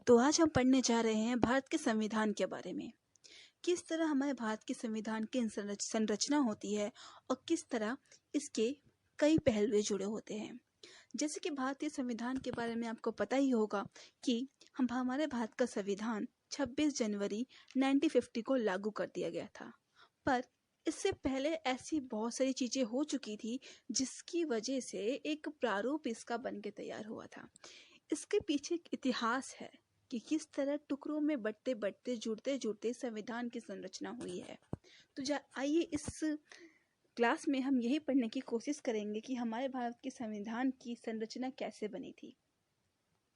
तो आज हम पढ़ने जा रहे हैं भारत के संविधान के बारे में। किस तरह हमारे भारत के संविधान की संरचना होती है और किस तरह इसके कई पहलू जुड़े होते हैं। जैसे कि भारतीय संविधान के बारे में आपको पता ही होगा कि हमारे भारत का संविधान 26 जनवरी 1950 को लागू कर दिया गया था। पर इससे पहले ऐसी बहुत सारी चीज़ें हो चुकी थी जिसकी वजह से एक प्रारूप इसका बन के तैयार हुआ था। इसके पीछे एक इतिहास है कि किस तरह टुकड़ों में बटते बटते जुड़ते जुड़ते संविधान की संरचना हुई है। तो आइए इस क्लास में हम यही पढ़ने की कोशिश करेंगे कि हमारे भारत के संविधान की संरचना कैसे बनी थी।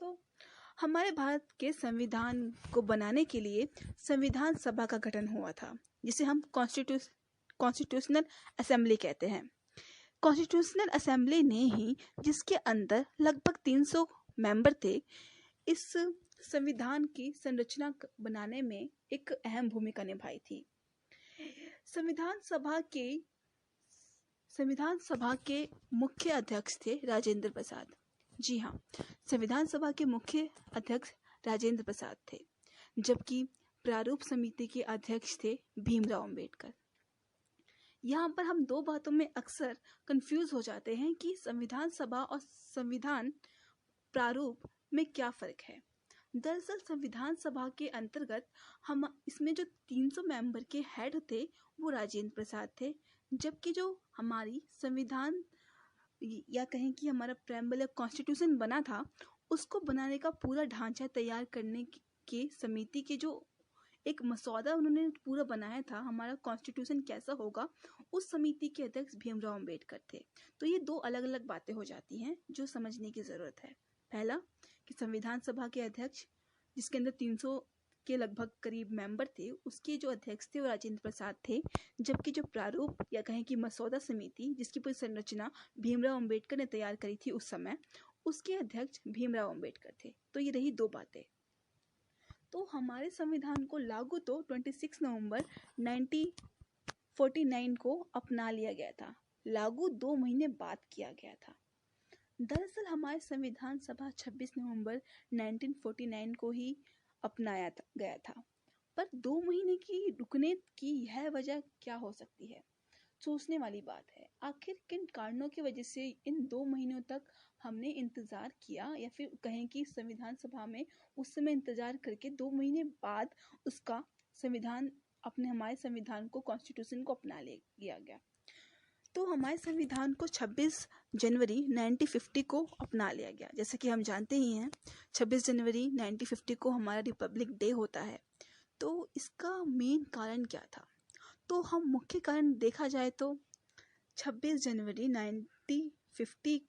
तो हमारे भारत के संविधान को बनाने के लिए संविधान सभा का गठन हुआ था, जिसे हम कॉन्स्टिट्यूशनल असेंबली कहते हैं। कॉन्स्टिट्यूशनल असेंबली ने ही, जिसके अंदर लगभग 300 मेंबर थे, इस संविधान की संरचना बनाने में एक अहम भूमिका निभाई थी। संविधान सभा के मुख्य अध्यक्ष थे राजेंद्र प्रसाद। जी हाँ, संविधान सभा के मुख्य अध्यक्ष राजेंद्र प्रसाद थे, जबकि प्रारूप समिति के अध्यक्ष थे भीमराव अंबेडकर। यहाँ पर हम दो बातों में अक्सर कंफ्यूज हो जाते हैं कि संविधान सभा और संविधान प्रारूप में क्या फ़र्क है। दरअसल संविधान सभा के अंतर्गत हम इसमें जो 300 मेंबर के हेड थे वो राजेंद्र प्रसाद थे, जबकि जो हमारी संविधान या कहें कि हमारा प्रेम्बल या कॉन्स्टिट्यूशन बना था, उसको बनाने का पूरा ढांचा तैयार करने के समिति के जो एक मसौदा उन्होंने पूरा बनाया था, हमारा कॉन्स्टिट्यूशन कैसा होगा, उस समिति के अध्यक्ष भीमराव अंबेडकर थे। तो ये दो अलग अलग बातें हो जाती हैं जो समझने की ज़रूरत है। पहला कि संविधान सभा के अध्यक्ष, जिसके अंदर 300 के लगभग करीब मेंबर थे, उसके जो अध्यक्ष थे वो राजेंद्र प्रसाद थे, जबकि जो प्रारूप या कहें कि मसौदा समिति, जिसकी पूरी संरचना भीमराव अंबेडकर ने तैयार करी थी उस समय, उसके अध्यक्ष भीमराव अंबेडकर थे। तो ये रही दो बातें। तो हमारे संविधान को लागू तो 26 नवंबर 1949 को अपना लिया गया था, लागू 2 महीने बाद किया गया था। दरअसल हमारे संविधान सभा 26 नवंबर 1949 को ही अपनाया गया था, पर 2 महीने की रुकने की यह वजह क्या हो सकती है, सोचने वाली बात है। आखिर किन कारणों की वजह से इन 2 महीनों तक हमने इंतज़ार किया, या फिर कहें कि संविधान सभा में उस समय इंतज़ार करके 2 महीने बाद उसका हमारे संविधान को, कॉन्स्टिट्यूशन को अपना लिया गया। तो हमारे संविधान को 26 जनवरी 1950 को अपना लिया गया। जैसे कि हम जानते ही हैं, 26 जनवरी 1950 को हमारा रिपब्लिक डे होता है। तो इसका मेन कारण क्या था? तो हम मुख्य कारण देखा जाए तो 26 जनवरी 1950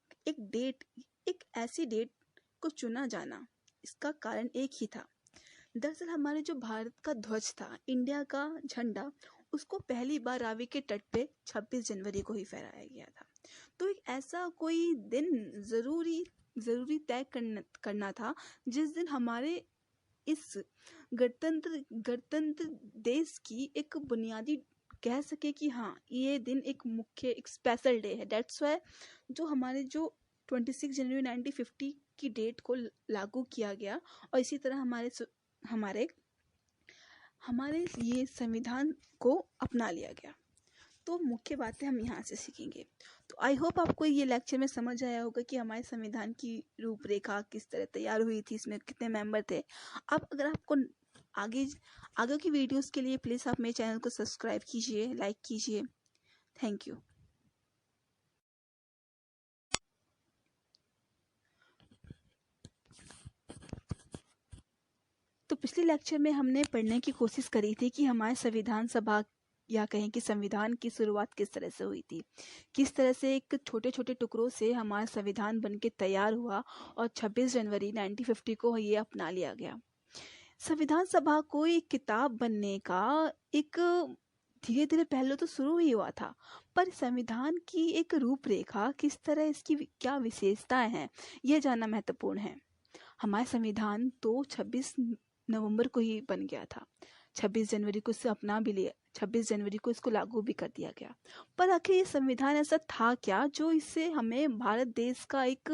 एक ऐसी डेट को चुना जाना, इसका कारण एक ही था। दरअसल हमारे जो भारत का ध्वज था, इंडिया का झंडा, उसको पहली बार रावी के तट पे 26 जनवरी को ही फहराया गया था। तो एक ऐसा कोई दिन ज़रूरी तय करना था जिस दिन हमारे इस गणतंत्र देश की एक बुनियादी कह सके कि हाँ, ये दिन एक स्पेशल डे है। दैट्स वाई जो हमारे जो 26 जनवरी 1950 की डेट को लागू किया गया, और इसी तरह हमारे ये संविधान को अपना लिया गया। तो मुख्य बातें हम यहाँ से सीखेंगे। तो आई होप आपको ये लेक्चर में समझ आया होगा कि हमारे संविधान की रूपरेखा किस तरह तैयार हुई थी, इसमें कितने मेंबर थे। अब अगर आपको आगे की वीडियोस के लिए प्लीज़ आप मेरे चैनल को सब्सक्राइब कीजिए, लाइक कीजिए। Thank you. तो पिछले लेक्चर में हमने पढ़ने की कोशिश करी थी कि हमारे संविधान सभा या कहें कि संविधान की शुरुआत किस तरह से हुई थी, किस तरह से एक छोटे छोटे टुकड़ों से हमारा संविधान बन के तैयार हुआ और 26 जनवरी 1950 को ये अपना लिया गया। संविधान सभा को एक किताब बनने का एक धीरे धीरे पहले तो शुरू ही हुआ था, पर संविधान की एक रूपरेखा किस तरह, इसकी क्या विशेषताएं हैं, यह जानना महत्वपूर्ण है। हमारा संविधान तो 26 नवंबर को ही बन गया था, 26 जनवरी को इसे अपना भी लिया, 26 जनवरी को इसको लागू भी कर दिया गया। पर आखिर ये संविधान ऐसा था क्या जो इससे हमें भारत देश का एक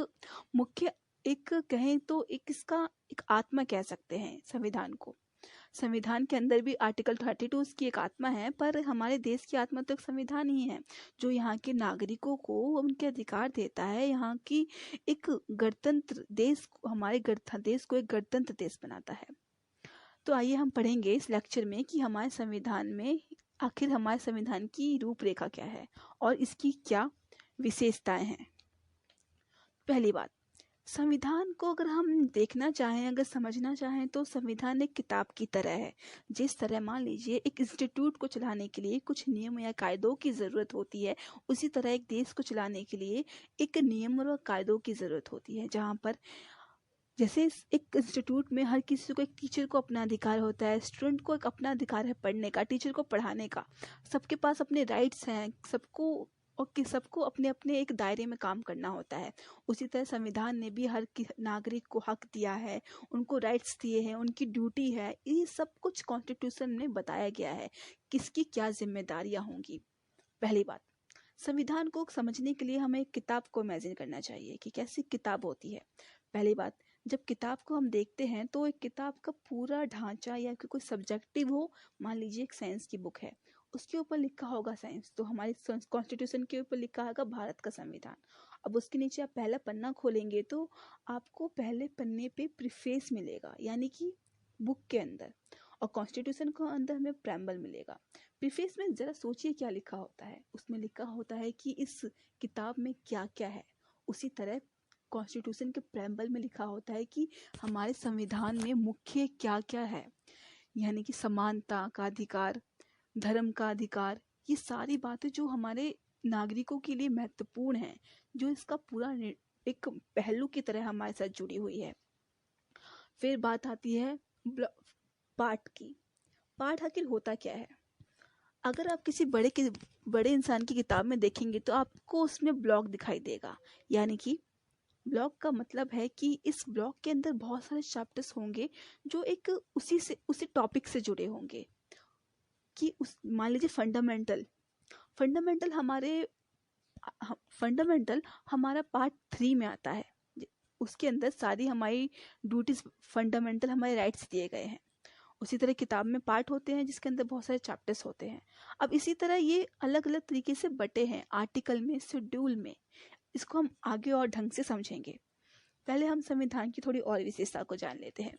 मुख्य एक कहें तो एक इसका एक आत्मा कह सकते हैं संविधान को। संविधान के अंदर भी आर्टिकल 32 उसकी एक आत्मा है, पर हमारे देश की आत्मा तो एक संविधान ही है, जो यहाँ के नागरिकों को उनके अधिकार देता है, यहाँ की एक गणतंत्र देश हमारे देश को एक गणतंत्र देश बनाता है। तो आइए हम पढ़ेंगे इस लेक्चर में कि हमारे संविधान में आखिर हमारे संविधान की रूपरेखा क्या है और इसकी क्या विशेषताएं हैं। पहली बात, संविधान को अगर हम देखना चाहें, अगर समझना चाहें तो संविधान एक किताब की तरह है। जिस तरह मान लीजिए एक इंस्टीट्यूट को चलाने के लिए कुछ नियम या कायदों की ज़रूरत होती है, उसी तरह एक देश को चलाने के लिए एक नियम और कायदों की ज़रूरत होती है। जहाँ पर जैसे एक इंस्टीट्यूट में हर किसी को, एक टीचर को अपना अधिकार होता है, स्टूडेंट को एक अपना अधिकार है पढ़ने का, टीचर को पढ़ाने का, सबके पास अपने राइट्स हैं, सबको और कि सबको अपने अपने एक दायरे में काम करना होता है। उसी तरह संविधान ने भी हर नागरिक को हक दिया है, उनको राइट्स दिए हैं, उनकी ड्यूटी है। ये सब कुछ कॉन्स्टिट्यूशन में बताया गया है किसकी क्या जिम्मेदारियां होंगी। पहली बात, संविधान को समझने के लिए हमें एक किताब को इमेजिन करना चाहिए कि कैसी किताब होती है। पहली बात, जब किताब को हम देखते हैं तो एक किताब का पूरा ढांचा या कोई सब्जेक्टिव हो, मान लीजिए एक साइंस की बुक है, उसके ऊपर लिखा होगा साइंस, तो हमारी कॉन्स्टिट्यूशन के ऊपर लिखा होगा भारत का संविधान। अब उसके नीचे आप पहला पन्ना खोलेंगे तो आपको पहले पन्ने पे प्रीफेस मिलेगा, यानी कि बुक के अंदर, और कॉन्स्टिट्यूशन को अंदर हमें प्रेम्बल मिलेगा। प्रीफेस में ज़रा सोचिए क्या लिखा होता है। उसमें लिखा होता है कि इस किताब में क्या क्या है। उसी तरह कॉन्स्टिट्यूशन के प्रेम्बल में लिखा होता है कि हमारे संविधान में मुख्य क्या क्या है, यानी कि समानता का अधिकार, धर्म का अधिकार, ये सारी बातें जो हमारे नागरिकों के लिए महत्वपूर्ण हैं, जो इसका पूरा एक पहलू की तरह हमारे साथ जुड़ी हुई है। फिर बात आती है पाठ की। पाठ आखिर होता क्या है? अगर आप किसी बड़े इंसान की किताब में देखेंगे तो आपको उसमें ब्लॉक दिखाई देगा, यानी कि ब्लॉक का मतलब है कि इस ब्लॉक के अंदर बहुत सारे चैप्टर्स होंगे जो एक उसी टॉपिक से जुड़े होंगे। कि उस मान लीजिए फंडामेंटल हमारा पार्ट 3 में आता है। उसके अंदर सारी हमारी ड्यूटीज, फंडामेंटल हमारे राइट्स दिए गए हैं। उसी तरह किताब में पार्ट होते हैं जिसके अंदर बहुत सारे चैप्टर्स होते हैं। अब इसी तरह ये अलग अलग तरीके से बटे हैं, आर्टिकल में, शेड्यूल में। इसको हम आगे और ढंग से समझेंगे। पहले हम संविधान की थोड़ी और विशेषता को जान लेते हैं।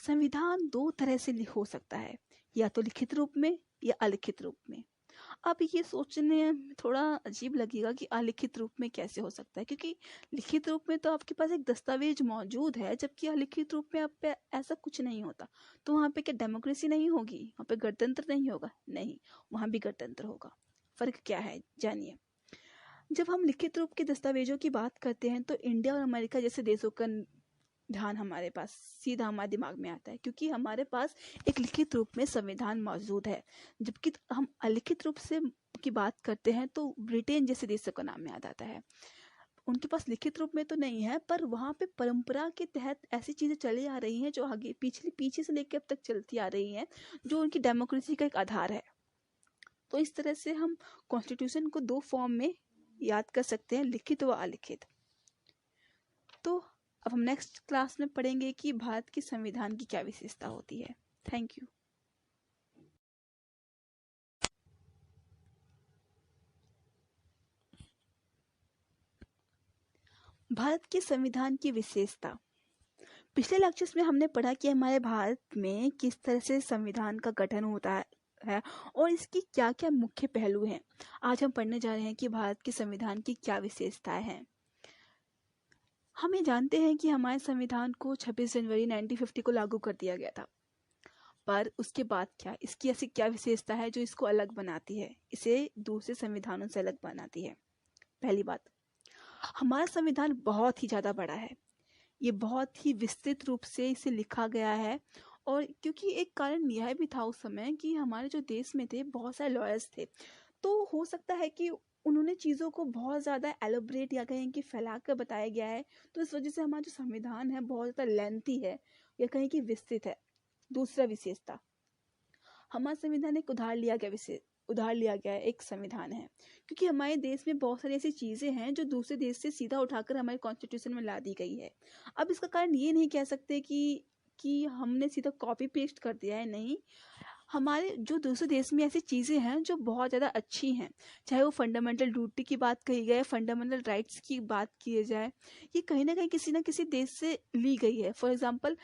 संविधान दो तरह से हो सकता है, या तो लिखित रूप में या अलिखित रूप में। अब ये सोचने में थोड़ा अजीब लगेगा कि अलिखित रूप में कैसे हो सकता है, क्योंकि लिखित रूप में तो आपके पास एक दस्तावेज मौजूद है, जबकि अलिखित रूप में आप पे ऐसा कुछ नहीं होता। तो वहाँ पे क्या डेमोक्रेसी नहीं होगी, वहाँ पे गणतंत्र नहीं होगा? नहीं, वहाँ भी गणतंत्र होगा। फर्क क्या है जानिए। जब हम लिखित रूप के दस्तावेजों की बात करते हैं तो इंडिया और अमेरिका जैसे देशों का ध्यान हमारे पास सीधा हमारे दिमाग में आता है, क्योंकि हमारे पास एक लिखित रूप में संविधान मौजूद है। जबकि हम अलिखित रूप से की बात करते हैं तो ब्रिटेन जैसे देशों का नाम याद आता है। उनके पास लिखित रूप में तो नहीं है, पर वहाँ पे परंपरा के तहत ऐसी चीज़ें चली आ रही हैं जो आगे पीछे से लेकर अब तक चलती आ रही हैं, जो उनकी डेमोक्रेसी का एक आधार है। तो इस तरह से हम कॉन्स्टिट्यूशन को दो फॉर्म में याद कर सकते हैं, लिखित व अलिखित। तो अब हम नेक्स्ट क्लास में पढ़ेंगे कि भारत के संविधान की क्या विशेषता होती है। Thank you. भारत के संविधान की विशेषता। पिछले लेक्चर्स में हमने पढ़ा कि हमारे भारत में किस तरह से संविधान का गठन होता है और इसकी क्या क्या मुख्य पहलू हैं। आज हम पढ़ने जा रहे हैं कि भारत के संविधान की क्या विशेषताएं हैं। हम ये जानते हैं कि हमारे संविधान को 26 जनवरी 1950 को लागू कर दिया गया था, पर उसके बाद क्या, इसकी ऐसी क्या विशेषता है जो इसको अलग बनाती है, इसे दूसरे संविधानों से अलग बनाती है। पहली बात, हमारा संविधान बहुत ही ज़्यादा बड़ा है। ये बहुत ही विस्तृत रूप से इसे लिखा गया है, और क्योंकि एक कारण यह भी था उस समय कि हमारे जो देश में थे बहुत सारे लॉयर्स थे, तो हो सकता है कि उन्होंने चीज़ों को बहुत ज़्यादा एलोबरेट या कहें कि फैला कर बताया गया है। तो इस वजह से हमारा जो संविधान है बहुत ज़्यादा लेंथी है या कहें कि विस्तृत है। दूसरा विशेषता, हमारा संविधान एक उधार लिया गया उधार लिया गया एक संविधान है, क्योंकि हमारे देश में बहुत सारी ऐसी चीज़ें हैं जो दूसरे देश से सीधा उठाकर हमारे कॉन्स्टिट्यूशन में ला दी गई है। अब इसका कारण ये नहीं कह सकते कि हमने सीधा कॉपी पेस्ट कर दिया है, नहीं। हमारे जो दूसरे देश में ऐसी चीज़ें हैं जो बहुत ज़्यादा अच्छी हैं, चाहे वो फंडामेंटल ड्यूटी की बात कही जाए, फंडामेंटल राइट्स की बात की जाए, ये कहीं ना कहीं किसी ना किसी देश से ली गई है। फॉर एग्जांपल,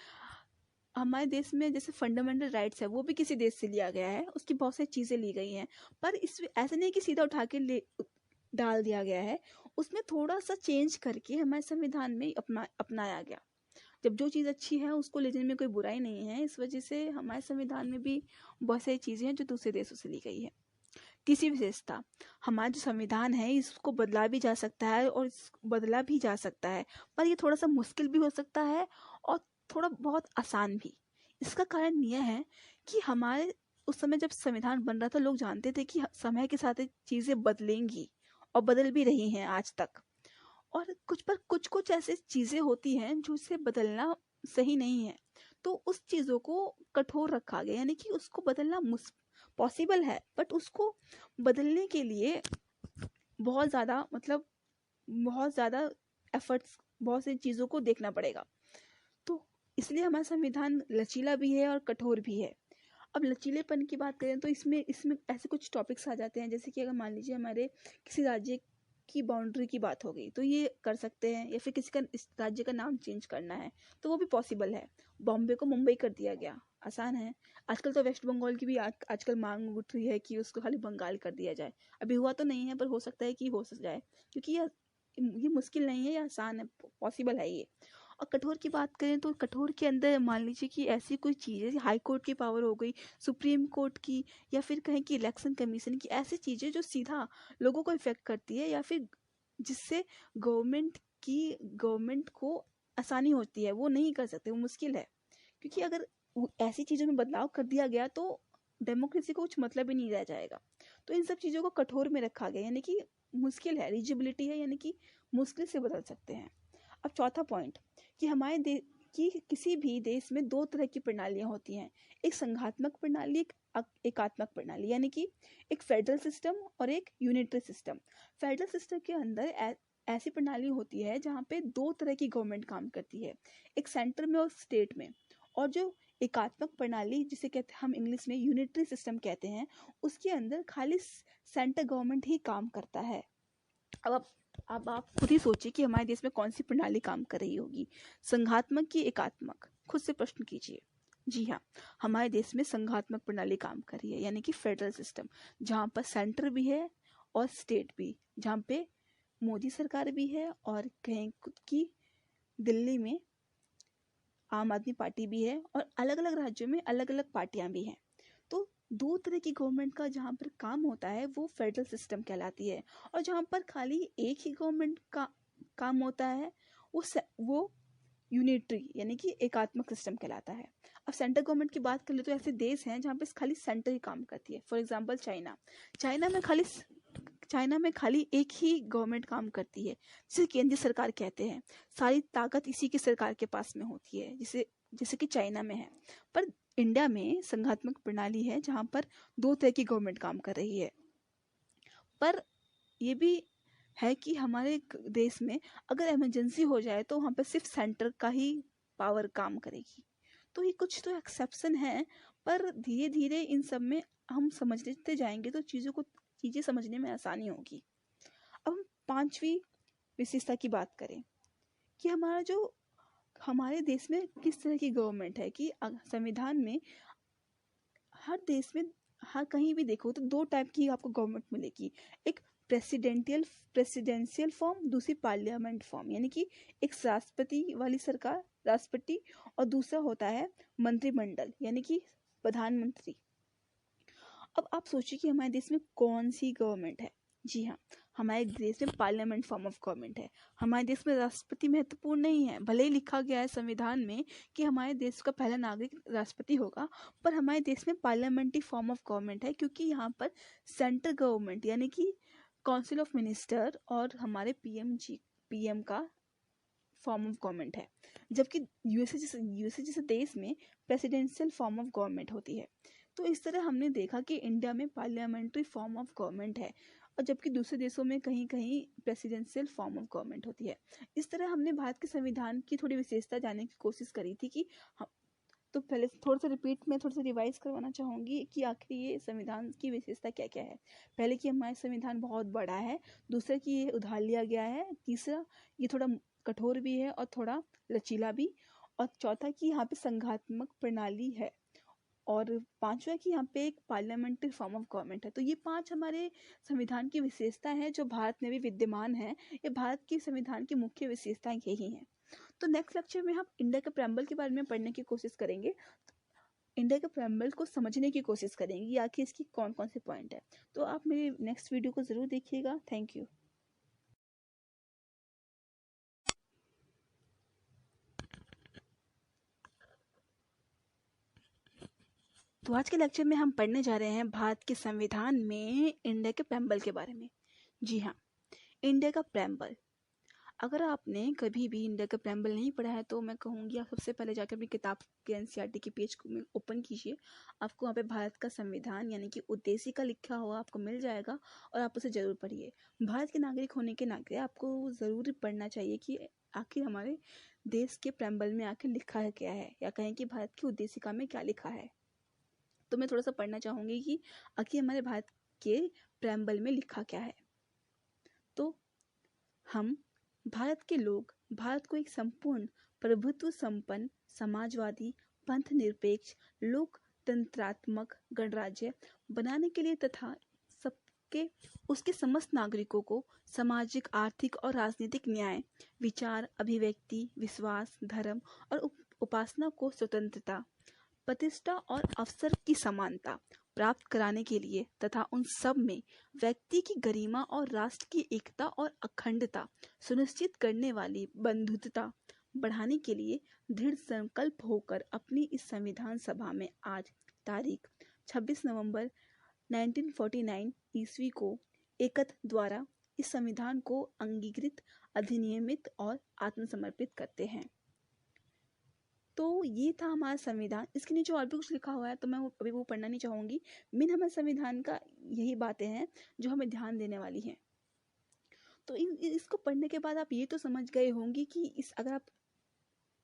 हमारे देश में जैसे फंडामेंटल राइट्स है वो भी किसी देश से लिया गया है, उसकी बहुत सारी चीज़ें ली गई हैं, पर इस ऐसा नहीं कि सीधा उठा के ले डाल दिया गया है, उसमें थोड़ा सा चेंज करके हमारे संविधान में अपनाया गया। जब जो चीज़ अच्छी है उसको ले जाने में कोई बुराई नहीं है, इस वजह से हमारे संविधान में भी बहुत सारी चीज़ें हैं जो दूसरे देशों से ली गई है। तीसरी विशेषता, हमारा जो संविधान है इसको बदला भी जा सकता है और बदला भी जा सकता है, पर ये थोड़ा सा मुश्किल भी हो सकता है और थोड़ा बहुत आसान भी। इसका कारण यह है कि हमारे उस समय जब संविधान बन रहा था, लोग जानते थे कि समय के साथ चीज़ें बदलेंगी और बदल भी रही हैं आज तक, और कुछ कुछ ऐसी चीज़ें होती हैं जो इसे बदलना सही नहीं है, तो उस चीज़ों को कठोर रखा गया, यानी कि उसको बदलना पॉसिबल है, बट उसको बदलने के लिए बहुत ज़्यादा बहुत ज़्यादा एफर्ट्स, बहुत सी चीज़ों को देखना पड़ेगा। तो इसलिए हमारा संविधान लचीला भी है और कठोर भी है। अब लचीलेपन की बात करें तो इसमें इसमें ऐसे कुछ टॉपिक्स आ जाते हैं, जैसे कि अगर मान लीजिए हमारे किसी राज्य की बाउंड्री की बात हो गई तो ये कर सकते हैं, या फिर किसी का इस राज्य का नाम चेंज करना है तो वो भी पॉसिबल है। बॉम्बे को मुंबई कर दिया गया, आसान है। आजकल तो वेस्ट बंगाल की भी आजकल मांग उठ रही है कि उसको खाली बंगाल कर दिया जाए। अभी हुआ तो नहीं है, पर हो सकता है कि हो जाए, क्योंकि ये मुश्किल नहीं है, ये आसान है, पॉसिबल है ये। और कठोर की बात करें तो कठोर के अंदर मान लीजिए कि ऐसी कोई चीज़ है, हाई कोर्ट की पावर हो गई, सुप्रीम कोर्ट की, या फिर कहें कि इलेक्शन कमीशन की, ऐसी चीज़ें जो सीधा लोगों को इफेक्ट करती है, या फिर जिससे गवर्नमेंट को आसानी होती है, वो नहीं कर सकते, वो मुश्किल है। क्योंकि अगर ऐसी चीज़ों में बदलाव कर दिया गया तो डेमोक्रेसी को कुछ मतलब ही नहीं रह जाएगा। तो इन सब चीज़ों को कठोर में रखा गया, यानी कि मुश्किल है, रीजबिलिटी है, यानी कि मुश्किल से बदल सकते हैं। अब चौथा पॉइंट, कि कि किसी भी देश में दो तरह की प्रणालियां होती हैं, एक संघात्मक प्रणाली, एक एकात्मक प्रणाली, यानी कि एक फेडरल सिस्टम और एक यूनिटरी सिस्टम। फेडरल सिस्टम के अंदर ऐसी प्रणाली होती है जहाँ पे दो तरह की गवर्नमेंट काम करती है, एक सेंटर में और स्टेट में। और जो एकात्मक प्रणाली, जिसे कहते हैं हम इंग्लिश में यूनिटरी सिस्टम कहते हैं, उसके अंदर खाली सेंटर गवर्नमेंट ही काम करता है। अब आप खुद ही सोचिए कि हमारे देश में कौन सी प्रणाली काम कर रही होगी, संघात्मक की एकात्मक, खुद से प्रश्न कीजिए। जी हाँ, हमारे देश में संघात्मक प्रणाली काम कर रही है, यानी कि फेडरल सिस्टम, जहाँ पर सेंटर भी है और स्टेट भी, जहाँ पे मोदी सरकार भी है और कहीं कि दिल्ली में आम आदमी पार्टी भी है, और अलग अलग राज्यों में अलग अलग पार्टियां भी हैं। तो दो तरह की गवर्नमेंट का जहाँ पर काम होता है वो फेडरल सिस्टम कहलाती है, और जहाँ पर खाली एक ही गवर्नमेंट का काम होता है वो यूनिटरी, यानी कि एकात्मक सिस्टम कहलाता है। अब सेंट्रल गवर्नमेंट की बात कर ले तो ऐसे देश हैं जहाँ पे खाली सेंटर ही काम करती है। फॉर एग्जांपल चाइना में खाली एक ही गवर्नमेंट काम करती है, जिसे केंद्रीय सरकार कहते हैं। सारी ताकत इसी की सरकार के पास में होती है, जैसे कि चाइना में है। पर इंडिया में संघात्मक प्रणाली है जहाँ पर दो तरह की गवर्नमेंट काम कर रही है। पर ये भी है कि हमारे देश में अगर इमरजेंसी हो जाए तो वहाँ पर सिर्फ सेंटर का ही पावर काम करेगी। तो ये कुछ तो एक्सेप्शन है, पर धीरे धीरे इन सब में हम समझते जाएंगे तो चीज़ें समझने में आसानी होगी। अब हम पांचवी विशेषता की बात करें कि हमारे देश में किस तरह की गवर्नमेंट है, कि संविधान में हर देश में हर कहीं भी देखो तो दो टाइप की आपको गवर्नमेंट मिलेगी, एक प्रेसिडेंशियल फॉर्म, दूसरी पार्लियामेंट फॉर्म, यानी कि एक राष्ट्रपति वाली सरकार, राष्ट्रपति, और दूसरा होता है मंत्रिमंडल, यानी कि प्रधानमंत्री। अब आप सोचिए कि हमारे देश में कौन सी गवर्नमेंट है। जी हाँ, हमारे देश में पार्लियामेंट फॉर्म ऑफ गवर्नमेंट है। हमारे देश में राष्ट्रपति महत्वपूर्ण नहीं है, भले ही लिखा गया है संविधान में कि हमारे देश का पहला नागरिक राष्ट्रपति होगा, पर हमारे देश में पार्लियामेंट्री फॉर्म ऑफ गवर्नमेंट है, क्योंकि यहाँ पर सेंट्रल गवर्नमेंट यानी कि काउंसिल ऑफ मिनिस्टर और हमारे पीएम का फॉर्म ऑफ गवर्नमेंट है, जबकि यूएसए जैसे देश में प्रेसिडेंशियल फॉर्म ऑफ गवर्नमेंट होती है। तो इस तरह हमने देखा कि इंडिया में पार्लियामेंट्री फॉर्म ऑफ गवर्नमेंट है, और जबकि दूसरे देशों में कहीं कहीं प्रेसिडेंशियल फॉर्म ऑफ गवर्नमेंट होती है। इस तरह हमने भारत के संविधान की थोड़ी विशेषता जानने की कोशिश करी थी कि हम, तो पहले थोड़ा सा रिपीट में थोड़ा सा रिवाइज करवाना चाहूँगी कि आखिर ये संविधान की विशेषता क्या क्या है। पहले कि हमारा संविधान बहुत बड़ा है, दूसरा कि ये उधार लिया गया है, तीसरा ये थोड़ा कठोर भी है और थोड़ा लचीला भी, और चौथा कि यहाँ पे संघात्मक प्रणाली है, और पांचवा कि यहाँ पे एक पार्लियामेंट्री फॉर्म ऑफ गवर्नमेंट है। तो ये 5 हमारे संविधान की विशेषता है जो भारत में भी विद्यमान है। ये भारत की संविधान की मुख्य विशेषताएं यही हैं। तो नेक्स्ट लेक्चर में हम इंडिया के प्रेम्बल के बारे में पढ़ने की कोशिश करेंगे। इंडिया के प्रेम्बल को समझने की कोशिश करेंगे कि आखिर इसकी कौन कौन से पॉइंट है। तो आप मेरी नेक्स्ट वीडियो को ज़रूर देखिएगा। Thank you. तो आज के लेक्चर में हम पढ़ने जा रहे हैं भारत के संविधान में इंडिया के प्रेम्बल के बारे में। जी हाँ, इंडिया का प्रेम्बल। अगर आपने कभी भी इंडिया का प्रेम्बल नहीं पढ़ा है तो मैं कहूँगी आप सबसे पहले जाकर अपनी किताब के एनसीईआरटी के पेज को ओपन कीजिए। आपको वहाँ पे भारत का संविधान यानी कि उद्देशिका लिखा हुआ आपको मिल जाएगा, और आप उसे ज़रूर पढ़िए। भारत के नागरिक होने के नाते आपको ज़रूर पढ़ना चाहिए कि आखिर हमारे देश के प्रेम्बल में आखिर लिखा है क्या है, या कहें कि भारत की उद्देशिका में क्या लिखा है। तो मैं थोड़ा सा पढ़ना चाहूँगी कि आखिर हमारे भारत के प्रेम्बल में लिखा क्या है। तो हम भारत के लोग भारत को एक संपूर्ण प्रभुत्व संपन्न समाजवादी पंथ निरपेक्ष लोकतंत्रात्मक गणराज्य बनाने के लिए तथा सबके उसके समस्त नागरिकों को सामाजिक आर्थिक और राजनीतिक न्याय विचार अभिव्यक्ति विश्वास धर्म और उपासना को स्वतंत्रता प्रतिष्ठा और अवसर की समानता प्राप्त कराने के लिए तथा उन सब में व्यक्ति की गरिमा और राष्ट्र की एकता और अखंडता सुनिश्चित करने वाली बंधुता बढ़ाने के लिए दृढ़ संकल्प होकर अपनी इस संविधान सभा में आज तारीख 26 नवंबर 1949 ईस्वी को एकत्र द्वारा इस संविधान को अंगीकृत अधिनियमित और आत्मसमर्पित करते हैं। तो ये था हमारा संविधान। इसके नीचे और भी कुछ लिखा हुआ है तो मैं अभी वो पढ़ना नहीं चाहूँगी। मेन हमारे संविधान का यही बातें हैं जो हमें ध्यान देने वाली हैं। तो इसको पढ़ने के बाद आप ये तो समझ गए होंगे कि इस अगर आप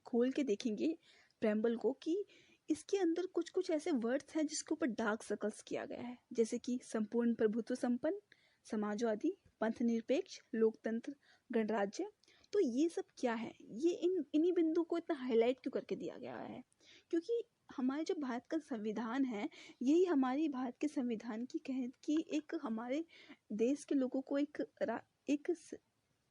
खोल के देखेंगे प्रेम्बल को कि इसके अंदर कुछ कुछ ऐसे वर्ड्स हैं जिसके ऊपर डार्क सर्कल्स किया गया है, जैसे कि संपूर्ण प्रभुत्व संपन्न समाजवादी पंथ निरपेक्ष लोकतंत्र गणराज्य। तो ये सब क्या है, ये इन्हीं बिंदु को इतना हाईलाइट क्यों करके दिया गया है? क्योंकि हमारे जो भारत का संविधान है यही हमारी भारत के संविधान की कह कि एक हमारे देश के लोगों को एक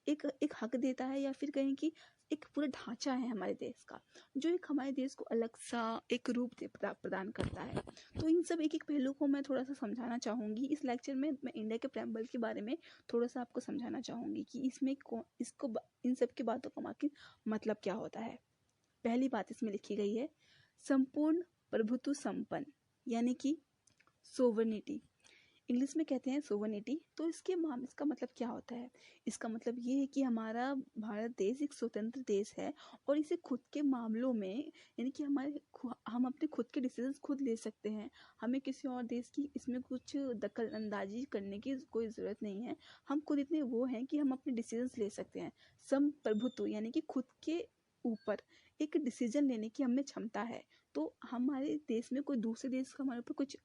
एक हक देता है, या फिर कहें कि एक पूरा ढांचा है हमारे देश का जो एक हमारे देश को अलग सा एक रूप प्रदान करता है। तो इन सब एक एक पहलू को मैं थोड़ा सा समझाना चाहूँगी इस लेक्चर में। मैं इंडिया के प्रेम्बल के बारे में थोड़ा सा आपको समझाना चाहूँगी कि इसमें इन सब की बातों का आखिर मतलब क्या होता है। पहली बात इसमें लिखी गई है संपूर्ण प्रभुत्व संपन्न, यानी कि सोवर्निटी, इंग्लिश में कहते हैं सोवर्निटी। तो इसका मतलब क्या होता है? इसका मतलब ये है कि हमारा भारत देश एक स्वतंत्र देश है और इसे खुद के मामलों में यानी कि हम अपने खुद के डिसीजंस खुद ले सकते हैं। हमें किसी और देश की इसमें कुछ दखल अंदाजी करने की कोई ज़रूरत नहीं है। हम खुद इतने वो हैं कि हम अपने डिसीजंस ले सकते हैं। संप्रभुत्व यानी कि खुद के ऊपर एक डिसीजन लेने की हमें क्षमता है। तो हमारे देश में कोई दूसरे देश का हमारे ऊपर कुछ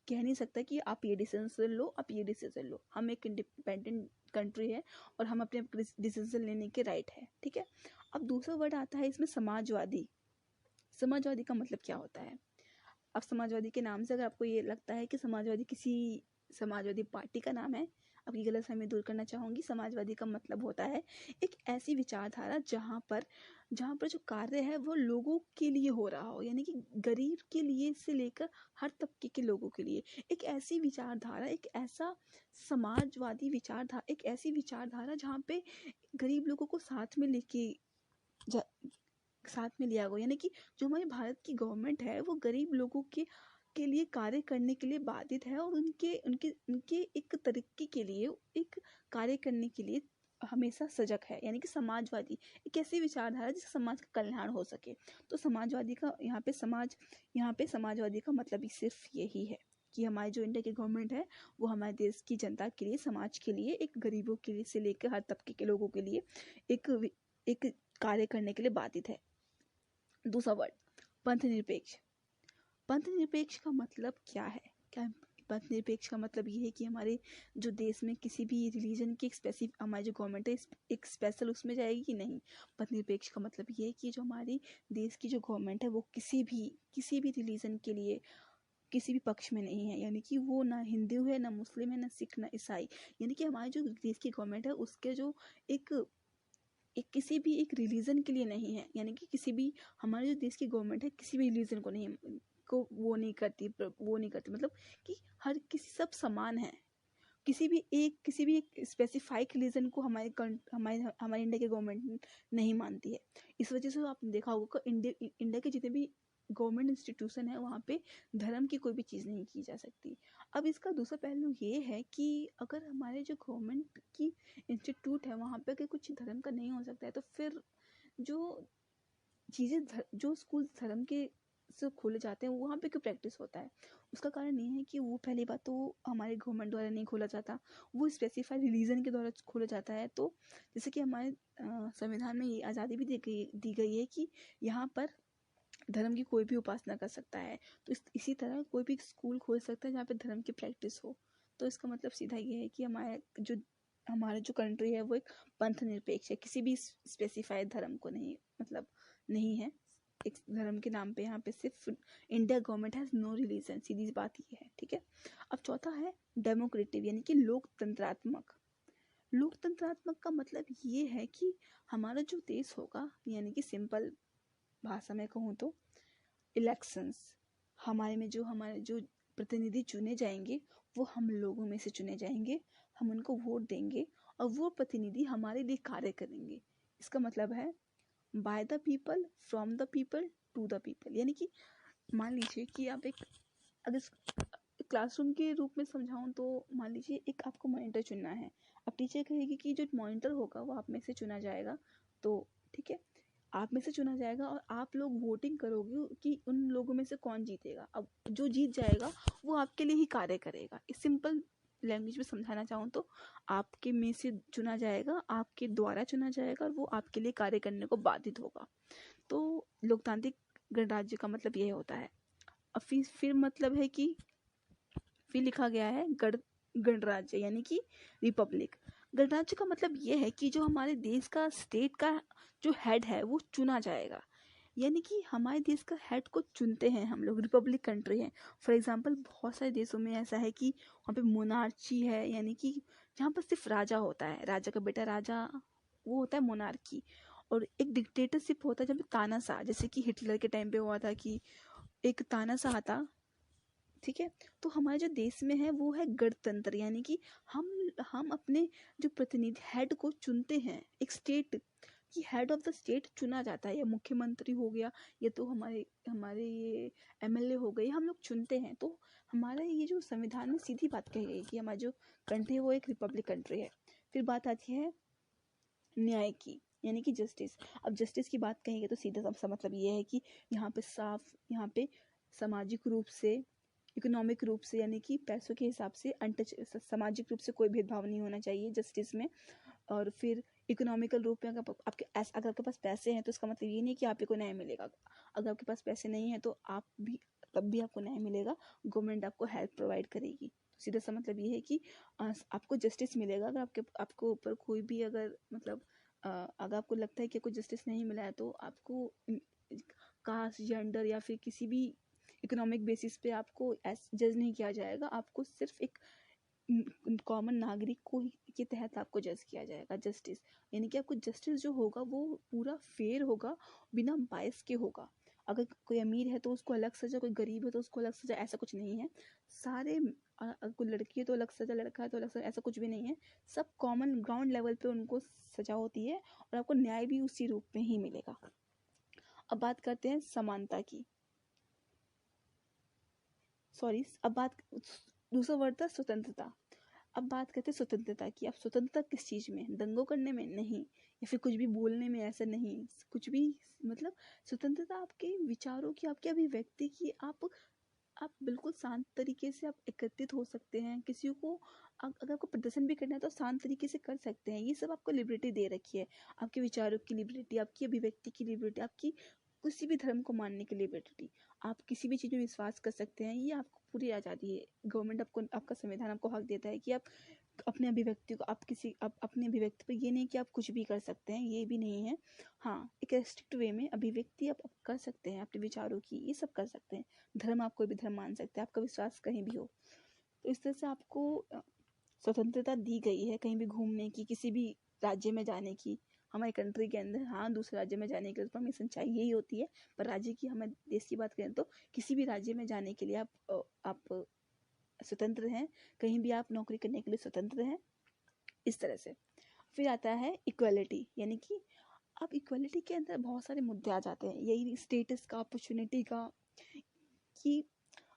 कह नहीं सकता कि आप ये डिसीजन लो, आप ये डिसीजन लो। हम एक इंडिपेंडेंट कंट्री है और हम अपने डिसीजन लेने के राइट है, ठीक है। अब दूसरा वर्ड आता है इसमें समाजवादी। समाजवादी का मतलब क्या होता है? अब समाजवादी के नाम से अगर आपको ये लगता है कि समाजवादी किसी समाजवादी पार्टी का नाम है, आपकी गलतफहमी दूर करना चाहूँगी। समाजवादी का मतलब होता है एक ऐसी विचारधारा जहाँ पर जो कार्य है वो लोगों के लिए हो रहा हो, यानी कि गरीब के लिए से लेकर हर तबके के लोगों के लिए एक ऐसी विचारधारा, एक ऐसा समाजवादी विचारधारा, एक ऐसी विचारधारा जहाँ पे गरीब लोगों को साथ में लिया गया। यानी कि जो हमारे भारत की गवर्नमेंट है वो गरीब लोगों के लिए कार्य करने के लिए बाधित है और उनके एक तरक्की के लिए एक कार्य करने के लिए हमेशा सजग है, यानी कि समाजवादी एक ऐसी विचारधारा जिससे समाज का कल्याण हो सके। तो समाजवादी का यहाँ पे समाजवादी का मतलब ही सिर्फ यही है कि हमारी जो इंडिया की गवर्नमेंट है वो हमारे देश की जनता के लिए, समाज के लिए, एक गरीबों के लिए से लेकर हर तबके के लोगों के लिए एक कार्य करने के लिए बाधित है। दूसरा वर्ड, पंथ निरपेक्ष। पंथ निरपेक्ष का मतलब क्या है? क्या पंथ निरपेक्ष का मतलब ये है कि हमारे जो देश में किसी भी रिलीजन की एक स्पेसिफिक, हमारी जो गवर्नमेंट है एक स्पेशल उसमें जाएगी कि नहीं। पंथ निरपेक्ष का मतलब ये है कि जो हमारी देश की जो गवर्नमेंट है वो किसी भी रिलीजन के लिए किसी भी पक्ष में नहीं है, यानी कि वो ना हिंदू है, ना मुस्लिम है, ना सिख, ना ईसाई। यानी कि हमारी जो देश की गवर्नमेंट है उसके जो एक किसी भी एक रिलीजन के लिए नहीं है, यानी कि किसी भी, हमारे जो देश की गवर्नमेंट है किसी भी रिलीजन को नहीं को वो नहीं करती मतलब कि हर किसी, सब समान है। किसी भी एक स्पेसिफाइक रिलीजन को हमारे इंडिया की गवर्नमेंट नहीं मानती है। इस वजह से आपने देखा होगा कि इंडिया के जितने भी गवर्नमेंट इंस्टीट्यूशन है वहाँ पे धर्म की कोई भी चीज़ नहीं की जा सकती। अब इसका दूसरा पहलू ये है कि अगर हमारे जो गवर्नमेंट की इंस्टीट्यूट है वहाँ पे अगर कुछ धर्म का नहीं हो सकता है तो फिर जो चीज़ें जो स्कूल धर्म के से खोले जाते हैं वहाँ पे क्यों प्रैक्टिस होता है? उसका कारण ये है कि वो पहली बात तो हमारे गवर्नमेंट द्वारा नहीं खोला जाता, वो स्पेसिफाइड रिलीजन के द्वारा खोला जाता है। तो जैसे कि हमारे संविधान में ये आज़ादी भी दी गई है कि यहाँ पर धर्म की कोई भी उपासना कर सकता है। तो इसी तरह कोई भी स्कूल खोल सकता है जहाँ पे धर्म की प्रैक्टिस हो। तो इसका मतलब सीधा ये है कि हमारा जो कंट्री है वो एक पंथ निरपेक्ष है, किसी भी स्पेसिफाइड धर्म को नहीं, मतलब नहीं है एक धर्म के नाम पे। यहाँ पे सिर्फ India government has no religion, सीधी सी बात ये है, ठीक है। अब चौथा है डेमोक्रेटिव, यानी कि लोकतंत्रात्मक। लोकतंत्रात्मक का मतलब ये है कि हमारा जो देश होगा, यानी कि सिंपल भाषा में कहूँ तो इलेक्शंस, हमारे जो प्रतिनिधि चुने जाएंगे वो हम लोगों में से चुने जाएंगे, हम उनको वोट देंगे और वो प्रतिनिधि हमारे लिए कार्य करेंगे। इसका मतलब है by the people, from the people, to the people. यानी कि मान लीजिए कि आप अगर क्लासरूम के रूप में समझाऊं तो मान लीजिए एक आपको मॉनिटर चुनना है। अब टीचर कहेगी कि जो मॉनिटर होगा वो आप में से चुना जाएगा, तो ठीक है, आप में से चुना जाएगा और आप लोग वोटिंग करोगे कि उन लोगों में से कौन जीतेगा। अब जो जीत जाएगा वो आपके लिए ही कार्य करेगा। इस सिंपल लैंग्वेज में समझाना चाहूँ तो आपके में से चुना जाएगा, आपके द्वारा चुना जाएगा और वो आपके लिए कार्य करने को बाधित होगा। तो लोकतांत्रिक गणराज्य का मतलब यह होता है। अब फिर मतलब है कि फिर लिखा गया है गणराज्य, यानी कि रिपब्लिक। गणराज्य का मतलब यह है कि जो हमारे देश का स्टेट का जो हेड है वो चुना जाएगा, यानी कि हमारे देश का हेड को चुनते हैं हम लोग। रिपब्लिक कंट्री है, फॉर एग्जांपल बहुत सारे देशों में ऐसा है कि वहाँ पे मोनार्ची है, यानी कि जहाँ पर सिर्फ राजा होता है, राजा का बेटा राजा, वो होता है मोनार्की। और एक डिक्टेटरशिप होता है जब तानाशाह, जैसे कि हिटलर के टाइम पे हुआ था कि एक तानाशाह था, ठीक है। तो हमारे जो देश में है वो है गणतंत्र, यानी कि हम अपने जो प्रतिनिधि हेड को चुनते हैं। एक स्टेट की हेड ऑफ द स्टेट चुना जाता है, या मुख्यमंत्री हो गया, या तो हमारे हमारे ये एमएलए हो गए, हम लोग चुनते हैं। तो हमारा ये जो संविधान में सीधी बात कही गई कि हमारी जो कंट्री है वो एक रिपब्लिक कंट्री है। फिर बात आती है न्याय की, यानी कि जस्टिस। अब जस्टिस की बात कहेंगे तो सीधा सा मतलब ये है कि यहाँ पे सामाजिक रूप से, इकोनॉमिक रूप से, यानी कि पैसों के हिसाब से सामाजिक रूप से कोई भेदभाव नहीं होना चाहिए जस्टिस में। और फिर इकोनॉमिकल रूप में अगर आपके पास पैसे हैं तो इसका मतलब ये नहीं कि आपको न्याय मिलेगा। अगर आपके पास पैसे नहीं है तो तब भी आपको न्याय मिलेगा, गवर्नमेंट आपको हेल्प प्रोवाइड करेगी। तो सीधा सा मतलब ये है कि आपको जस्टिस मिलेगा। अगर आपको ऊपर कोई भी अगर मतलब अगर आपको लगता है कि कोई जस्टिस नहीं मिला है तो आपको कास्ट, जेंडर या फिर किसी भी इकोनॉमिक बेसिस पे आपको जज नहीं किया जाएगा। आपको सिर्फ एक कॉमन नागरिक को के तहत आपको जज किया जाएगा। जस्टिस यानी कि आपको जस्टिस जो होगा वो पूरा फेयर होगा, बिना बायस के होगा। अगर कोई अमीर है तो उसको अलग सजा, कोई गरीब है तो उसको अलग सजा, ऐसा कुछ नहीं है। सारे अगर कोई लड़की है तो अलग सजा, लड़का है तो अलग सजा, ऐसा कुछ भी नहीं है। सब कॉमन ग्राउंड लेवल पे उनको सजा होती है और आपको न्याय भी उसी रूप में ही मिलेगा। अब बात करते हैं समानता की। अब बात, दूसरा वर्ड था स्वतंत्रता। अब बात करते हैं स्वतंत्रता की। अब स्वतंत्रता किस चीज़ में? दंगों करने में नहीं, या फिर कुछ भी बोलने में, ऐसा नहीं। कुछ भी मतलब स्वतंत्रता आपके विचारों की, आपके अभिव्यक्ति की। आप बिल्कुल शांत तरीके से आप एकत्रित हो सकते हैं। किसी को अगर आपको प्रदर्शन भी करना है तो शांत तरीके से कर सकते हैं। ये सब आपको लिबर्टी दे रखी है। आपके विचारों की लिबर्टी, आपकी अभिव्यक्ति की लिबर्टी, आपकी किसी भी धर्म को मानने की लिबर्टी, आप किसी भी चीज़ में विश्वास कर सकते हैं। ये आपको पूरी आज़ादी है। गवर्नमेंट आपको, आपका संविधान आपको हक देता है कि आप अपने अभिव्यक्ति को, आप अपने अभिव्यक्ति पर, ये नहीं कि आप कुछ भी कर सकते हैं, ये भी नहीं है। हाँ, एक रेस्ट्रिक्ट वे में अभिव्यक्ति आप कर सकते हैं अपने विचारों की, ये सब कर सकते हैं। धर्म, आप कोई भी धर्म मान सकते हैं, आपका विश्वास कहीं भी हो। तो इस तरह से आपको स्वतंत्रता दी गई है कहीं भी घूमने की, किसी भी राज्य में जाने की। हमारे कंट्री के अंदर हाँ, दूसरे राज्य में जाने के लिए परमिशन चाहिए ही होती है, पर राज्य की, हमें देश की बात करें तो किसी भी राज्य में जाने के लिए आप स्वतंत्र हैं। कहीं भी आप नौकरी करने के लिए स्वतंत्र हैं, इस तरह से। फिर आता है इक्वलिटी, यानी कि अब इक्वलिटी के अंदर बहुत सारे मुद्दे आ जाते हैं। यही स्टेटस का, अपॉर्चुनिटी का, कि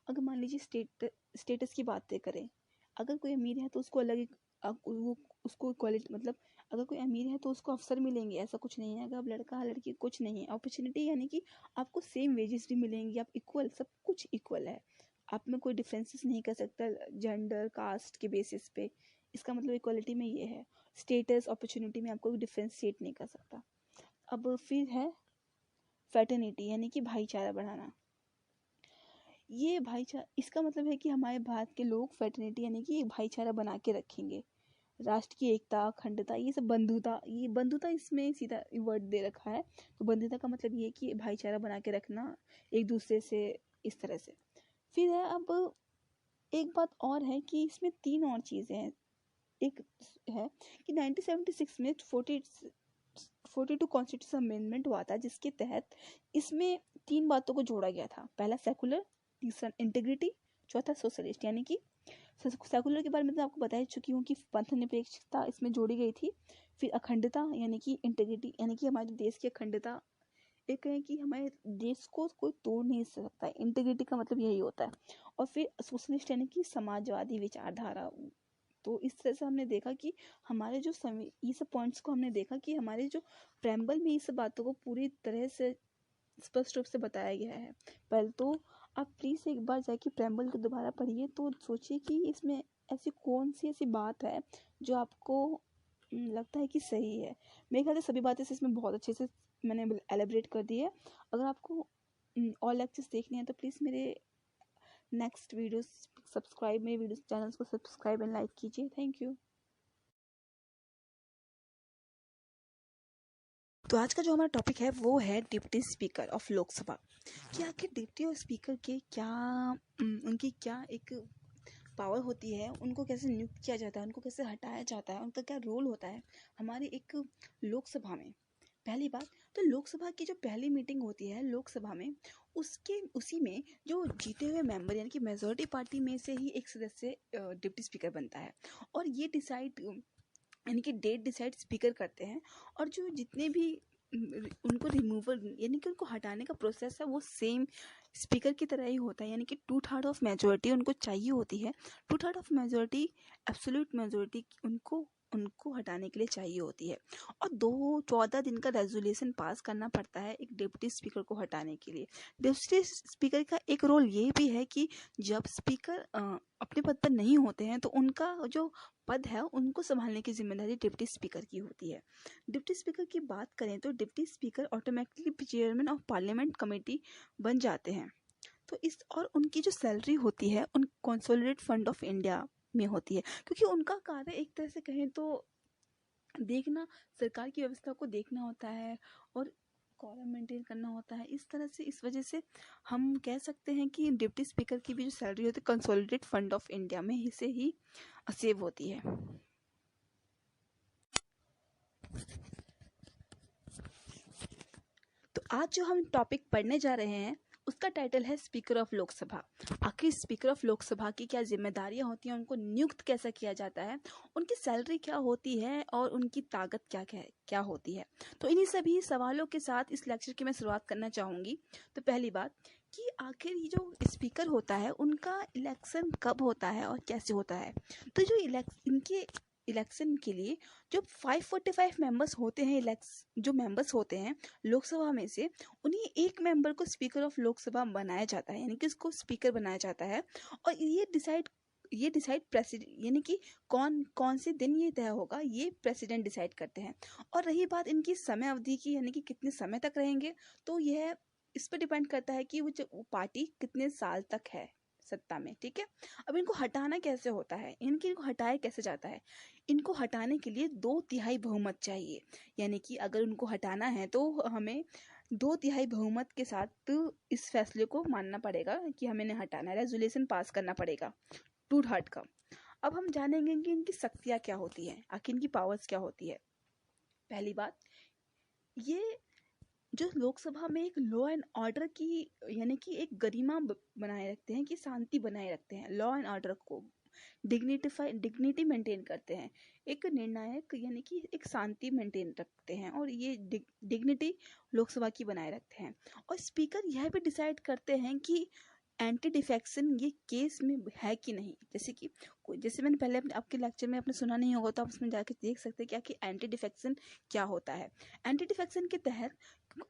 अगर मान लीजिए स्टेटस की बातें करें, अगर कोई अमीर है तो उसको अलग वो उसको इक्वलिटी, मतलब अगर कोई अमीर है तो उसको अवसर मिलेंगे, ऐसा कुछ नहीं है। अगर आप लड़का है लड़की, कुछ नहीं है। अपॉर्चुनिटी यानी कि आपको सेम वेजेस भी मिलेंगी, आप इक्वल, सब कुछ इक्वल है। आप में कोई डिफरेंसेस नहीं कर सकता जेंडर, कास्ट के बेसिस पे। इसका मतलब इक्वलिटी में ये है। स्टेटस, अपॉर्चुनिटी में आपको डिफरेंशिएट नहीं कर सकता। अब फिर है फ्रेटर्निटी, यानी कि भाईचारा बढ़ाना। ये भाईचारा, इसका मतलब है कि हमारे भारत के लोग फ्रेटर्निटी यानी कि भाईचारा बना के रखेंगे। राष्ट्र की एकता, अखंडता, ये सब, बंधुता, ये बंधुता इसमें सीधा वर्ड दे रखा है। तो बंधुता का मतलब ये है कि भाईचारा बना के रखना एक दूसरे से, इस तरह से। फिर है, अब एक बात और है कि इसमें 3 और चीज़ें हैं। एक है कि 1976 में 42 कॉन्स्टिट्यूशन अमेंडमेंट हुआ था, जिसके तहत इसमें 3 बातों को जोड़ा गया था। पहला सेकुलर, तीसरा इंटीग्रिटी, चौथा सोशलिस्ट। यानी कि सेकुलर के बारे में तो आपको बता ही चुकी हूँ कि पंथ निरपेक्षता इसमें जोड़ी गई थी। फिर अखंडता यानी कि इंटीग्रिटी, यानी कि हमारे देश की अखंडता, एक है कि हमारे देश को कोई तोड़ नहीं सकता है। इंटीग्रिटी का मतलब यही होता है। और फिर सोशलिस्ट यानी कि समाजवादी विचारधारा। तो इस तरह से हमने देखा कि हमारे जो ये सब पॉइंट्स को हमने देखा कि हमारे जो प्रेम्बल में ये सब बातों को पूरी तरह से स्पष्ट रूप से बताया गया है। पहले तो आप प्लीज़ एक बार जाके प्रेम्बल को दोबारा पढ़िए, तो सोचिए कि इसमें ऐसी कौन सी ऐसी बात है जो आपको लगता है कि सही है। मेरे ख्याल से सभी बातें इसमें बहुत अच्छे से मैंने एलेबरेट कर दी है। अगर आपको और लेक्चर्स देखने हैं तो प्लीज़ मेरे नेक्स्ट वीडियोस सब्सक्राइब, मेरे वीडियो चैनल्स को सब्सक्राइब एंड लाइक कीजिए। Thank you. तो आज का जो हमारा टॉपिक है वो है डिप्टी स्पीकर ऑफ लोकसभा। कि आखिर डिप्टी और स्पीकर के क्या उनकी क्या एक पावर होती है, उनको कैसे नियुक्त किया जाता है, उनको कैसे हटाया जाता है, उनका क्या रोल होता है हमारी एक लोकसभा में। पहली बात तो लोकसभा की जो पहली मीटिंग होती है लोकसभा में, उसी में जो जीते हुए मेंबर यानी कि मेजॉरिटी पार्टी में से ही एक सदस्य डिप्टी स्पीकर बनता है। और ये डिसाइड यानी कि डेट डिसाइड स्पीकर करते हैं। और जो जितने भी उनको रिमूवल यानी कि उनको हटाने का प्रोसेस है वो सेम स्पीकर की तरह ही होता है। यानी कि 2/3 ऑफ मेजोरिटी उनको चाहिए होती है। 2/3 ऑफ मेजोरिटी, एब्सोल्यूट मेजोरिटी उनको हटाने के लिए चाहिए होती है। और 14 दिन का रेजोल्यूशन पास करना पड़ता है एक डिप्टी स्पीकर को हटाने के लिए। डिप्टी स्पीकर का एक रोल ये भी है कि जब स्पीकर अपने पद पर नहीं होते हैं तो उनका जो पद है उनको संभालने की जिम्मेदारी डिप्टी स्पीकर की होती है। डिप्टी स्पीकर की बात करें तो deputy speaker automatically chairman of parliament committee बन जाते हैं। तो इस और उनकी जो सैलरी होती है उन कंसोलिडेटेड फंड ऑफ इंडिया में होती है, क्योंकि उनका कार्य एक तरह से कहें तो देखना, सरकार की व्यवस्था को देखना होता है और कॉलम मेंटेन करना होता है। इस तरह से, इस वजह से हम कह सकते हैं कि डिप्टी स्पीकर की भी जो सैलरी होती है कंसोलिडेटेड फंड ऑफ इंडिया में ही से ही सेव होती है। तो आज जो हम टॉपिक पढ़ने जा रहे हैं उसका टाइटल है स्पीकर ऑफ लोकसभा। आखिर स्पीकर ऑफ लोकसभा की क्या जिम्मेदारियां होती हैं, उनको नियुक्त कैसे किया जाता है, उनकी सैलरी क्या होती है और उनकी ताकत क्या होती है। तो इन्हीं सभी सवालों के साथ इस लेक्चर की मैं शुरुआत करना चाहूँगी। तो पहली बात कि आखिर ये जो स्पीकर होता है उनका इलेक्शन कब होता है और कैसे होता है। तो जो इनके इलेक्शन के लिए जो 545 मेंबर्स होते हैं, जो मेंबर्स होते हैं लोकसभा में से, उन्हीं एक मेंबर को स्पीकर ऑफ लोकसभा बनाया जाता है, यानी कि उसको स्पीकर बनाया जाता है। और ये डिसाइड प्रेसिडेंट, यानी कि कौन कौन से दिन ये तय होगा, ये प्रेसिडेंट डिसाइड करते हैं। और रही बात इनकी समय अवधि की, यानी कि कितने समय तक रहेंगे, तो यह इस पर डिपेंड करता है कि वो पार्टी कितने साल तक है सत्ता में। ठीक है, अब इनको हटाना कैसे होता है, इनको हटाया कैसे जाता है। इनको हटाने के लिए 2/3 बहुमत चाहिए, यानी कि अगर उनको हटाना है तो हमें 2/3 बहुमत के साथ इस फैसले को मानना पड़ेगा कि हमें इन्हें हटाना है, रेजोल्यूशन पास करना पड़ेगा 2/3 का। अब हम जानेंगे कि इनकी शक्तियाँ क्या होती हैं, आखिर इनकी पावर्स क्या होती है। पहली बात, ये जो लोकसभा में एक लॉ एंड ऑर्डर की, यानी कि एक गरिमा बनाए रखते हैं, कि शांति बनाए रखते हैं, लॉ एंड ऑर्डर को डिग्निटी मेंटेन करते हैं, एक निर्णायक यानी कि एक शांति मेंटेन रखते हैं, और ये डिग्निटी लोकसभा की बनाए रखते हैं। और स्पीकर यह भी डिसाइड करते हैं कि एंटी डिफेक्शन ये केस में है कि नहीं। जैसे मैंने पहले आपके लेक्चर में आपने सुना नहीं होगा, तो आप उसमें जाकर देख सकते हैं कि एंटी डिफेक्शन क्या होता है। एंटी डिफेक्शन के तहत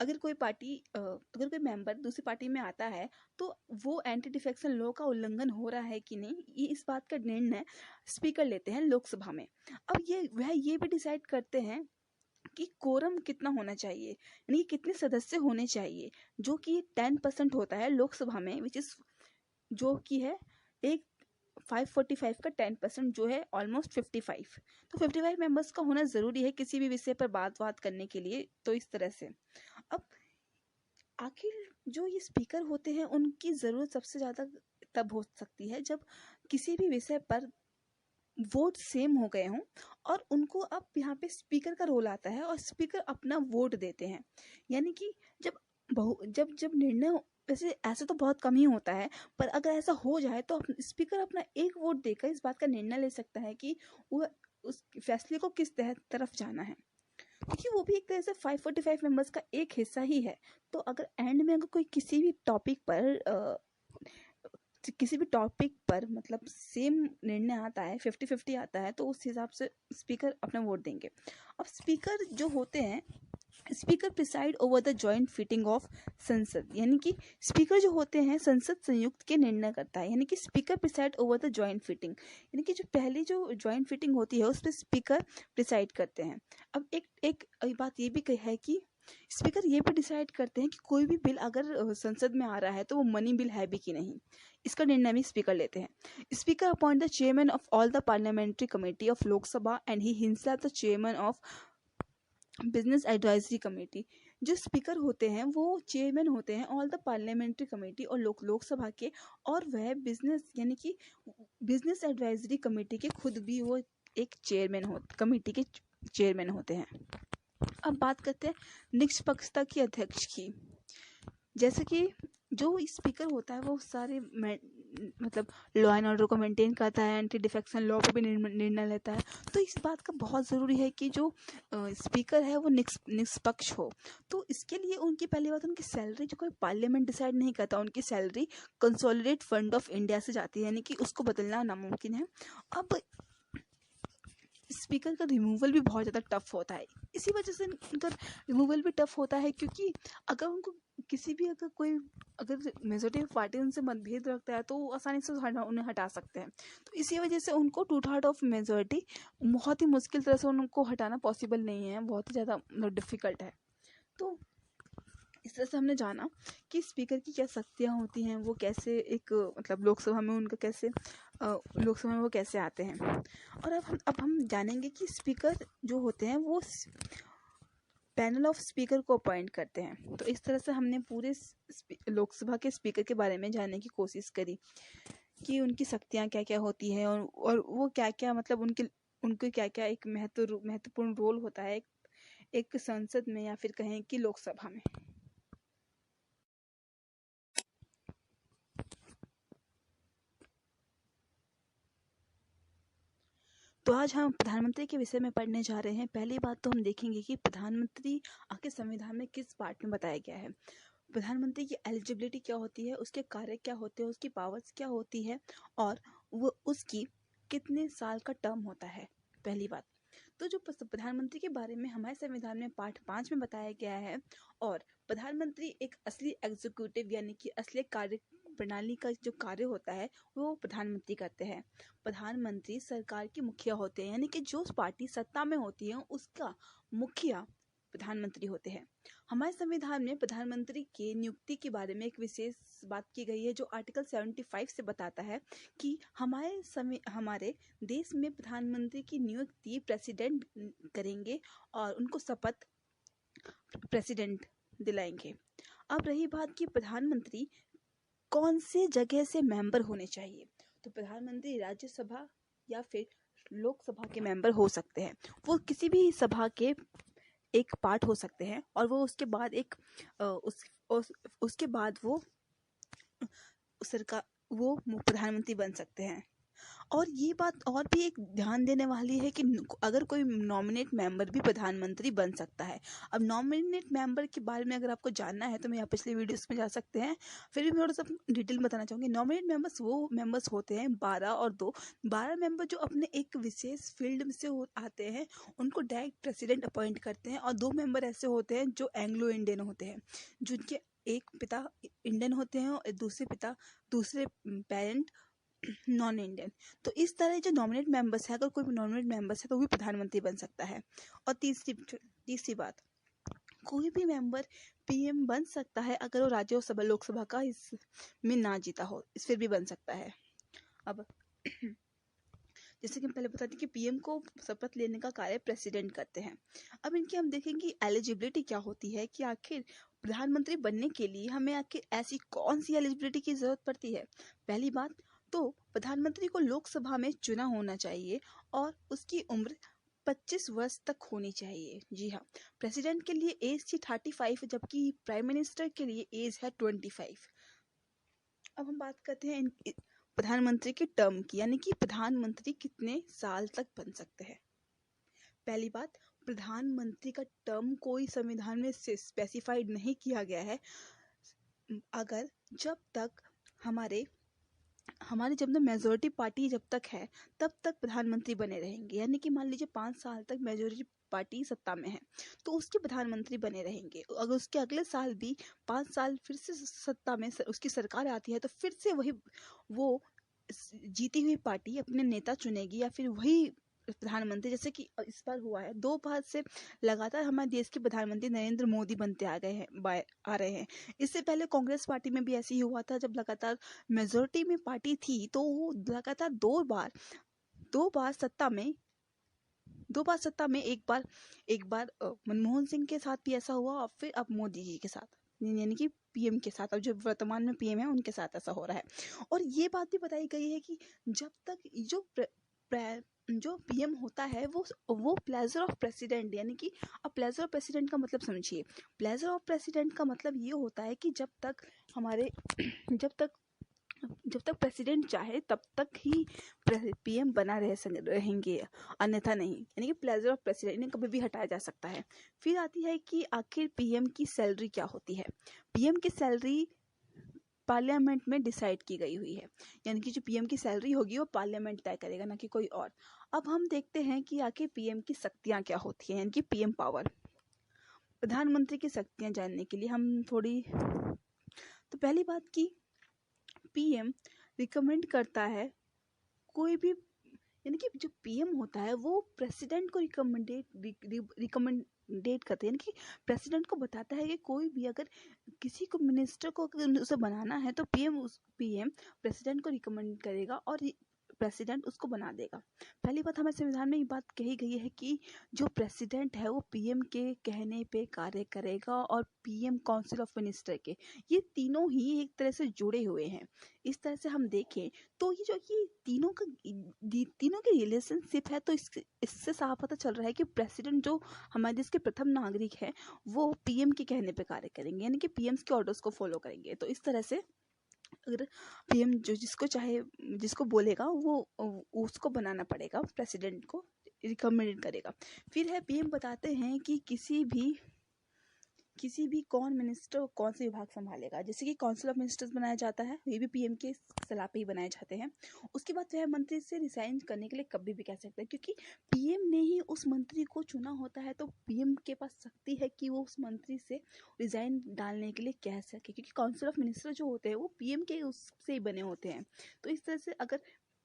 अगर कोई मेंबर दूसरी पार्टी में आता है, तो वो एंटी डिफेक्शन लॉ का उल्लंघन हो रहा है कि नहीं, ये इस बात का निर्णय स्पीकर लेते हैं लोकसभा में। अब वह ये भी डिसाइड करते हैं कि कोरम कितना होना चाहिए, यानी कि कितने सदस्य होने चाहिए, जो कि 10% होता है लोकसभा में, विच इज जो कि है एक 545 का 10% जो है ऑलमोस्ट 55। तो 55 मेंबर्स का होना ज़रूरी है किसी भी विषय पर बात करने के लिए। तो इस तरह से अब आखिर जो ये स्पीकर होते हैं उनकी ज़रूरत सबसे ज़्यादा तब हो सकती है जब किसी भी विषय पर वोट सेम हो गए हों, और उनको अब यहाँ पे स्पीकर का रोल आता है और स्पीकर अपना वोट देते हैं। यानी कि जब जब निर्णय, वैसे ऐसा तो बहुत कम ही होता है, पर अगर ऐसा हो जाए तो स्पीकर अपना एक वोट देकर इस बात का निर्णय ले सकता है कि वो उस फैसले को किस तरफ जाना है, क्योंकि वो भी एक तरह से 545 मेंबर्स का एक हिस्सा ही है। तो अगर एंड में अगर कोई किसी भी टॉपिक पर मतलब सेम निर्णय आता है, 50-50 आता है, तो उस हिसाब से स्पीकर अपना वोट देंगे। अब स्पीकर जो होते हैं, speaker preside over the joint fitting of संसद, यानी कि स्पीकर जो होते हैं संसद संयुक्त के निर्णय करता है, यानी कि speaker preside over the joint fitting, यानी कि जो पहली जो जॉइंट फिटिंग होती है उस पर स्पीकर प्रिसाइड करते हैं। अब एक बात ये भी है कि स्पीकर ये भी डिसाइड करते हैं कि कोई भी बिल अगर संसद में आ रहा है तो वो मनी बिल है भी कि नहीं, इसका निर्णय भी स्पीकर लेते हैं। Speaker appoint the chairman of all the parliamentary committee of Lok Sabha and he himself the chairman of business advisory committee. जो स्पीकर होते हैं वो चेयरमैन होते हैं ऑल द पार्लियामेंट्री कमेटी और लोकसभा के, और वह बिजनेस यानी कि बिजनेस एडवाइजरी कमेटी के खुद भी वो एक कमेटी के चेयरमैन होते हैं। अब बात करते हैं निष्पक्षता की अध्यक्ष की। जैसे कि जो स्पीकर होता है वो सारे मतलब लॉ एंड ऑर्डर को मेंटेन करता है, एंटी डिफेक्शन लॉ पर भी निर्णय लेता है। तो इस बात का बहुत ज़रूरी है कि जो स्पीकर है वो निष्पक्ष हो। तो इसके लिए उनकी पहली बात, उनकी सैलरी जो कोई पार्लियामेंट डिसाइड नहीं करता, उनकी salary consolidate fund of India से जाती है, यानी कि उसको बदलना नामुमकिन है। अब स्पीकर का रिमूवल भी बहुत ज़्यादा टफ होता है, इसी वजह से उनका रिमूवल भी टफ होता है, क्योंकि अगर उनको अगर मेजोरिटी पार्टी उनसे मतभेद रखता है तो आसानी से उन्हें हटा सकते हैं। तो इसी वजह से उनको 2/3 ऑफ मेजोरिटी बहुत ही मुश्किल तरह से उनको हटाना पॉसिबल नहीं है, बहुत ही ज़्यादा डिफ़िकल्ट है। तो इस तरह से हमने जाना कि स्पीकर की क्या शक्तियाँ होती हैं, वो कैसे एक मतलब लोकसभा में वो कैसे आते हैं। और अब हम जानेंगे कि स्पीकर जो होते हैं वो पैनल ऑफ स्पीकर को अपॉइंट करते हैं। तो इस तरह से हमने पूरे लोकसभा के स्पीकर के बारे में जानने की कोशिश करी कि उनकी शक्तियाँ क्या क्या होती हैं, और वो क्या क्या मतलब उनके क्या क्या एक महत्वपूर्ण रोल होता है एक संसद में, या फिर कहें कि लोकसभा में। तो आज हम प्रधानमंत्री के विषय में पढ़ने जा रहे हैं। पहली बात तो हम देखेंगे कि प्रधानमंत्री आखिर संविधान में किस पार्ट में बताया गया है। प्रधानमंत्री की एलिजिबिलिटी क्या होती है, उसके कार्य क्या होते हैं, उसकी पावर्स क्या होती है और वो उसकी कितने साल का टर्म होता है। पहली बात तो जो प्रधानमंत्री के बारे में हमारे संविधान में पाठ 5 में बताया गया है, और प्रधानमंत्री एक असली एग्जीक्यूटिव यानी कि असली कार्य प्रणाली का जो कार्य होता है वो प्रधानमंत्री करते हैं। प्रधानमंत्री सरकार के मुखिया होते हैं, यानी कि जो पार्टी सत्ता में होती है उसका मुखिया प्रधानमंत्री होते हैं। हमारे संविधान में प्रधानमंत्री के नियुक्ति के बारे में एक विशेष बात की गई है, जो आर्टिकल 75 से बताता है कि हमारे देश में प्रधानमंत्री की नियुक्ति प्रेसिडेंट करेंगे और उनको शपथ प्रेसिडेंट दिलाएंगे। अब रही बात कि प्रधानमंत्री कौन से जगह से मेंबर होने चाहिए, तो प्रधानमंत्री राज्यसभा या फिर लोकसभा के मेंबर हो सकते हैं। वो किसी भी सभा के एक पार्ट हो सकते हैं और वो उसके बाद उसके बाद वो प्रधानमंत्री बन सकते हैं। और ये बात और भी एक ध्यान देने वाली है कि अगर कोई नॉमिनेट मेंबर भी प्रधानमंत्री बन सकता है। अब नॉमिनेट मेंबर के बारे में अगर आपको जानना है तो मैं यहाँ पिछले वीडियोस में जा सकते हैं, फिर भी मैं थोड़ा सा डिटेल बताना चाहूँगी। नॉमिनेट मेंबर्स वो मेंबर्स होते हैं 12 और 2 12 मेंबर जो अपने एक विशेष फील्ड से आते हैं, उनको डायरेक्ट प्रेसिडेंट अपॉइंट करते हैं। और 2 मेंबर ऐसे होते हैं जो एंग्लो इंडियन होते हैं, जिनके एक पिता इंडियन होते हैं और दूसरे पेरेंट नॉन इंडियन। तो इस तरह जो नॉमिनेट मेंबर्स है, अगर कोई नॉमिनेट मेंबर्स है तो वो भी प्रधानमंत्री बन सकता है। और तीसरी बात, कोई भी मेंबर पीएम बन सकता है अगर वो राज्यसभा लोकसभा का इसमें ना जीता हो, इस फिर भी बन सकता है। अब जैसे कि हम पहले बताते कि पीएम को शपथ लेने का कार्य प्रेसिडेंट करते हैं। अब इनकी हम देखेंगे एलिजिबिलिटी क्या होती है, कि आखिर प्रधानमंत्री बनने के लिए हमें आखिर ऐसी कौन सी एलिजिबिलिटी की जरूरत पड़ती है। पहली बात तो प्रधानमंत्री को लोकसभा में चुना होना चाहिए और उसकी उम्र 25 वर्ष तक होनी चाहिए। जी हाँ, प्रेसिडेंट के लिए एज थी 35, जबकि प्राइम मिनिस्टर के लिए एज है 25। अब हम बात करते हैं प्रधानमंत्री की टर्म की, यानी कि प्रधानमंत्री कितने साल तक बन सकते हैं। पहली बात, प्रधानमंत्री का टर्म कोई संविधान में स्पेसिफाइड नहीं किया गया है। अगर जब तक हमारी जब तक मेजोरिटी पार्टी जब तक है तब तक प्रधानमंत्री बने रहेंगे, यानी कि मान लीजिए 5 साल तक मेजोरिटी पार्टी सत्ता में है तो उसके प्रधानमंत्री बने रहेंगे। अगर उसके अगले साल भी 5 साल फिर से सत्ता में उसकी सरकार आती है तो फिर से वो जीती हुई पार्टी अपने नेता चुनेगी या फिर वही प्रधानमंत्री, जैसे कि इस बार हुआ है 2 बार से लगातार हमारे देश के प्रधानमंत्री नरेंद्र मोदी बनते आ रहे हैं। इससे पहले कांग्रेस पार्टी में भी ऐसे ही हुआ था, जब लगातार मेजोरिटी में पार्टी थी तो वो लगातार दो बार सत्ता में एक बार मनमोहन सिंह के साथ भी ऐसा हुआ और फिर अब मोदी जी के साथ, यानी कि पीएम के साथ, अब जो वर्तमान में पीएम है उनके साथ ऐसा हो रहा है। और ये बात भी बताई गई है कि जब तक जो पीएम होता है वो प्लेजर ऑफ प्रेसिडेंट, यानी कि अब प्लेजर ऑफ प्रेसिडेंट का मतलब समझिए। प्लेजर ऑफ प्रेसिडेंट का मतलब ये होता है कि जब तक प्रेसिडेंट चाहे तब तक ही पीएम बना रहेंगे, अन्यथा नहीं, यानी कि प्लेजर ऑफ प्रेसिडेंट इन्हें कभी भी हटाया जा सकता है। फिर आती है कि आखिर पीएम की सैलरी क्या होती है। पीएम की सैलरी पार्लियामेंट में डिसाइड की गई हुई है, यानी कि जो पीएम की सैलरी होगी वो पार्लियामेंट तय करेगा, ना कि कोई और। अब हम देखते हैं कि आखिर पीएम की शक्तियां क्या होती हैं, यानी कि पीएम पावर। प्रधानमंत्री की शक्तियां जानने के लिए हम तो पहली बात की पीएम रिकमेंड करता है कोई भी, यानी कि जो पीएम होता है वो प्रेसिडेंट को रिकमेंडेट करते हैं, यानी कि प्रेसिडेंट को बताता है कि कोई भी अगर किसी को मिनिस्टर को अगर उसे बनाना है तो पीएम प्रेसिडेंट को रिकमेंड करेगा और प्रेसिडेंट उसको बना देगा। पहली बात, हमारे संविधान में ये बात कही गई है कि जो प्रेसिडेंट है वो पीएम के कहने पे कार्य करेगा और पीएम काउंसिल ऑफ मिनिस्टर के, ये तीनों ही एक तरह से जुड़े हुए हैं। इस तरह से हम देखें तो ये तीनों की रिलेशनशिप है, तो इससे साफ पता चल रहा है कि प्रेसिडेंट जो हमारे देश के प्रथम नागरिक है वो पीएम के कहने पे कार्य करेंगे, यानी कि पीएम के ऑर्डर्स को फॉलो करेंगे। तो इस तरह से अगर पीएम जो जिसको बोलेगा वो उसको बनाना पड़ेगा, प्रेसिडेंट को रिकमेंड करेगा। फिर है पीएम बताते हैं कि किसी भी किसी भी कौन मिनिस्टर कौन से विभाग संभालेगा। जैसे कि काउंसिल ऑफ मिनिस्टर्स बनाया जाता है, ये भी पीएम के सलाह पे ही बनाए जाते हैं। उसके बाद वह मंत्री से रिजाइन करने के लिए कभी भी कह सकते हैं, क्योंकि पीएम ने ही उस मंत्री को चुना होता है, तो पीएम के पास शक्ति है कि वो उस मंत्री से रिजाइन डालने के लिए कह सके, क्योंकि काउंसिल ऑफ मिनिस्टर जो होते हैं वो पीएम के उससे ही बने होते हैं। तो इस तरह से अगर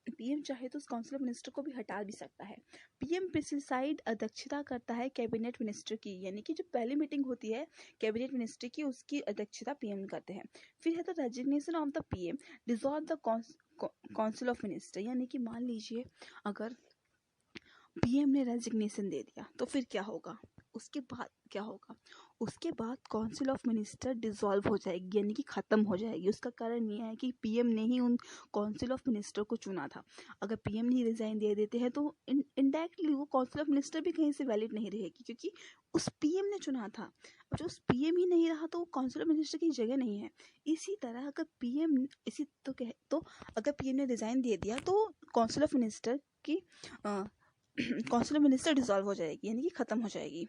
पीएम चाहे तो उस काउंसिल ऑफ मिनिस्टर को भी हटा भी सकता है। पीएम प्रिसाइड अध्यक्षता करता है कैबिनेट मिनिस्टर की, यानी कि जो पहली मीटिंग होती है कैबिनेट मिनिस्टर की, उसकी अध्यक्षता पीएम करते हैं। फिर है तो resignation of the PM, dissolve the council of minister, यानी कि मान लीजिए अगर पीएम ने रेजिग्नेशन दे दिया तो फिर क्या होगा, उसके बाद क्या होगा, उसके बाद काउंसिल ऑफ मिनिस्टर डिसॉल्व हो जाएगी, यानी कि ख़त्म हो जाएगी। उसका कारण ये है कि पीएम ने ही उन काउंसिल ऑफ मिनिस्टर को चुना था। अगर पीएम नहीं रिजाइन दे देते हैं तो इनडायरेक्टली वो काउंसिल ऑफ मिनिस्टर भी कहीं से वैलिड नहीं रहेगी, क्योंकि उस पीएम ने चुना था। और जो उस पीएम ही नहीं रहा तो वो काउंसिल ऑफ मिनिस्टर की जगह नहीं है। इसी तरह अगर पीएम तो अगर पीएम ने रिजाइन दे दिया तो काउंसिल ऑफ मिनिस्टर की काउंसिल ऑफ मिनिस्टर डिसॉल्व हो जाएगी, यानी कि ख़त्म हो जाएगी।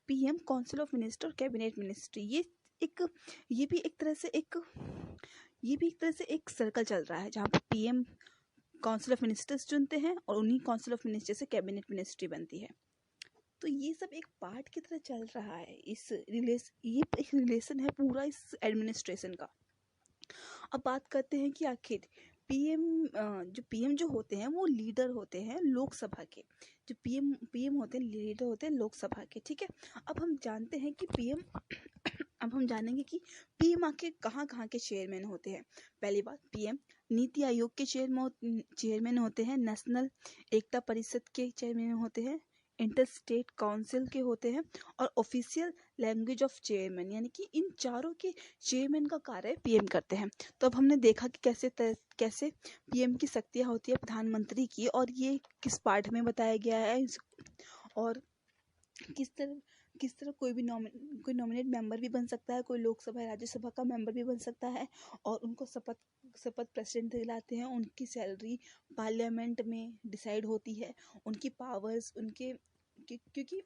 पीएम काउंसिल ऑफ मिनिस्टर और कैबिनेट मिनिस्ट्री, ये भी एक तरह से एक सर्कल चल रहा है, जहाँ पे पीएम काउंसिल ऑफ मिनिस्टर्स चुनते हैं और उन्हीं काउंसिल ऑफ मिनिस्टर से कैबिनेट मिनिस्ट्री बनती है। तो ये सब एक पार्ट की तरह चल रहा है। ये एक रिलेशन है पूरा इस एडमिनिस्ट्रेशन का। अब बात करते हैं कि आखिर पीएम जो होते हैं वो लीडर होते हैं लोकसभा के। जो पीएम होते हैं लीडर होते हैं लोकसभा के, ठीक है। अब हम जानेंगे कि पीएम आखिर कहाँ कहाँ के चेयरमैन होते हैं। पहली बात, पीएम नीति आयोग के चेयरमैन होते हैं, नेशनल एकता परिषद के चेयरमैन होते हैं, इंटर स्टेट काउंसिल के होते हैं, और ऑफिशियल लैंग्वेज ऑफ चेयरमैन, यानी कि इन चारों के चेयरमैन का कार्य पीएम करते हैं। तो अब हमने देखा कि कैसे पीएम की शक्तियाँ होती है प्रधानमंत्री की, और ये किस पार्ट में बताया गया है, और किस तरह कोई नॉमिनेट मेंबर भी बन सकता है, कोई लोकसभा राज्यसभा का मेंबर भी बन सकता है, और उनको शपथ प्रेसिडेंट दिलाते हैं। उनकी सैलरी पार्लियामेंट में डिसाइड होती है, उनकी पावर्स क्योंकि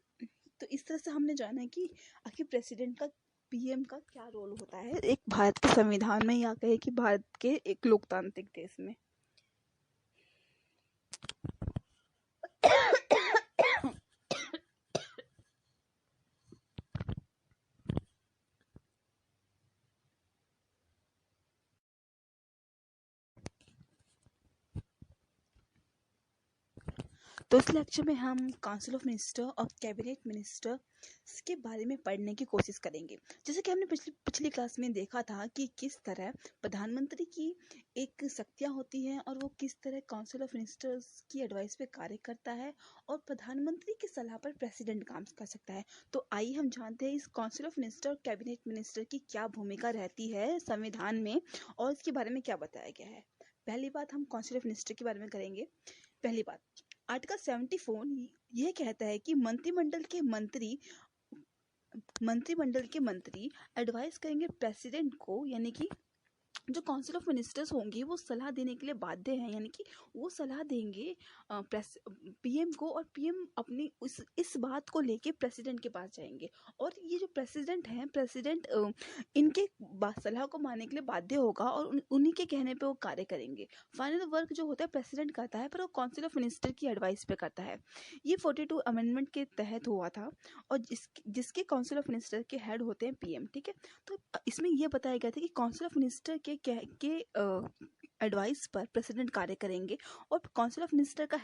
तो इस तरह से हमने जाना है कि आखिर प्रेसिडेंट का पीएम का क्या रोल होता है एक भारत के संविधान में, या कहे कि भारत के एक लोकतांत्रिक देश में। तो इस लेक्चर में हम काउंसिल ऑफ मिनिस्टर और कैबिनेट मिनिस्टर के बारे में पढ़ने की कोशिश करेंगे। जैसे कि हमने पिछली क्लास में देखा था कि किस तरह प्रधानमंत्री की एक शक्तियाँ होती हैं और वो किस तरह काउंसिल ऑफ मिनिस्टर्स की एडवाइस पे कार्य करता है, और प्रधानमंत्री की सलाह पर प्रेसिडेंट काम कर सकता है। तो आइए हम जानते हैं इस काउंसिल ऑफ मिनिस्टर और कैबिनेट मिनिस्टर की क्या भूमिका रहती है संविधान में, और इसके बारे में क्या बताया गया है। पहली बात हम काउंसिल ऑफ मिनिस्टर के बारे में करेंगे। पहली बात, आर्टिकल 74 यह कहता है कि मंत्रिमंडल के मंत्री एडवाइस करेंगे प्रेसिडेंट को, यानी कि जो काउंसिल ऑफ मिनिस्टर्स होंगे वो सलाह देने के लिए बाध्य हैं, यानी कि वो सलाह देंगे पीएम को, और पीएम अपनी इस बात को लेके प्रेसिडेंट के पास जाएंगे, और ये जो प्रेसिडेंट इनके सलाह को मानने के लिए बाध्य होगा, और उन्हीं के कहने पे वो कार्य करेंगे। फाइनल वर्क जो होता है प्रेसिडेंट करता है, पर वो काउंसिल ऑफ मिनिस्टर की एडवाइस पे करता है। ये 42 अमेंडमेंट के तहत हुआ था, और जिसके काउंसिल ऑफ मिनिस्टर के हेड होते हैं पीएम, ठीक है। तो इसमें यह बताया गया था कि काउंसिल ऑफ मिनिस्टर के एडवाइस पर प्रेसिडेंट कार्य करेंगे, और काउंसिल ऑफ मिनिस्टर का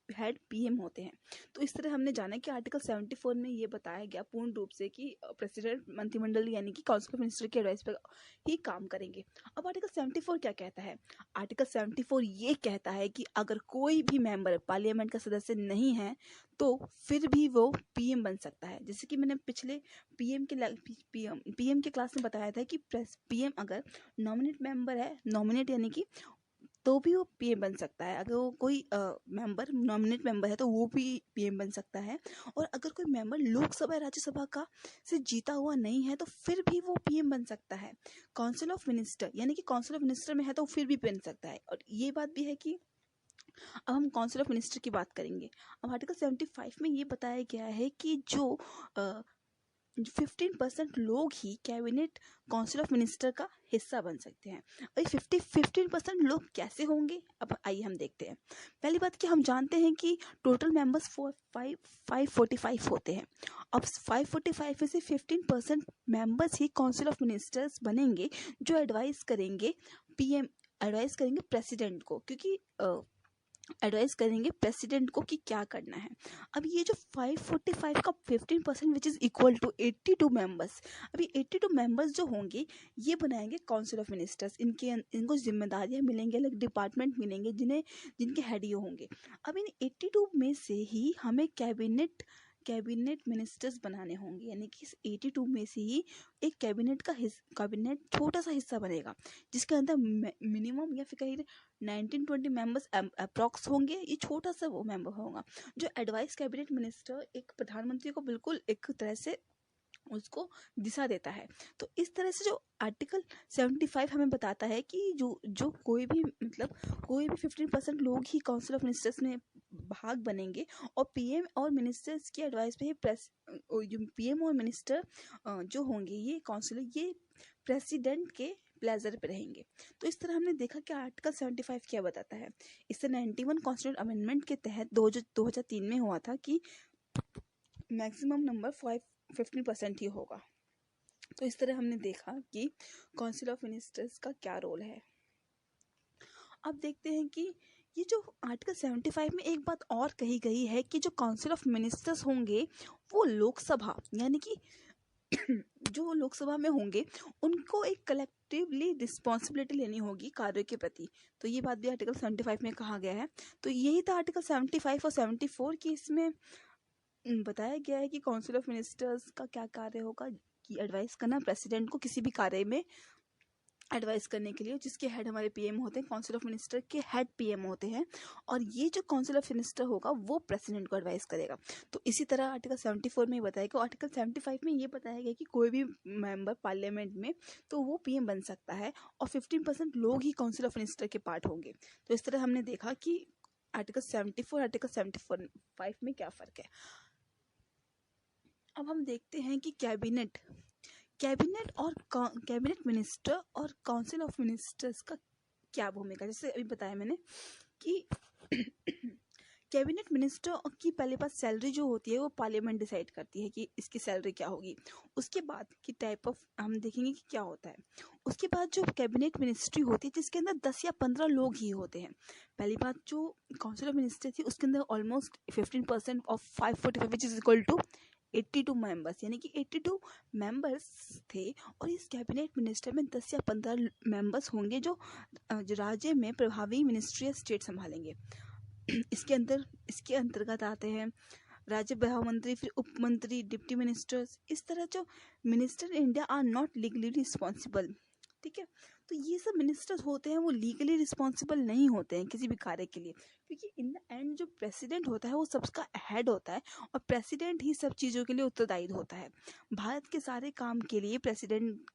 हेड पीएम होते हैं। तो इस तरह हमने जाना कि आर्टिकल 74 में ये बताया गया पूर्ण रूप से कि प्रेसिडेंट मंत्रिमंडल यानी कि काउंसिल ऑफ मिनिस्टर के एडवाइस पर ही काम करेंगे। अब आर्टिकल 74 क्या कहता है? आर्टिकल 74 ये कहता है कि अगर कोई भी मेंबर पार्लियामेंट का सदस्य नहीं है तो फिर भी वो पीएम बन सकता है। जैसे कि मैंने पिछले पीएम के क्लास में बताया था कि पीएम अगर नॉमिनेट यानी कि तो भी वो पीएम बन सकता है। अगर वो कोई नॉमिनेट मेंबर है तो वो भी पीएम बन सकता है, और अगर कोई मेंबर लोकसभा राज्यसभा का से जीता हुआ नहीं है तो फिर भी वो पीएम बन सकता है। काउंसिल ऑफ मिनिस्टर यानी कि काउंसिल ऑफ मिनिस्टर में है तो फिर भी बन सकता है। और ये बात भी है कि अब हम काउंसिल ऑफ मिनिस्टर की बात करेंगे। अब आर्टिकल 75 में ये बताया गया है कि जो 15% लोग ही कैबिनेट काउंसिल ऑफ मिनिस्टर का हिस्सा बन सकते हैं। और 15% लोग कैसे होंगे, अब आइए हम देखते हैं। पहली बात कि हम जानते हैं कि टोटल मेंबर्स 545 होते हैं। अब 545 में से 15% members he council of ministers बनेंगे, जो एडवाइस करेंगे पीएम, एडवाइस करेंगे प्रेसिडेंट को, क्योंकि एडवाइस करेंगे प्रेसिडेंट को कि क्या करना है। अब ये जो 545 का 15% which is equal to 82 members, अभी 82 मेंबर्स जो होंगे ये बनाएंगे काउंसिल ऑफ मिनिस्टर्स। इनको जिम्मेदारियां मिलेंगी, अलग डिपार्टमेंट मिलेंगे जिनके हेड ये होंगे। अब इन 82 में से ही हमें कैबिनेट मिनिस्टर्स बनाने होंगे, यानी कि इस 82 में से ही एक कैबिनेट छोटा सा हिस्सा बनेगा, जिसके अंदर मिनिमम या फिर कहीं 19-20 मेंबर्स अप्रॉक्स होंगे। ये छोटा सा वो मेंबर होगा जो एडवाइस कैबिनेट मिनिस्टर एक प्रधानमंत्री को बिल्कुल एक तरह से उसको दिशा देता है। तो इस तरह से जो आर्टिकल 75 हमें बताता है कि जो कोई भी 15% लोग ही काउंसिल ऑफ मिनिस्टर्स में भाग बनेंगे, और पीएम और मिनिस्टर्स की एडवाइस पे ही पीएम और मिनिस्टर जो होंगे ये काउंसिलर, ये प्रेसिडेंट के प्लेजर पे रहेंगे। तो इस तरह हमने देखा कि आर्टिकल 75 क्या बताता है। इससे 91 कॉन्स्टिट्यूशन अमेंडमेंट के तहत 2003 में हुआ था कि मैक्सिमम नंबर 15% ही होगा। तो इस तरह हमने देखा कि काउंसिल ऑफ मिनिस्टर्स का क्या रोल है। अब देखते हैं कि ये जो आर्टिकल 75 में एक बात और कही गई है कि जो काउंसिल ऑफ मिनिस्टर्स होंगे वो लोकसभा, यानी कि जो लोकसभा में होंगे उनको एक कलेक्टिवली रिस्पॉन्सिबिलिटी लेनी होगी कार्य के प्रति। तो ये बात भी आर्टिकल 75 में कहा गया है। तो यही था आर्टिकल 75 और 74 की इसमें बताया गया है कि काउंसिल ऑफ मिनिस्टर्स का क्या कार्य होगा, कि एडवाइस करना प्रेसिडेंट को किसी भी कार्य में एडवाइस करने के लिए, जिसके हेड हमारे पीएम होते हैं। काउंसिल ऑफ मिनिस्टर के हेड पीएम होते हैं, और ये जो काउंसिल ऑफ मिनिस्टर होगा वो प्रेसिडेंट को एडवाइस करेगा। तो इसी तरह आर्टिकल 74 में बताया कि आर्टिकल 75 में ये बताया गया कि कोई भी मेंबर पार्लियामेंट में तो वो पीएम बन सकता है, और 15% लोग ही काउंसिल ऑफ मिनिस्टर के पार्ट होंगे। तो इस तरह हमने देखा कि आर्टिकल 74 आर्टिकल 75 में क्या फ़र्क है। अब हम देखते हैं कि कैबिनेट और कैबिनेट मिनिस्टर और काउंसिल ऑफ मिनिस्टर्स का क्या भूमिका। जैसे अभी बताया मैंने कि कैबिनेट मिनिस्टर की पहले बात सैलरी जो होती है वो पार्लियामेंट डिसाइड करती है कि इसकी सैलरी क्या होगी। उसके बाद की टाइप ऑफ हम देखेंगे कि क्या होता है। उसके बाद जो कैबिनेट मिनिस्ट्री होती है जिसके अंदर 10 या 15 लोग ही होते हैं। पहली बात जो काउंसिल ऑफ मिनिस्टर थी उसके अंदर almost 15% of 545 which is equal to 82 members, यानी कि 82 मेंबर्स थे। और इस कैबिनेट मिनिस्टर में 10 या 15 मेंबर्स होंगे जो राज्य में प्रभावी मिनिस्ट्री या स्टेट संभालेंगे। इसके अंतर्गत आते हैं राज्य प्रभाव मंत्री, फिर उप मंत्री, डिप्टी मिनिस्टर्स। इस तरह जो minister India are not legally responsible, ठीक है। तो ये सब मिनिस्टर्स होते हैं वो लीगली रिस्पॉन्सिबल नहीं होते हैं किसी भी कार्य के लिए, क्योंकि इन द एंड जो प्रेसिडेंट होता है वो सबका हेड होता है, और प्रेसिडेंट ही सब चीज़ों के लिए उत्तरदायी होता है। भारत के सारे काम के लिए प्रेसिडेंट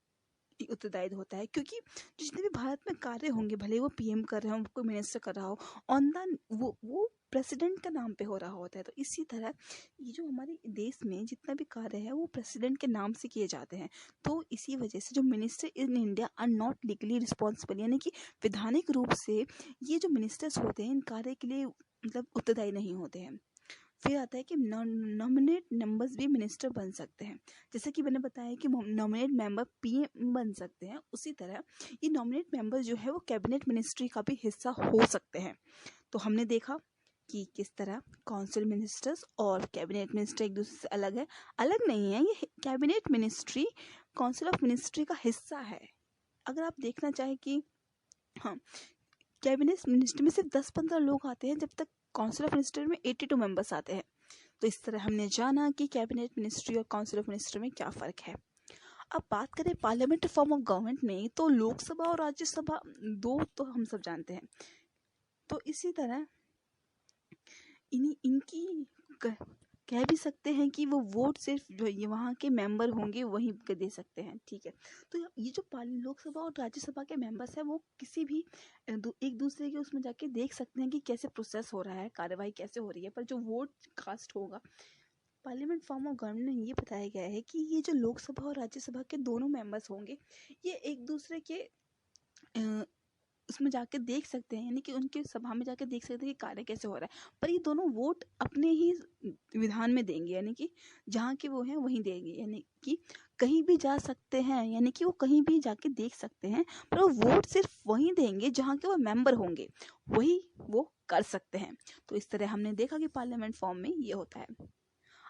उत्तरदायी होता है, क्योंकि जितने भी भारत में कार्य होंगे, भले वो पीएम कर रहे हो, कोई मिनिस्टर कर रहा हो, ऑन द वो प्रेसिडेंट का नाम पे हो रहा होता है। तो इसी तरह ये जो हमारे देश में जितना भी कार्य है वो प्रेसिडेंट के नाम से किए जाते हैं। तो इसी वजह से जो minister in India are not legally responsible, यानी कि वैधानिक रूप से ये जो मिनिस्टर्स होते हैं इन कार्य के लिए उत्तरदायी नहीं होते हैं। फिर आता है कि नॉमिनेट मेंबर्स भी मिनिस्टर बन सकते हैं। जैसे कि मैंने बताया कि नॉमिनेट मेंबर पीएम बन सकते हैं, उसी तरह ये नॉमिनेट मेंबर जो है वो कैबिनेट मिनिस्ट्री का भी हिस्सा हो सकते हैं। तो हमने देखा कि किस तरह काउंसिल मिनिस्टर्स और कैबिनेट मिनिस्टर एक दूसरे से अलग है। अलग नहीं है, ये cabinet ministry council of ministry का हिस्सा है। अगर आप देखना चाहें कि हाँ, कैबिनेट मिनिस्ट्री में सिर्फ 10-15 लोग आते हैं, जब तक काउंसिल ऑफ मिनिस्टर में 82 मेंबर्स आते हैं। तो इस तरह हमने जाना कि कैबिनेट मिनिस्ट्री और काउंसिल ऑफ मिनिस्टर में क्या फ़र्क है। अब बात करें पार्लियामेंट्री फॉर्म ऑफ गवर्नमेंट में, तो लोकसभा और राज्यसभा दो तो हम सब जानते हैं। तो इसी तरह इनकी कह भी सकते हैं कि वो वोट सिर्फ जो वहाँ के मेंबर होंगे वहीं दे सकते हैं, ठीक है। तो ये जो लोकसभा और राज्यसभा के मेंबर्स हैं वो किसी भी एक दूसरे के उसमें जाके देख सकते हैं कि कैसे प्रोसेस हो रहा है, कार्यवाही कैसे हो रही है, पर जो वोट कास्ट होगा पार्लियामेंट फॉर्म ऑफ गवर्नमेंट में ये बताया गया है कि ये जो लोकसभा और राज्यसभा के दोनों मेंबर्स होंगे, ये एक दूसरे के उसमें जाके देख सकते हैं, यानी कि उनके सभा में जाके देख सकते हैं कि कार्य कैसे हो रहा है, पर ये दोनों वोट अपने ही विधान में देंगे, यानी कि जहाँ के वो हैं वहीं देंगे, यानी कि कहीं भी जा सकते हैं, यानी कि वो कहीं भी जाके देख सकते हैं, पर वो वोट सिर्फ वहीं देंगे जहाँ के वो मेंबर होंगे, वही वो कर सकते हैं। तो इस तरह हमने देखा कि पार्लियामेंट फॉर्म में ये होता है।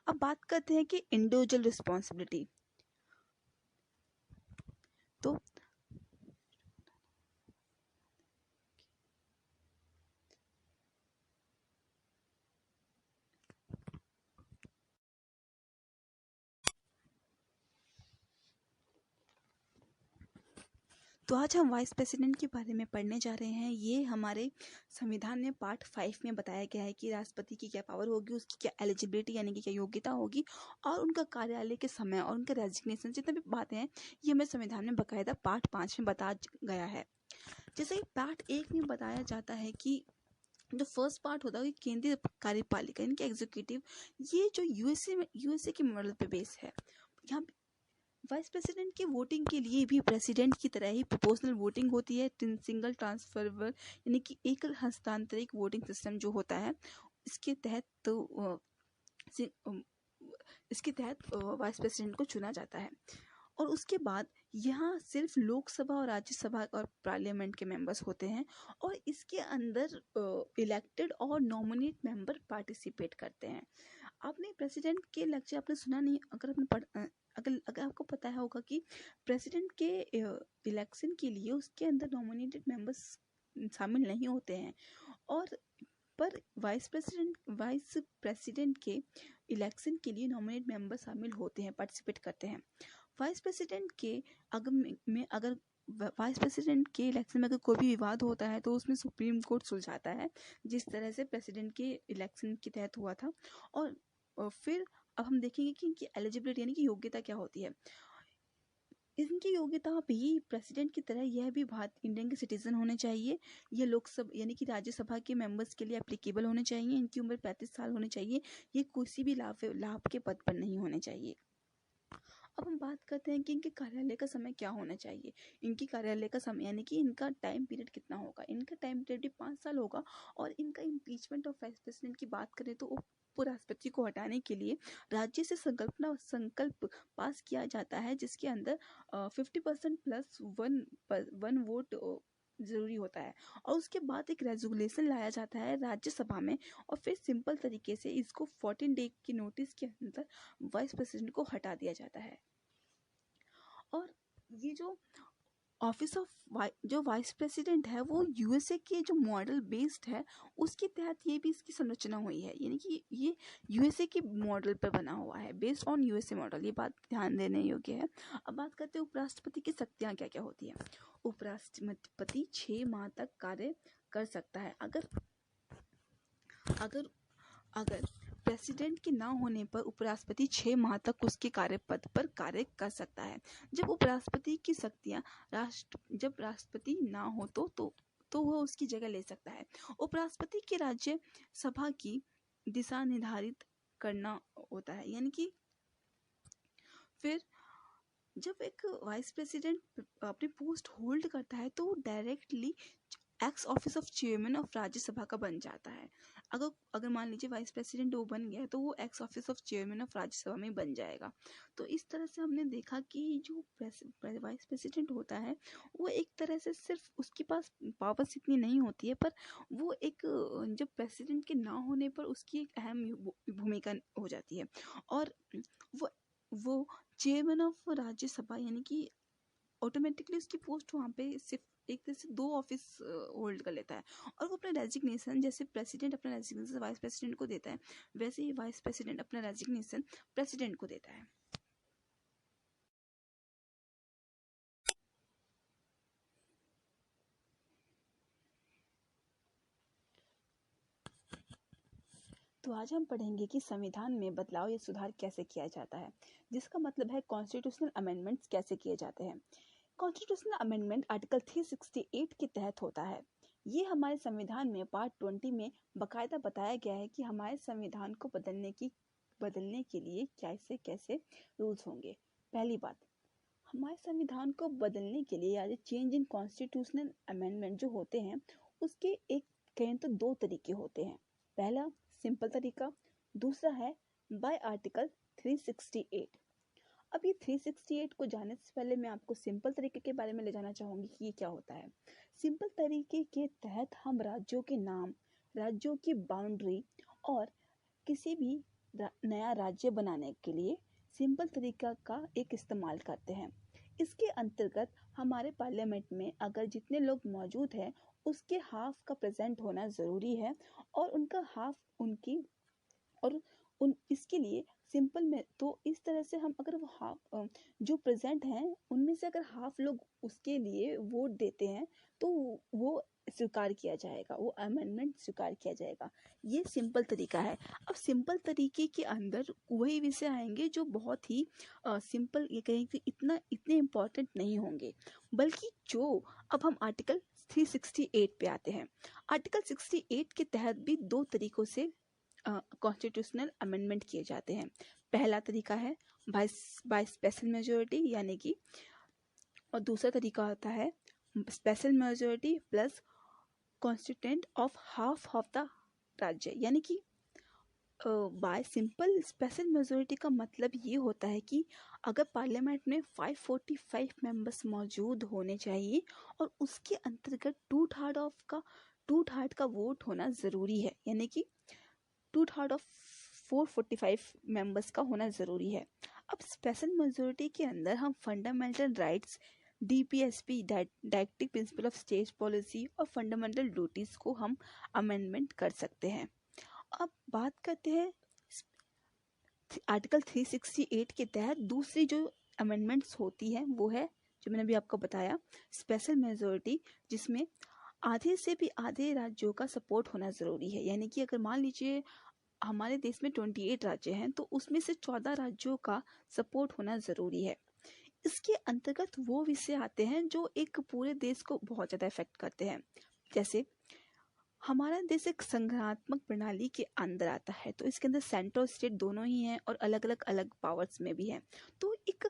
अब बात करते हैं कि इंडिविजुअल रिस्पॉन्सिबिलिटी। तो आज हम वाइस प्रेसिडेंट के बारे में पढ़ने जा रहे हैं। ये हमारे संविधान में पार्ट 5 में बताया गया है कि राष्ट्रपति की क्या पावर होगी, उसकी क्या एलिजिबिलिटी यानी कि क्या योग्यता होगी, और उनका कार्यालय के समय और उनका रेजिग्नेशन जितने भी बातें हैं ये हमें संविधान में बकायदा पार्ट 5 में बताया गया है। जैसे कि पार्ट 1 में बताया जाता है कि जो फर्स्ट पार्ट होता है केंद्रीय कार्यपालिका यानी कि एग्जीक्यूटिव, ये जो यूएसए के मॉडल पे बेस है। यहाँ वाइस प्रेसिडेंट की वोटिंग के लिए भी प्रेसिडेंट की तरह ही प्रोपोर्शनल वोटिंग होती है। सिंगल ट्रांसफरेबल यानी कि एकल हस्तांतरित वोटिंग सिस्टम जो होता है, इसके तहत वाइस प्रेसिडेंट को चुना जाता है। और उसके बाद यहाँ सिर्फ लोकसभा और राज्यसभा और पार्लियामेंट के मेंबर्स होते हैं, और इसके अंदर इलेक्टेड और नॉमिनेट मेंबर पार्टिसिपेट करते हैं। आपने प्रेसिडेंट के लेक्चर आपने सुना नहीं, अगर आपको पता होगा कि प्रेसिडेंट के इलेक्शन के लिए उसके अंदर नॉमिनेटेड मेंबर्स शामिल नहीं होते हैं, और पर वाइस प्रेसिडेंट के इलेक्शन के लिए नॉमिनेट मेंबर शामिल होते हैं, पार्टिसिपेट करते हैं। वाइस प्रेसिडेंट के अगर वाइस प्रेसिडेंट के इलेक्शन में अगर कोई भी विवाद होता है तो उसमें सुप्रीम कोर्ट सुलझाता है, जिस तरह से प्रेसिडेंट के इलेक्शन के तहत हुआ था। और फिर अब हम देखेंगे कि इनकी एलिजिबिलिटी यानी कि योग्यता क्या होती है। इनकी योग्यता भी प्रेसिडेंट की तरह यह भी इंडियन के सिटीजन होने चाहिए। ये लोकसभा यानी कि राज्यसभा के मेंबर्स के लिए एप्लीकेबल होने चाहिए। इनकी उम्र 35 साल होनी चाहिए। ये किसी भी लाभ के पद पर नहीं होने चाहिए। अब हम बात करते हैं कि इनके कार्यालय का समय क्या होना चाहिए। इनकी कार्यालय का समय यानी कि इनका टाइम पीरियड कितना होगा। इनका टाइम पीरियड भी 5 साल होगा। और इनका इम्पीचमेंट ऑफ वाइस प्रेसिडेंट की बात करें तो उपराष्ट्रपति को हटाने के लिए राज्य से संकल्प पास किया जाता है, जिसके अंदर 50% प्लस वन वोट जरूरी होता है। और उसके बाद एक रेजोल्यूशन लाया जाता है राज्यसभा में, और फिर सिंपल तरीके से इसको 14 डे की नोटिस के अंदर वाइस प्रेसिडेंट को हटा दिया जाता है। और ये जो ऑफिस ऑफ जो वाइस प्रेसिडेंट है वो यूएसए के जो मॉडल बेस्ड है उसके तहत ये भी इसकी संरचना हुई है, यानी कि ये यूएसए के मॉडल पर बना हुआ है, बेस्ड ऑन यूएसए मॉडल। ये बात ध्यान देने योग्य है। अब बात करते हैं उपराष्ट्रपति की शक्तियाँ क्या क्या होती हैं। उपराष्ट्रपति 6 माह तक कार्य कर सकता है। अगर प्रेसिडेंट के ना होने पर उपराष्ट्रपति 6 माह तक उसके कार्यपद पर कार्य कर सकता है। जब उपराष्ट्रपति की शक्तियां जब राष्ट्रपति ना हो तो वह उसकी जगह ले सकता है। उपराष्ट्रपति की राज्य सभा की दिशा निर्धारित करना होता है, यानी कि फिर जब एक वाइस प्रेसिडेंट अपनी पोस्ट होल्ड करता है तो वो directly x office of chairman of Rajya Sabha का बन जाता है। अगर मान लीजिए वाइस प्रेसिडेंट वो बन गया तो वो x office of chairman of Rajya Sabha में बन जाएगा। तो इस तरह से हमने देखा कि जो वाइस प्रेसिडेंट होता है वो एक तरह से सिर्फ उसके पास पावर्स इतनी नहीं होती है, पर वो एक जब प्रेसिडेंट के ना होने पर उसकी एक अहम भूमिका हो जाती है। और वो चेयरमैन ऑफ राज्यसभा यानी कि ऑटोमेटिकली उसकी पोस्ट वहाँ पे सिर्फ एक तरह से 2 ऑफिस होल्ड कर लेता है। और वो अपना रेजिग्नेशन जैसे प्रेसिडेंट अपना रेजिग्नेशन वाइस प्रेसिडेंट को देता है, वैसे ही वाइस प्रेसिडेंट अपना रेजिग्नेशन प्रेसिडेंट को देता है। तो आज हम पढ़ेंगे कि संविधान में बदलाव या सुधार कैसे किया जाता है, जिसका मतलब है कॉन्स्टिट्यूशनल अमेंडमेंट्स कैसे किए जाते हैं। कॉन्स्टिट्यूशनल अमेंडमेंट आर्टिकल 368 के तहत होता है। ये हमारे संविधान में पार्ट 20 में बकायदा बताया गया है कि हमारे संविधान को बदलने की बदलने के लिए कैसे कैसे रूल्स होंगे। पहली बात, हमारे संविधान को बदलने के लिए या चेंज इन कॉन्स्टिट्यूशनल अमेंडमेंट जो होते हैं उसके एक कहें तो दो तरीके होते हैं। पहला सिंपल तरीका, दूसरा है बाय आर्टिकल 368। अब ये 368 को जानने से पहले मैं आपको सिंपल तरीके के बारे में ले जाना चाहूँगी कि ये क्या होता है। सिंपल तरीके के तहत हम राज्यों के नाम, राज्यों की बाउंड्री और किसी भी नया राज्य बनाने के लिए सिंपल तरीका का एक इस्तेमाल करते हैं। इसके अंतर्गत हमारे पार्लियामेंट में अगर जितने लोग मौजूद हैं उसके हाफ का प्रेजेंट होना ज़रूरी है और उनका हाफ उनकी और उन इसके लिए सिंपल में तो इस तरह से हम अगर वो हाफ जो प्रेजेंट हैं उनमें से अगर हाफ लोग उसके लिए वोट देते हैं तो वो स्वीकार किया जाएगा, वो अमेंडमेंट स्वीकार किया जाएगा। ये सिंपल तरीका है। अब सिंपल तरीके के अंदर वही विषय आएंगे जो बहुत ही सिंपल, ये कहें कि इतने इम्पोर्टेंट नहीं होंगे, बल्कि जो अब हम आर्टिकल 368 पे आते हैं। आर्टिकल 68 के तहत भी दो तरीकों से कॉन्स्टिट्यूशनल अमेंडमेंट किए जाते हैं। पहला तरीका है बाय स्पेशल मेजोरिटी यानी कि, और दूसरा तरीका होता है special majority plus constituent of half of the राज्य। यानी कि बाय सिंपल स्पेशल मेजोरिटी का मतलब ये होता है कि अगर पार्लियामेंट में 545 मेंबर्स मौजूद होने चाहिए और उसके अंतर्गत टू थर्ड का वोट होना ज़रूरी है, यानी कि 2/3 ऑफ 445 मेंबर्स का होना ज़रूरी है। अब स्पेशल मेजोरिटी के अंदर हम fundamental rights, DPSP directive principle of state policy और फंडामेंटल ड्यूटीज़ को हम अमेंडमेंट कर सकते हैं। अब बात करते हैं आर्टिकल 368 के तहत दूसरी जो अमेंडमेंट्स होती है वो है जो मैंने अभी आपको बताया स्पेशल मेजोरिटी, जिसमें आधे से भी आधे राज्यों का सपोर्ट होना ज़रूरी है। यानी कि अगर मान लीजिए हमारे देश में 28 राज्य हैं तो उसमें से 14 राज्यों का सपोर्ट होना ज़रूरी है। इसके अंतर्गत वो विषय आते हैं जो एक पूरे देश को बहुत ज़्यादा इफेक्ट करते हैं। जैसे हमारा देश एक संघात्मक प्रणाली के अंदर आता है, तो इसके अंदर सेंटर और स्टेट दोनों ही हैं और अलग पावर्स में भी हैं। तो एक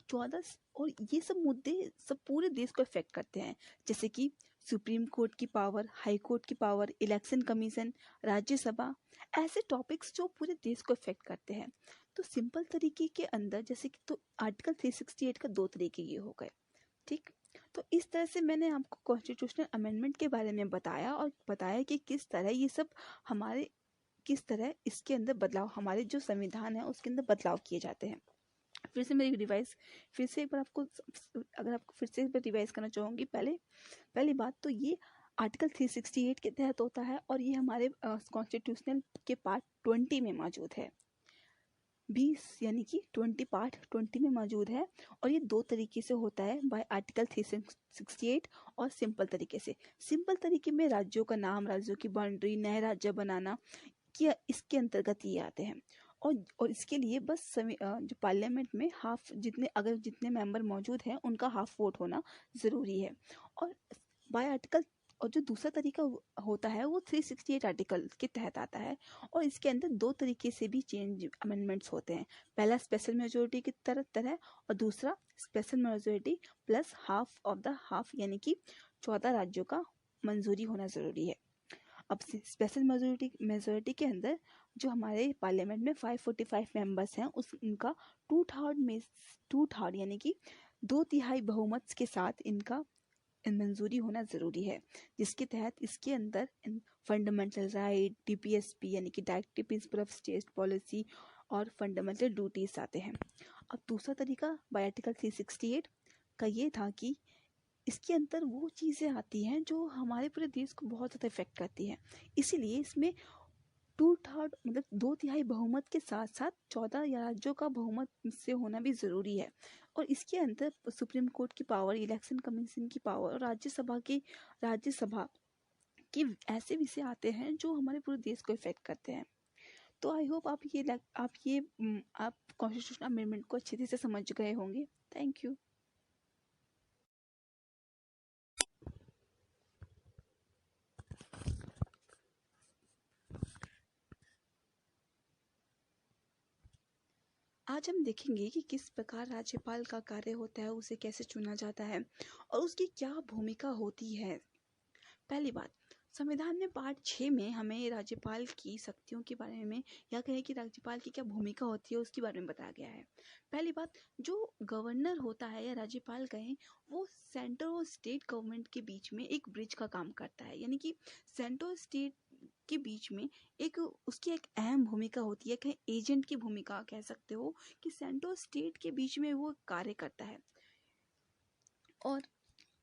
14 और ये सब मुद्दे सब पूरे देश को इफेक्ट करते हैं, जैसे कि सुप्रीम कोर्ट की पावर, हाई कोर्ट की पावर, इलेक्शन कमीशन, राज्यसभा, ऐसे टॉपिक्स जो पूरे देश को इफेक्ट करते हैं। तो सिंपल तरीके के अंदर जैसे कि तो आर्टिकल 368 का दो तरीके ये हो गए। ठीक, तो इस तरह से मैंने आपको कॉन्स्टिट्यूशनल अमेंडमेंट के बारे में बताया और बताया कि किस तरह ये सब हमारे किस तरह इसके अंदर बदलाव, हमारे जो संविधान है उसके अंदर बदलाव किए जाते हैं। फिर से मैं रिवाइज फिर से एक बार आपको अगर आपको फिर से एक बार रिवाइज करना चाहूँगी। पहली बात तो ये आर्टिकल 368 के तहत होता है और ये हमारे कॉन्स्टिट्यूशनल के पार्ट 20 में मौजूद है। 20 यानी कि 20 पार्ट 20 में मौजूद है और ये दो तरीके से होता है, बाय आर्टिकल 368 और सिंपल तरीके से। सिंपल तरीके में राज्यों का नाम, राज्यों की बाउंड्री, नए राज्य बनाना कि इसके अंतर्गत ये आते हैं और इसके लिए बस जो पार्लियामेंट में जितने मेंबर मौजूद हैं उनका हाफ वोट होना ज़रूरी है। और बाय आर्टिकल और जो दूसरा तरीका होता है वो 368 आर्टिकल के तहत आता है और इसके अंदर दो तरीके से भी चेंज अमेंडमेंट्स होते हैं। पहला स्पेशल मेजोरिटी की तरह और दूसरा special majority plus half of the half, यानी कि 14 राज्यों का मंजूरी होना ज़रूरी है। अब स्पेशल मेजोरिटी के अंदर जो हमारे पार्लियामेंट में 545 मेंबर्स हैं उनका 2/3 यानी कि 2/3 बहुमत के साथ इनका मंजूरी होना ज़रूरी है, जिसके तहत इसके अंदर फंडामेंटल राइट, DPSP यानी कि directive principle of state policy और फंडामेंटल ड्यूटीज आते हैं। अब दूसरा तरीका बाय आर्टिकल 368 का ये था कि इसके अंदर वो चीज़ें आती हैं जो हमारे पूरे देश को बहुत ज़्यादा इफेक्ट करती हैं, इसीलिए इसमें 2/3 मतलब 2/3 बहुमत के साथ साथ 14 राज्यों का बहुमत से होना भी ज़रूरी है। और इसके अंदर सुप्रीम कोर्ट की पावर, इलेक्शन कमीशन की पावर और राज्यसभा के ऐसे विषय आते हैं जो हमारे पूरे देश को इफेक्ट करते हैं। तो आई होप आप कॉन्स्टिट्यूशनल अमेंडमेंट को अच्छे से समझ गए होंगे। Thank you. आज हम देखेंगे कि किस प्रकार राज्यपाल का कार्य होता है, उसे कैसे चुना जाता है और उसकी क्या भूमिका होती है। पहली बात, संविधान में पार्ट 6 में हमें राज्यपाल की शक्तियों के बारे में या कहें कि राज्यपाल की क्या भूमिका होती है उसके बारे में बताया गया है। पहली बात, जो गवर्नर होता है या राज्यपाल कहें, वो सेंट्रल और स्टेट गवर्नमेंट के बीच में एक ब्रिज का काम करता है। यानी कि सेंट्रल स्टेट के बीच में एक उसकी एक अहम भूमिका होती है, कहीं एजेंट की भूमिका कह सकते हो कि सेंट्रल स्टेट के बीच में वो कार्य करता है। और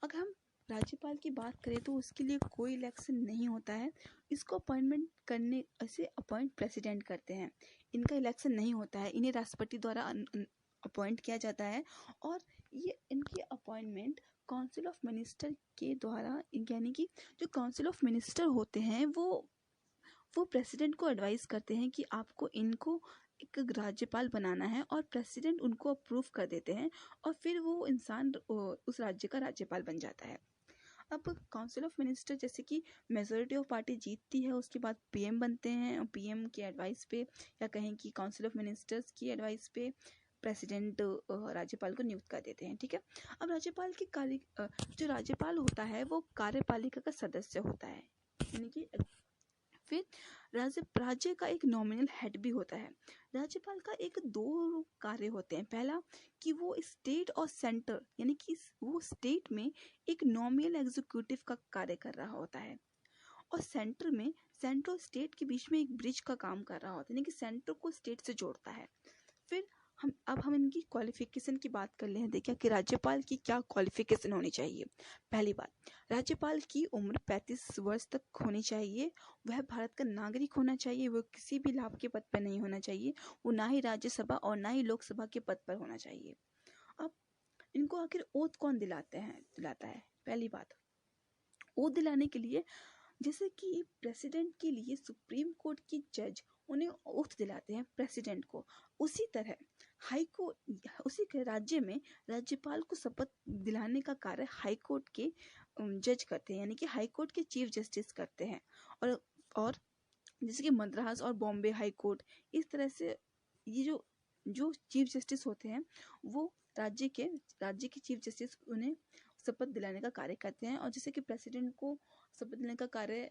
अगर हम राज्यपाल की बात करें तो उसके लिए कोई इलेक्शन नहीं होता है। इसको अपॉइंटमेंट करने ऐसे अपॉइंट प्रेसिडेंट करते हैं। इनका इलेक्शन नहीं होता है, इन्हें राष्ट्रपति द्वारा अपॉइंट किया जाता है और ये इनकी अपॉइंटमेंट काउंसिल ऑफ मिनिस्टर के द्वारा, यानी कि जो काउंसिल ऑफ मिनिस्टर होते हैं वो प्रेसिडेंट को एडवाइस करते हैं कि आपको इनको एक राज्यपाल बनाना है और प्रेसिडेंट उनको अप्रूव कर देते हैं और फिर वो इंसान उस राज्य का राज्यपाल बन जाता है। अब काउंसिल ऑफ मिनिस्टर जैसे कि मेजोरिटी ऑफ पार्टी जीतती है, उसके बाद पीएम बनते हैं और पीएम की एडवाइस पे या कहें कि काउंसिल ऑफ मिनिस्टर्स की एडवाइस पे प्रेसिडेंट राज्यपाल को नियुक्त कर देते हैं। ठीक है। अब राज्यपाल की जो राज्यपाल होता है वो कार्यपालिका का सदस्य होता है, यानी कि फिर राज्य का एक नॉमिनल हेड भी होता है। राज्यपाल का एक दो कार्य होते हैं। पहला कि वो स्टेट और सेंटर, यानी कि वो स्टेट में एक नॉमिनल एग्जीक्यूटिव का कार्य कर रहा होता है और सेंटर में सेंट्रल स्टेट के बीच में एक ब्रिज का काम कर रहा होता है, यानी कि सेंटर को स्टेट से जोड़ता है। फिर हम इनकी क्वालिफिकेशन की बात कर ले हैं। देखिए कि राज्यपाल की क्या क्वालिफिकेशन होनी चाहिए। पहली बात, राज्यपाल की उम्र 35 वर्ष तक होनी चाहिए। वह भारत का नागरिक होना चाहिए। वह किसी भी लाभ के पद पर नहीं होना चाहिए। वो ना ही राज्यसभा और ना ही लोकसभा के पद पर होना चाहिए। अब इनको आखिर ओथ कौन दिलाता है। पहली बात, ओथ दिलाने के लिए जैसे कि प्रेसिडेंट के लिए सुप्रीम कोर्ट की जज उन्हें ओथ दिलाते हैं प्रेसिडेंट को, उसी तरह हाई कोर्ट उसी के राज्य में राज्यपाल को शपथ दिलाने का कार्य हाई कोर्ट के जज करते हैं, यानी कि हाई कोर्ट के चीफ जस्टिस करते हैं। और जैसे कि मद्रास और बॉम्बे हाई कोर्ट, इस तरह से ये जो चीफ जस्टिस होते हैं वो राज्य के चीफ जस्टिस उन्हें शपथ दिलाने का कार्य करते हैं। और जैसे कि प्रेसिडेंट को शपथ दिलाने का कार्य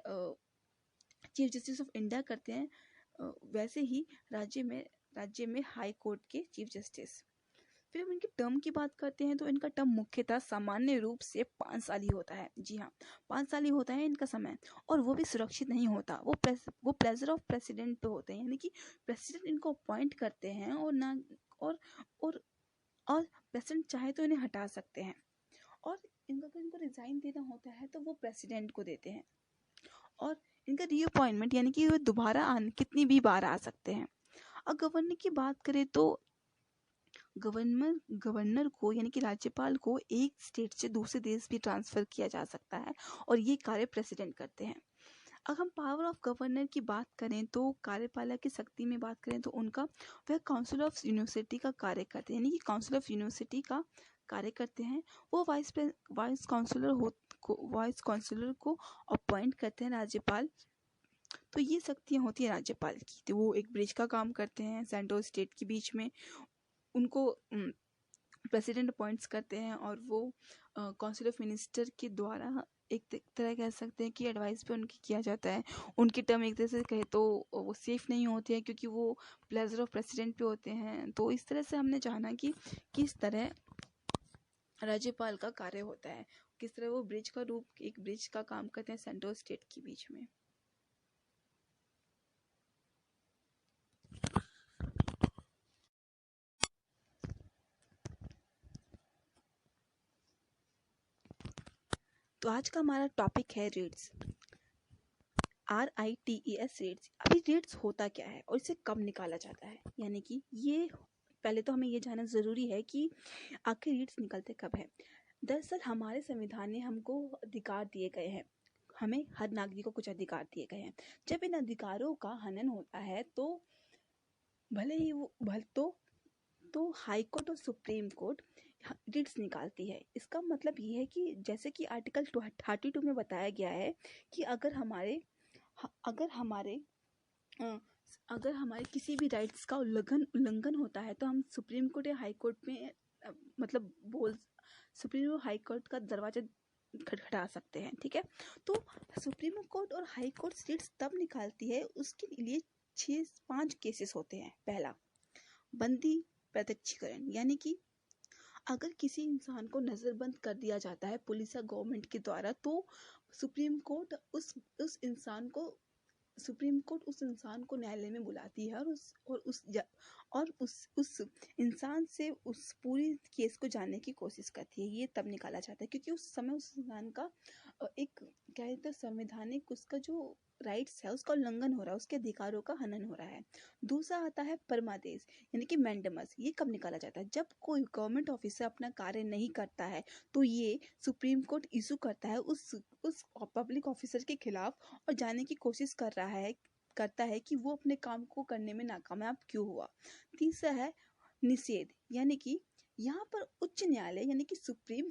चीफ जस्टिस ऑफ इंडिया करते हैं, वैसे ही राज्य में हाई कोर्ट के चीफ जस्टिस। फिर हम इनकी टर्म की बात करते हैं तो इनका टर्म मुख्यतः सामान्य रूप से 5 साल ही होता है। जी हाँ, 5 साल ही होता है इनका समय, और वो भी सुरक्षित नहीं होता। वो प्लेजर ऑफ प्रेसिडेंट पे होते हैं, यानी कि प्रेसिडेंट इनको अपॉइंट करते हैं और प्रेसिडेंट चाहे तो इन्हें हटा सकते हैं। और इनको रिजाइन देना होता है तो वो प्रेसिडेंट को देते हैं। और इनका रीअपॉइंटमेंट, यानी कि वो दोबारा कितनी भी बार आ सकते हैं। अब गवर्नर की बात करें तो गवर्नर को, यानी कि राज्यपाल को, एक स्टेट से दूसरे देश भी ट्रांसफर किया जा सकता है और ये कार्य प्रेसिडेंट करते हैं। अगर हम पावर ऑफ गवर्नर की बात करें तो कार्यपालक की शक्ति में बात करें तो वह काउंसिल ऑफ यूनिवर्सिटी का कार्य करते हैं, यानी कि काउंसिल ऑफ यूनिवर्सिटी का कार्य करते हैं। वो वाइस काउंसिलर को अपॉइंट करते हैं राज्यपाल। तो ये शक्तियाँ होती है राज्यपाल की। तो वो एक ब्रिज का काम करते हैं सेंट्रल स्टेट के बीच में, उनको प्रेसिडेंट अपॉइंट्स करते हैं और वो काउंसिल ऑफ मिनिस्टर के द्वारा एक तरह कह सकते हैं कि एडवाइस पे उनकी किया जाता है। उनकी टर्म एक तरह से कहे तो वो सेफ नहीं होती है क्योंकि वो प्लेजर ऑफ प्रेसिडेंट पे होते हैं। तो इस तरह से हमने जाना कि किस तरह राज्यपाल का कार्य होता है, किस तरह वो एक ब्रिज का काम करते हैं सेंट्रल स्टेट के बीच में। तो आज का हमारा टॉपिक है रेट्स, RITES रेट्स। अभी रेट्स होता क्या है और इसे कब निकाला जाता है, यानी कि ये पहले तो हमें ये जानना ज़रूरी है कि आखिर रेट्स निकलते कब है। दरअसल हमारे संविधान ने हमको अधिकार दिए गए हैं, हमें हर नागरिक को कुछ अधिकार दिए गए हैं। जब इन अधिकारों का हनन होता है तो भले ही तो हाई कोर्ट और सुप्रीम कोर्ट रिट्स निकालती है। इसका मतलब ये है कि जैसे कि आर्टिकल 32 में बताया गया है कि अगर हमारे अगर हमारे किसी भी राइट्स का उल्लंघन होता है तो हम सुप्रीम कोर्ट या हाई कोर्ट में मतलब सुप्रीम और हाई कोर्ट का दरवाजा खटखटा सकते हैं। ठीक है, तो सुप्रीम कोर्ट और हाई कोर्ट रेट्स तब निकालती है, उसके लिए 5 केसेस होते हैं। पहला, बंदी प्रत्यक्षीकरण, यानी कि अगर किसी इंसान को नज़रबंद कर दिया जाता है पुलिस या गवर्नमेंट के द्वारा, तो सुप्रीम कोर्ट उस इंसान को न्यायालय में बुलाती है और उस इंसान से उस पूरी केस को जानने की कोशिश करती है। ये तब निकाला जाता है क्योंकि उस समय उस इंसान का एक क्या कहते हैं संवैधानिक उसका जो राइट्स है उसका उल्लंघन हो रहा है, उसके अधिकारों का हनन हो रहा है। दूसरा आता है परमादेश, यानी कि मैंडेमस। ये कब निकाला जाता है? जब कोई गवर्नमेंट ऑफिसर अपना कार्य नहीं करता है तो ये सुप्रीम कोर्ट इशू करता है उस पब्लिक ऑफिसर के खिलाफ और जानने की कोशिश करता है कि वो अपने काम को करने में नाकामयाब क्यों हुआ। तीसरा है निषेध, यानी कि यहाँ पर उच्च न्यायालय यानी कि सुप्रीम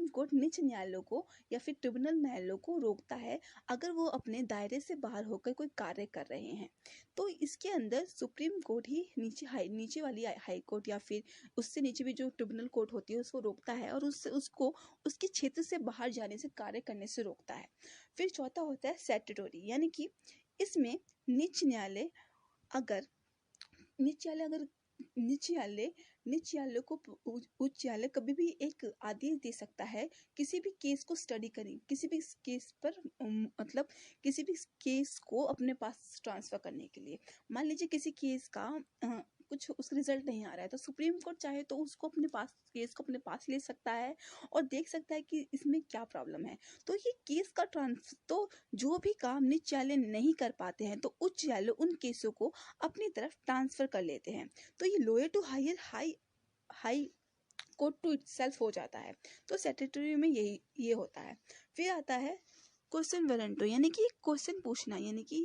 कोर्ट निचले न्यायालयों को या फिर ट्रिब्यूनल न्यायालयों को रोकता है अगर वो अपने दायरे से बाहर होकर कोई कार्य कर रहे हैं। तो इसके अंदर सुप्रीम कोर्ट ही नीचे वाली हाई कोर्ट या फिर उससे नीचे भी जो ट्रिब्यूनल कोर्ट होती है उसको रोकता है और उसको उसके क्षेत्र से बाहर जाने से, कार्य करने से रोकता है। फिर चौथा होता है स्टैट्यूटरी, यानी कि इसमें निचले न्यायालय अगर निचले न्यायालय को उच्च न्यायालय कभी भी एक आदेश दे सकता है किसी भी केस को स्टडी करें, किसी भी केस पर मतलब किसी भी केस को अपने पास ट्रांसफर करने के लिए। मान लीजिए किसी केस का कुछ उसका रिजल्ट नहीं आ रहा है तो सुप्रीम कोर्ट चाहे तो उसको केस को अपने पास ले सकता है और देख सकता है कि इसमें क्या प्रॉब्लम है। तो ये केस का तो जो भी काम निचले न्यायालय नहीं कर पाते हैं तो उच्च न्यायालय उन केसों को अपनी तरफ ट्रांसफर कर लेते हैं। तो ये lower to high court to itself हो जाता है। तो स्टैट्यूटरी में ये होता है। फिर आता है क्वेश्चन वेरेंटो, यानी कि क्वेश्चन पूछना, यानी कि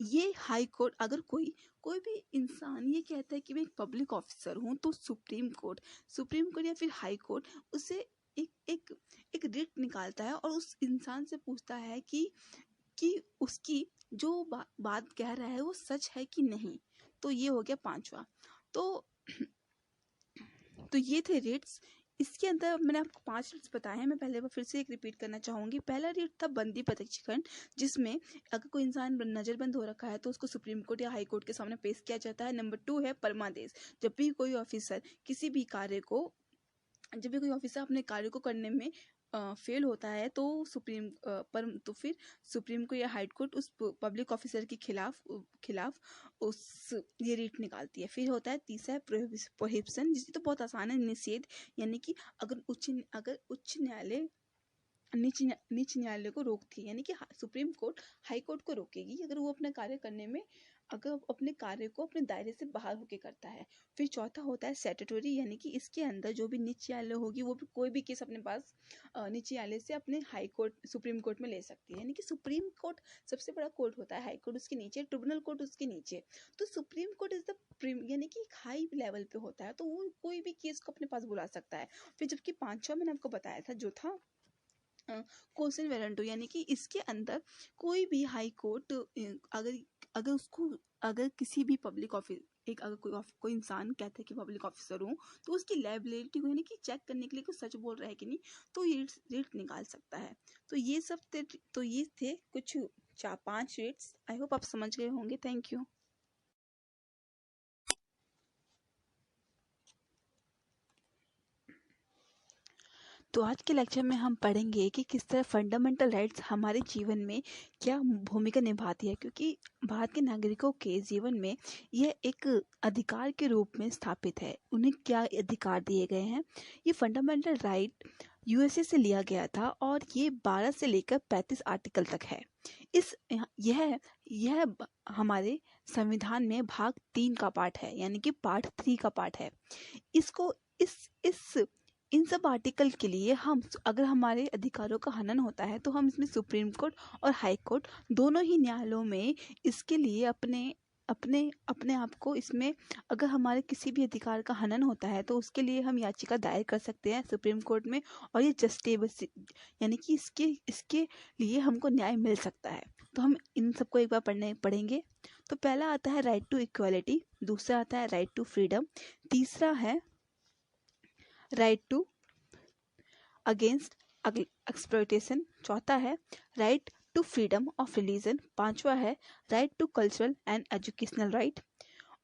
ये हाई कोर्ट अगर कोई भी इंसान ये कहता है कि मैं एक पब्लिक ऑफिसर हूँ तो सुप्रीम कोर्ट या फिर हाई कोर्ट उसे एक रिट निकालता है और उस इंसान से पूछता है कि उसकी जो बात कह रहा है वो सच है कि नहीं। तो ये हो गया 5वां। तो ये थे रेट्स। इसके अंदर मैंने आपको 5 रेट्स बताए हैं। मैं पहले बार फिर से एक रिपीट करना चाहूँगी। पहला रेट था बंदी प्रत्यक्षीकरण, जिसमें अगर कोई इंसान नज़रबंद हो रखा है तो उसको सुप्रीम कोर्ट या हाई कोर्ट के सामने पेश किया जाता है। नंबर 2 है परमादेश, जब भी कोई ऑफिसर अपने कार्य को करने में फेल होता है तो फिर सुप्रीम कोर्ट या हाई कोर्ट उस पब्लिक ऑफिसर के खिलाफ ये रिट निकालती है। फिर होता है तीसरा है प्रोहिबिशन, जिसकी तो बहुत आसान है, निषेध, यानी कि अगर उच्च न्यायालय निचले न्यायालय को रोकती है, यानी कि सुप्रीम कोर्ट हाई कोर्ट को रोकेगी अगर वो अपने कार्य करने में अपने कार्य को अपने दायरे से बाहर होकर करता है। फिर चौथा होता है स्टैट्यूटरी, यानी कि इसके अंदर जो भी निचले न्यायालय होगी वो भी कोई भी केस अपने पास निचले न्यायालय से अपने हाई कोर्ट सुप्रीम कोर्ट में ले सकती है। यानी कि सुप्रीम कोर्ट सबसे बड़ा कोर्ट होता है, हाई कोर्ट उसके नीचे, ट्रिब्यूनल कोर्ट उसके नीचे। तो सुप्रीम कोर्ट इज द यानी कि हाई लेवल पे होता है, तो वो कोई भी केस को अपने पास बुला सकता है। फिर जबकि 5वां मैंने आपको बताया था जो था क्वेश्चन वेरेंटो, यानी कि इसके अंदर कोई भी हाई कोर्ट अगर किसी भी पब्लिक ऑफिस अगर कोई इंसान कहता है कि पब्लिक ऑफिसर हूँ तो उसकी लायबिलिटी को यानी कि चेक करने के लिए कुछ सच बोल रहा है कि नहीं, तो ये रेट निकाल सकता है। तो ये थे कुछ 4-5 रेट्स। आई होप आप समझ गए होंगे। Thank you. तो आज के लेक्चर में हम पढ़ेंगे कि किस तरह फंडामेंटल राइट्स हमारे जीवन में क्या भूमिका निभाती है, क्योंकि भारत के नागरिकों के जीवन में यह एक अधिकार के रूप में स्थापित है। उन्हें क्या अधिकार दिए गए हैं? ये फंडामेंटल राइट यूएसए से लिया गया था और ये 12 से लेकर 35 आर्टिकल तक है। यह हमारे संविधान में भाग 3 का पार्ट है, यानी कि पार्ट 3 का पार्ट है। इसको इन सब आर्टिकल के लिए अगर हमारे अधिकारों का हनन होता है तो हम इसमें सुप्रीम कोर्ट और हाई कोर्ट दोनों ही न्यायालयों में इसके लिए अपने आप को इसमें अगर हमारे किसी भी अधिकार का हनन होता है तो उसके लिए हम याचिका दायर कर सकते हैं सुप्रीम कोर्ट में और ये जस्टेबल यानी कि इसके लिए हमको न्याय मिल सकता है। तो हम इन सबको एक बार पढ़ेंगे। तो पहला आता है राइट टू इक्वालिटी, दूसरा आता है राइट टू फ्रीडम, तीसरा है राइट टू अगेंस्ट एक्सप्लॉयटेशन, चौथा है right to freedom of religion, पांचवा है right to cultural and educational right,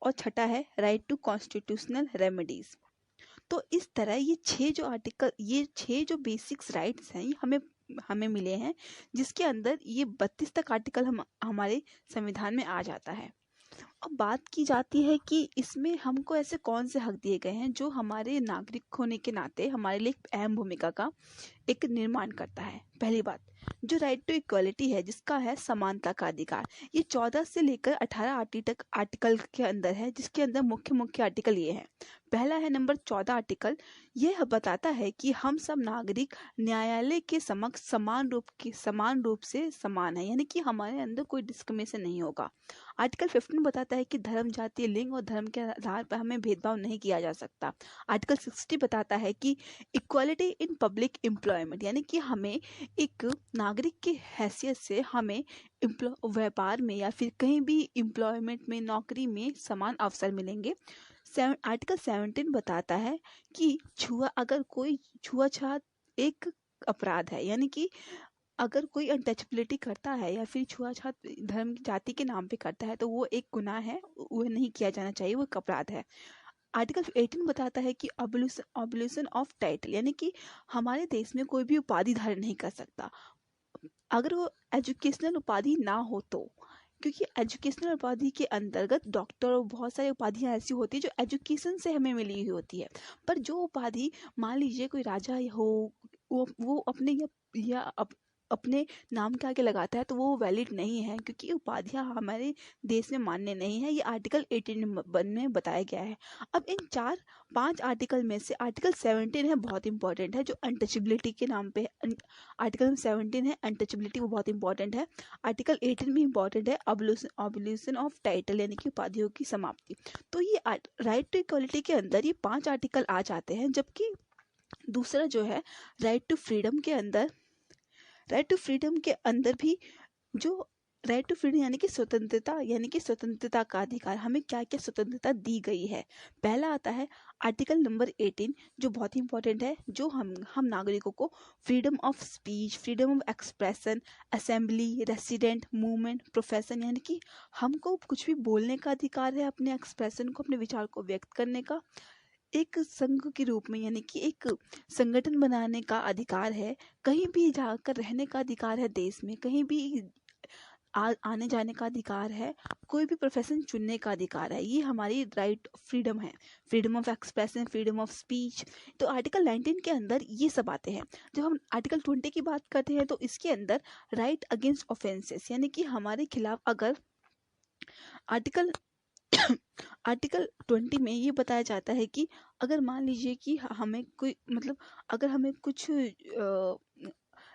और छठा है राइट टू कॉन्स्टिट्यूशनल रेमेडीज। तो इस तरह ये छह जो बेसिक्स राइट्स हैं, ये हमें मिले हैं, जिसके अंदर ये 32 तक आर्टिकल हमारे संविधान में आ जाता है। अब बात की जाती है कि इसमें हमको ऐसे कौन से हक दिए गए हैं जो हमारे नागरिक होने के नाते हमारे लिए एक अहम भूमिका का एक निर्माण करता है। पहली बात, जो राइट टू इक्वालिटी है, जिसका है समानता का अधिकार, ये 14 से लेकर 18 आर्टिकल के अंदर है, जिसके अंदर मुख्य आर्टिकल ये है। पहला है नंबर 14 आर्टिकल, यह बताता है कि हम सब नागरिक न्यायालय के समक्ष समान रूप से समान है, यानी कि हमारे अंदर कोई डिस्क्रिमिनेशन नहीं होगा। आर्टिकल 15 बताता है कि धर्म, जाति, लिंग और धर्म के आधार पर हमें भेदभाव नहीं किया जा सकता। आर्टिकल 60 बताता है कि इक्वालिटी इन पब्लिक एम्प्लॉयमेंट, यानी कि हमें एक नागरिक की हैसियत से हमें व्यापार में या फिर कहीं भी एम्प्लॉयमेंट में, नौकरी में समान अवसर मिलेंगे। आर्टिकल 17 बताता है कि अगर कोई छुआछूत एक अपराध है, यानी कि अगर कोई अनटचेबिलिटी करता है या फिर छुआछूत धर्म जाति के नाम पे करता है तो वो एक गुनाह है, वो नहीं किया जाना चाहिए, वो एक अपराध है। आर्टिकल 18 बताता है कि ऑब्लिशन ऑफ टाइटल, यानी कि हमारे देश में कोई भी उपाधि धारण नहीं कर सकता अगर वो एजुकेशनल उपाधि ना हो तो, क्योंकि एजुकेशनल उपाधि के अंतर्गत डॉक्टर और बहुत सारी उपाधियां ऐसी होती है जो एजुकेशन से हमें मिली हुई होती है। पर जो उपाधि मान लीजिए कोई राजा हो, वो अपने नाम के आगे लगाता है तो वो वैलिड नहीं है, क्योंकि उपाधियां हमारे देश में मान्य नहीं है। ये आर्टिकल 18 में बताया गया है। अब इन 4-5 आर्टिकल में से आर्टिकल 17 है, बहुत इंपॉर्टेंट है, जो अनटचेबिलिटी के नाम पे है। आर्टिकल 17 है अनटचेबिलिटी, वो बहुत इंपॉर्टेंट है। आर्टिकल 18 भी इंपॉर्टेंट है, ऑब्लिशन ऑफ टाइटल, यानी कि उपाधियों की समाप्ति। तो ये राइट टू इक्वालिटी के अंदर ये 5 आर्टिकल आ जाते हैं। जबकि दूसरा जो है राइट टू फ्रीडम के अंदर भी जो राइट टू फ्रीडम यानी कि स्वतंत्रता का अधिकार, हमें क्या क्या स्वतंत्रता दी गई है। पहला आता है आर्टिकल नंबर 18, जो बहुत ही इंपॉर्टेंट है, जो हम नागरिकों को freedom of speech, freedom of expression, assembly, resident, movement, profession, यानी कि हमको कुछ भी बोलने का अधिकार है, अपने एक्सप्रेशन को, अपने विचार को व्यक्त करने का, एक संघ के रूप में यानी कि एक संगठन बनाने का अधिकार है, कहीं भी जाकर रहने का अधिकार है, देश में कहीं भी आने जाने का अधिकार है, कोई भी प्रोफेशन चुनने का अधिकार है। ये हमारी राइट फ्रीडम है, freedom of expression, freedom of speech. तो आर्टिकल 19 के अंदर ये सब आते हैं। जब हम आर्टिकल 20 की बात करते हैं तो इसके अंदर राइट अगेंस्ट ऑफेंसेस, यानी कि हमारे खिलाफ अगर आर्टिकल 20 में ये बताया जाता है कि अगर मान लीजिए कि हमें कोई अगर हमें कुछ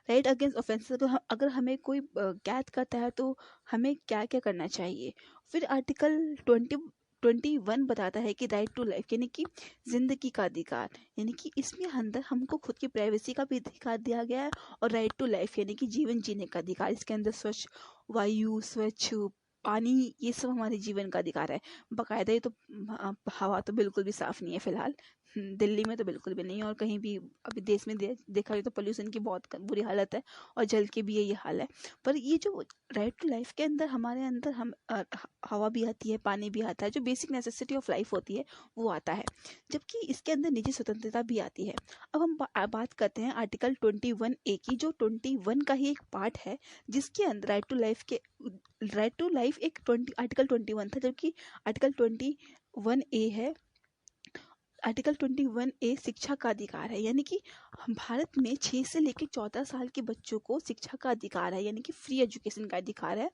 राइट अगेंस्ट ऑफेंसेस, अगर हमें कोई कैद करता है तो हमें क्या क्या करना चाहिए। फिर आर्टिकल 21 बताता है कि राइट टू लाइफ, यानी कि जिंदगी का अधिकार, यानी कि इसमें अंदर हमको खुद की प्राइवेसी का भी अधिकार दिया गया है, और राइट टू लाइफ यानी कि जीवन जीने का अधिकार। इसके अंदर स्वच्छ वायु, स्वच्छ पानी, ये सब हमारे जीवन का अधिकार है। बाकायदा ये तो हवा तो बिल्कुल भी साफ नहीं है फिलहाल, दिल्ली में तो बिल्कुल भी नहीं है, और कहीं भी अभी देश में देखा जाए तो पोल्यूशन की बहुत बुरी हालत है, और जल की भी यही हाल है। पर ये जो राइट टू लाइफ के अंदर हमारे अंदर हम हवा भी आती है, पानी भी आता है, जो बेसिक नेसेसिटी ऑफ लाइफ होती है वो आता है, जबकि इसके अंदर निजी स्वतंत्रता भी आती है। अब हम बात करते हैं आर्टिकल 21A की, जो 21 का ही एक पार्ट है, जिसके अंदर राइट टू लाइफ एक आर्टिकल 21 था, जबकि आर्टिकल 21A है। आर्टिकल 21A शिक्षा का अधिकार है, यानी कि भारत में 6 से लेकर 14 साल के बच्चों को शिक्षा का अधिकार है, यानी कि फ्री एजुकेशन का अधिकार है,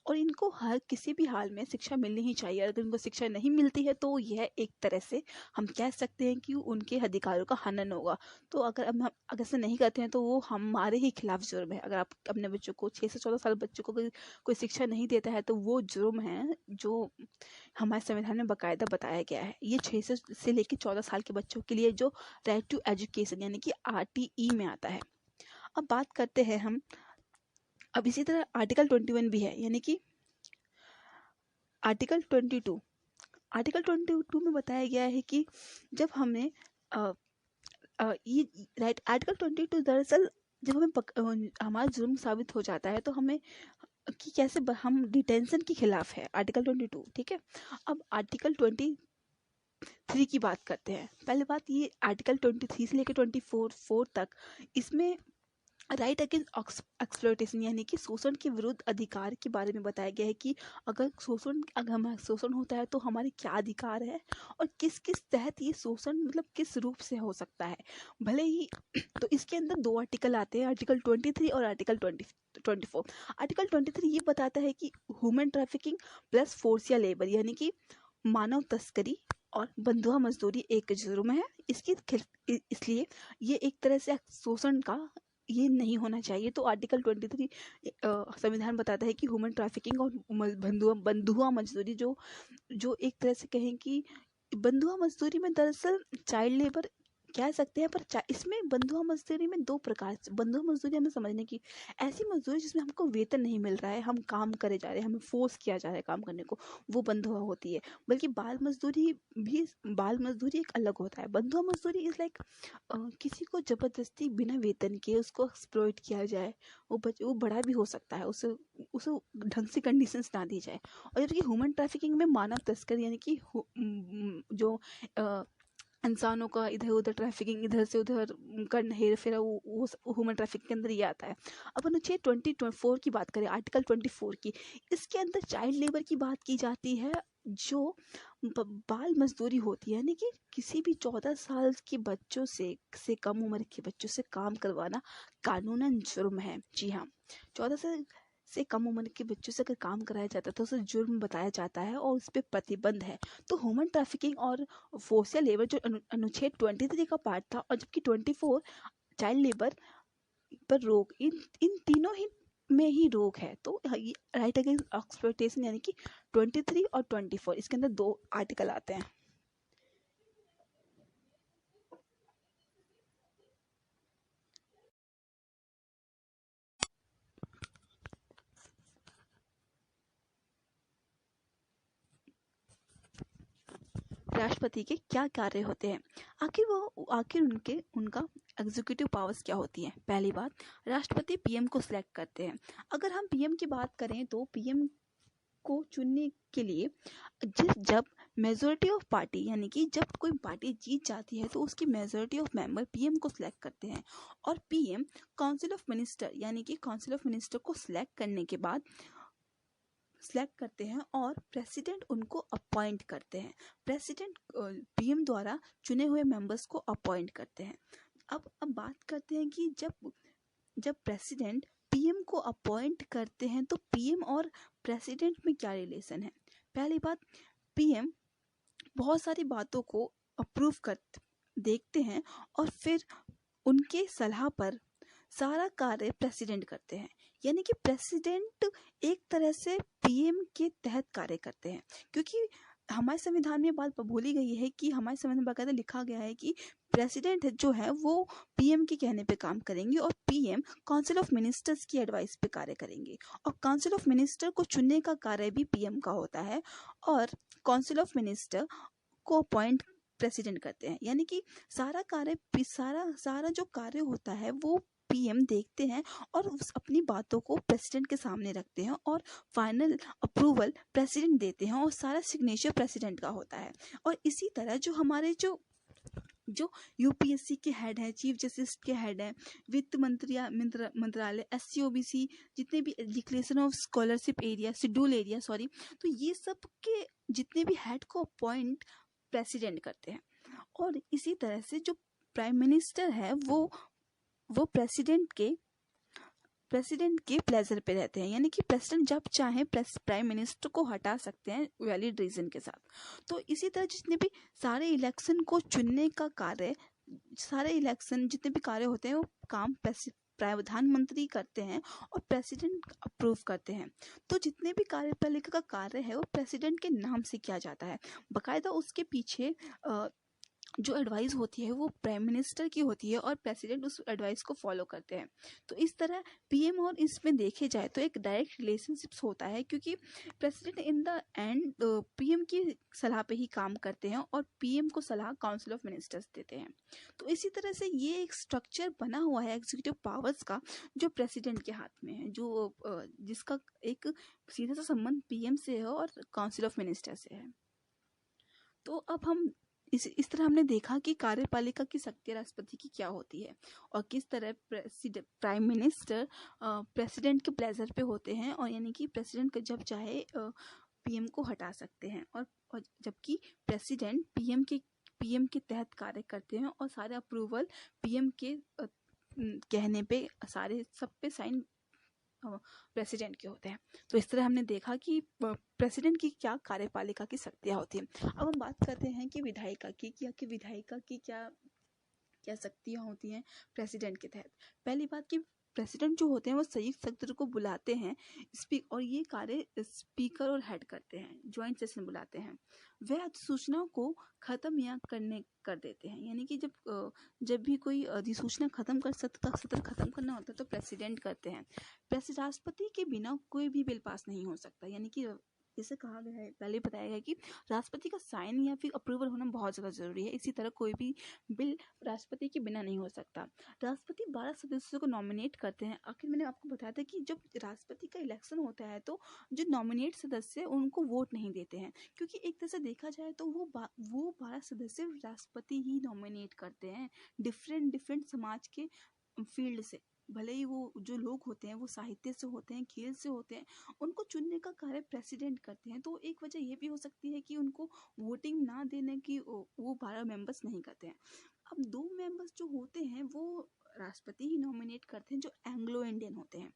और इनको हर किसी भी हाल में शिक्षा मिलनी ही चाहिए। अगर उनको शिक्षा नहीं मिलती है तो यह एक तरह से हम कह सकते हैं कि उनके अधिकारों का हनन होगा। तो अगर हम ऐसा नहीं करते हैं तो वो हमारे ही खिलाफ जुर्म है। अगर आप अपने बच्चों को 6 से 14 साल बच्चों को कोई शिक्षा नहीं देता है तो वो जुर्म है, जो हमारे संविधान में बाकायदा बताया गया है। ये 6 से लेकर 14 साल के बच्चों के लिए जो राइट टू एजुकेशन यानी कि RTE में आता है। अब बात करते हैं हम अब इसी तरह आर्टिकल 21 भी है, यानी कि आर्टिकल 22 में बताया गया है कि जब हमें ये राइट आर्टिकल 22 दरअसल जब हमारा जुर्म साबित हो जाता है तो हमें कि कैसे हम डिटेंशन के खिलाफ है आर्टिकल 22, ठीक है। अब आर्टिकल 23 की बात करते हैं। पहले बात ये आर्टिकल 23 से लेकर 24 तक इसमें राइट अगेंस्ट एक्सप्लॉयटेशन यानी कि शोषण के विरुद्ध अधिकार के बारे में बताया गया है कि अगर हमारा शोषण होता है तो हमारे क्या अधिकार है और किस किस तहत ये शोषण मतलब किस रूप से हो सकता है भले ही। तो इसके अंदर 2 आर्टिकल आते हैं, आर्टिकल 23 और आर्टिकल 24। आर्टिकल 23 ये बताता है कि ह्यूमन ट्रैफिकिंग प्लस फोर्स या लेबर यानी कि मानव तस्करी और बंधुआ मजदूरी एक जुर्म है। इसलिए ये एक तरह से शोषण का ये नहीं होना चाहिए। तो आर्टिकल 23 संविधान बताता है कि ह्यूमन ट्रैफिकिंग और बंधुआ मजदूरी जो एक तरह से कहें कि बंधुआ मजदूरी में दरअसल चाइल्ड लेबर कह सकते हैं, पर इसमें बंधुआ मजदूरी में 2 प्रकार से बंधुआ मजदूरी हमें समझने की ऐसी मजदूरी जिसमें हमको वेतन नहीं मिल रहा है, हम काम करे जा रहे हैं, हमें फोर्स किया जा रहा है काम करने को, वो बंधुआ होती है। बल्कि बाल मजदूरी एक अलग होता है। बंधुआ मजदूरी इज लाइक किसी को जबरदस्ती बिना वेतन के उसको एक्सप्लॉइट किया जाए, वो बड़ा भी हो सकता है, उसे ढंग से कंडीशंस ना दी जाए। और जबकि ह्यूमन ट्रैफिकिंग में मानव तस्करी यानी कि जो इंसानों का इधर उधर ट्रैफिकिंग इधर से उधर करना हेर फेर वो ह्यूमन ट्रैफिक के अंदर ये आता है। अब अनुच्छेद 24 की बात करें, आर्टिकल 24 की, इसके अंदर चाइल्ड लेबर की बात की जाती है जो बाल मजदूरी होती है, यानी कि किसी भी 14 साल के बच्चों से कम उम्र के बच्चों से काम करवाना कानूनन जुर्म है। जी हाँ, 14 से कम उम्र के बच्चों से अगर काम कराया जाता है तो उसे जुर्म बताया जाता है और उस पर प्रतिबंध है। तो ह्यूमन ट्रैफिकिंग और फोर्सियल लेबर जो अनुच्छेद 23 का पार्ट था, और जबकि 24 चाइल्ड लेबर पर रोक, इन तीनों ही में ही रोक है। तो राइट अगेंस्ट एक्सप्लॉयटेशन यानी कि 23 और 24 इसके अंदर 2 आर्टिकल आते हैं। राष्ट्रपति के क्या कार्य होते हैं, आखिर उनका एग्जीक्यूटिव पावर्स क्या होती हैं। पहली बात, राष्ट्रपति पीएम को सिलेक्ट करते हैं। अगर हम पीएम की बात करें तो पीएम को चुनने के लिए जब मेजोरिटी ऑफ पार्टी यानी कि जब कोई पार्टी जीत जाती है तो उसकी मेजोरिटी ऑफ मेंबर पीएम को सिलेक्ट करते हैं, और पीएम काउंसिल ऑफ मिनिस्टर यानी कि काउंसिल ऑफ मिनिस्टर को सिलेक्ट करने के बाद सिलेक्ट करते हैं और प्रेसिडेंट उनको अपॉइंट करते हैं। प्रेसिडेंट पीएम द्वारा चुने हुए मेंबर्स को अपॉइंट करते हैं। अब बात करते हैं कि जब प्रेसिडेंट पीएम को अपॉइंट करते हैं तो पीएम और प्रेसिडेंट में क्या रिलेशन है। पहली बात, पीएम बहुत सारी बातों को अप्रूव कर देखते हैं और फिर उनके सलाह पर सारा कार्य प्रेसिडेंट करते हैं, यानी कि प्रेसिडेंट एक तरह से पीएम के तहत कार्य करते हैं। क्योंकि हमारे संविधान में बात बोली गई है कि हमारे संविधान में बाकायदा लिखा गया है कि प्रेसिडेंट जो है वो पीएम के कहने पे काम करेंगे और पीएम काउंसिल ऑफ मिनिस्टर्स की एडवाइस पे कार्य करेंगे, और काउंसिल ऑफ मिनिस्टर को चुनने का कार्य भी पीएम का होता है, और काउंसिल ऑफ मिनिस्टर को अपॉइंट प्रेसिडेंट करते हैं। यानी कि सारा जो कार्य होता है वो पीएम देखते हैं और अपनी बातों को प्रेसिडेंट के सामने रखते हैं और फाइनल अप्रूवल प्रेसिडेंट देते हैं और सारा सिग्नेचर प्रेसिडेंट का होता है। और इसी तरह जो हमारे जो यूपीएससी के हेड हैं, चीफ जस्टिस के हेड हैं, वित्त मंत्रालय, एससी ओबीसी, जितने भी declaration of scholarship area, schedule area तो ये सब के जितने भी हेड को अपॉइंट प्रेसिडेंट करते हैं। और इसी तरह से जो प्राइम मिनिस्टर है वो प्रेसिडेंट के प्लेजर पे रहते हैं, यानी कि प्रेसिडेंट जब चाहे प्राइम मिनिस्टर को हटा सकते हैं वैलिड रीजन के साथ। तो इसी तरह जितने भी सारे इलेक्शन को चुनने का कार्य, सारे इलेक्शन जितने भी कार्य होते हैं वो काम प्रधानमंत्री करते हैं और प्रेसिडेंट अप्रूव करते हैं। तो जितने भी कार्यपालिका का कार्य है वो प्रेसिडेंट के नाम से किया जाता है। बाकायदा उसके पीछे जो एडवाइस होती है वो प्राइम मिनिस्टर की होती है और प्रेसिडेंट उस एडवाइस को फॉलो करते हैं। तो इस तरह पीएम और इसमें देखे जाए तो एक डायरेक्ट रिलेशनशिप्स होता है, क्योंकि president in the end PM की सलाह पे ही काम करते हैं और पीएम को सलाह काउंसिल ऑफ मिनिस्टर्स देते हैं। तो इसी तरह से ये एक स्ट्रक्चर बना हुआ है एग्जीक्यूटिव पावर्स का, जो प्रेसिडेंट के हाथ में है, जो जिसका एक सीधा सा संबंध पीएम से है और काउंसिल ऑफ मिनिस्टर से है। तो अब हम इस तरह हमने देखा कि कार्यपालिका की शक्ति राष्ट्रपति की क्या होती है और किस तरह प्राइम मिनिस्टर प्रेसिडेंट के प्लेजर पे होते हैं, और यानी कि प्रेसिडेंट जब चाहे पीएम को हटा सकते हैं, और जबकि प्रेसिडेंट पीएम के तहत कार्य करते हैं और सारे अप्रूवल पीएम के कहने पे सारे सब पे साइन प्रेसिडेंट के होते हैं। तो इस तरह हमने देखा कि प्रेसिडेंट की क्या कार्यपालिका की शक्तियाँ होती हैं। अब हम बात करते हैं कि विधायिका की क्या शक्तियाँ होती हैं प्रेसिडेंट के तहत। पहली बात कि प्रेसिडेंट जो होते हैं वो संयुक्त सत्र को बुलाते हैं, और ये कार्य स्पीकर और हेड करते हैं, ज्वाइंट सेशन बुलाते हैं। वह अधिसूचना को खत्म या कर देते हैं, यानी कि जब भी कोई अधिसूचना सत्र खत्म करना होता है तो प्रेसिडेंट करते हैं। राष्ट्रपति के बिना कोई भी बिल पास नहीं हो सकता, यानी कि जैसे कहा गया है, पहले बताया गया कि राष्ट्रपति का साइन या फिर अप्रूवल होना बहुत ज़्यादा ज़रूरी है। इसी तरह कोई भी बिल राष्ट्रपति के बिना नहीं हो सकता। राष्ट्रपति 12 सदस्यों को नॉमिनेट करते हैं। आखिर मैंने आपको बताया था कि जब राष्ट्रपति का इलेक्शन होता है तो जो नॉमिनेट सदस्य उनको वोट नहीं देते हैं, क्योंकि एक तरह से देखा जाए तो वो 12 सदस्य राष्ट्रपति ही नॉमिनेट करते हैं डिफरेंट समाज के फील्ड से। भले ही वो जो लोग होते हैं वो साहित्य से होते हैं, खेल से होते हैं, उनको चुनने का कार्य प्रेसिडेंट करते हैं। तो एक वजह ये भी हो सकती है कि उनको वोटिंग ना देने की वो 12 मेंबर्स नहीं करते हैं। अब 2 मेंबर्स जो होते हैं वो राष्ट्रपति ही नॉमिनेट करते हैं, जो एंग्लो इंडियन होते हैं।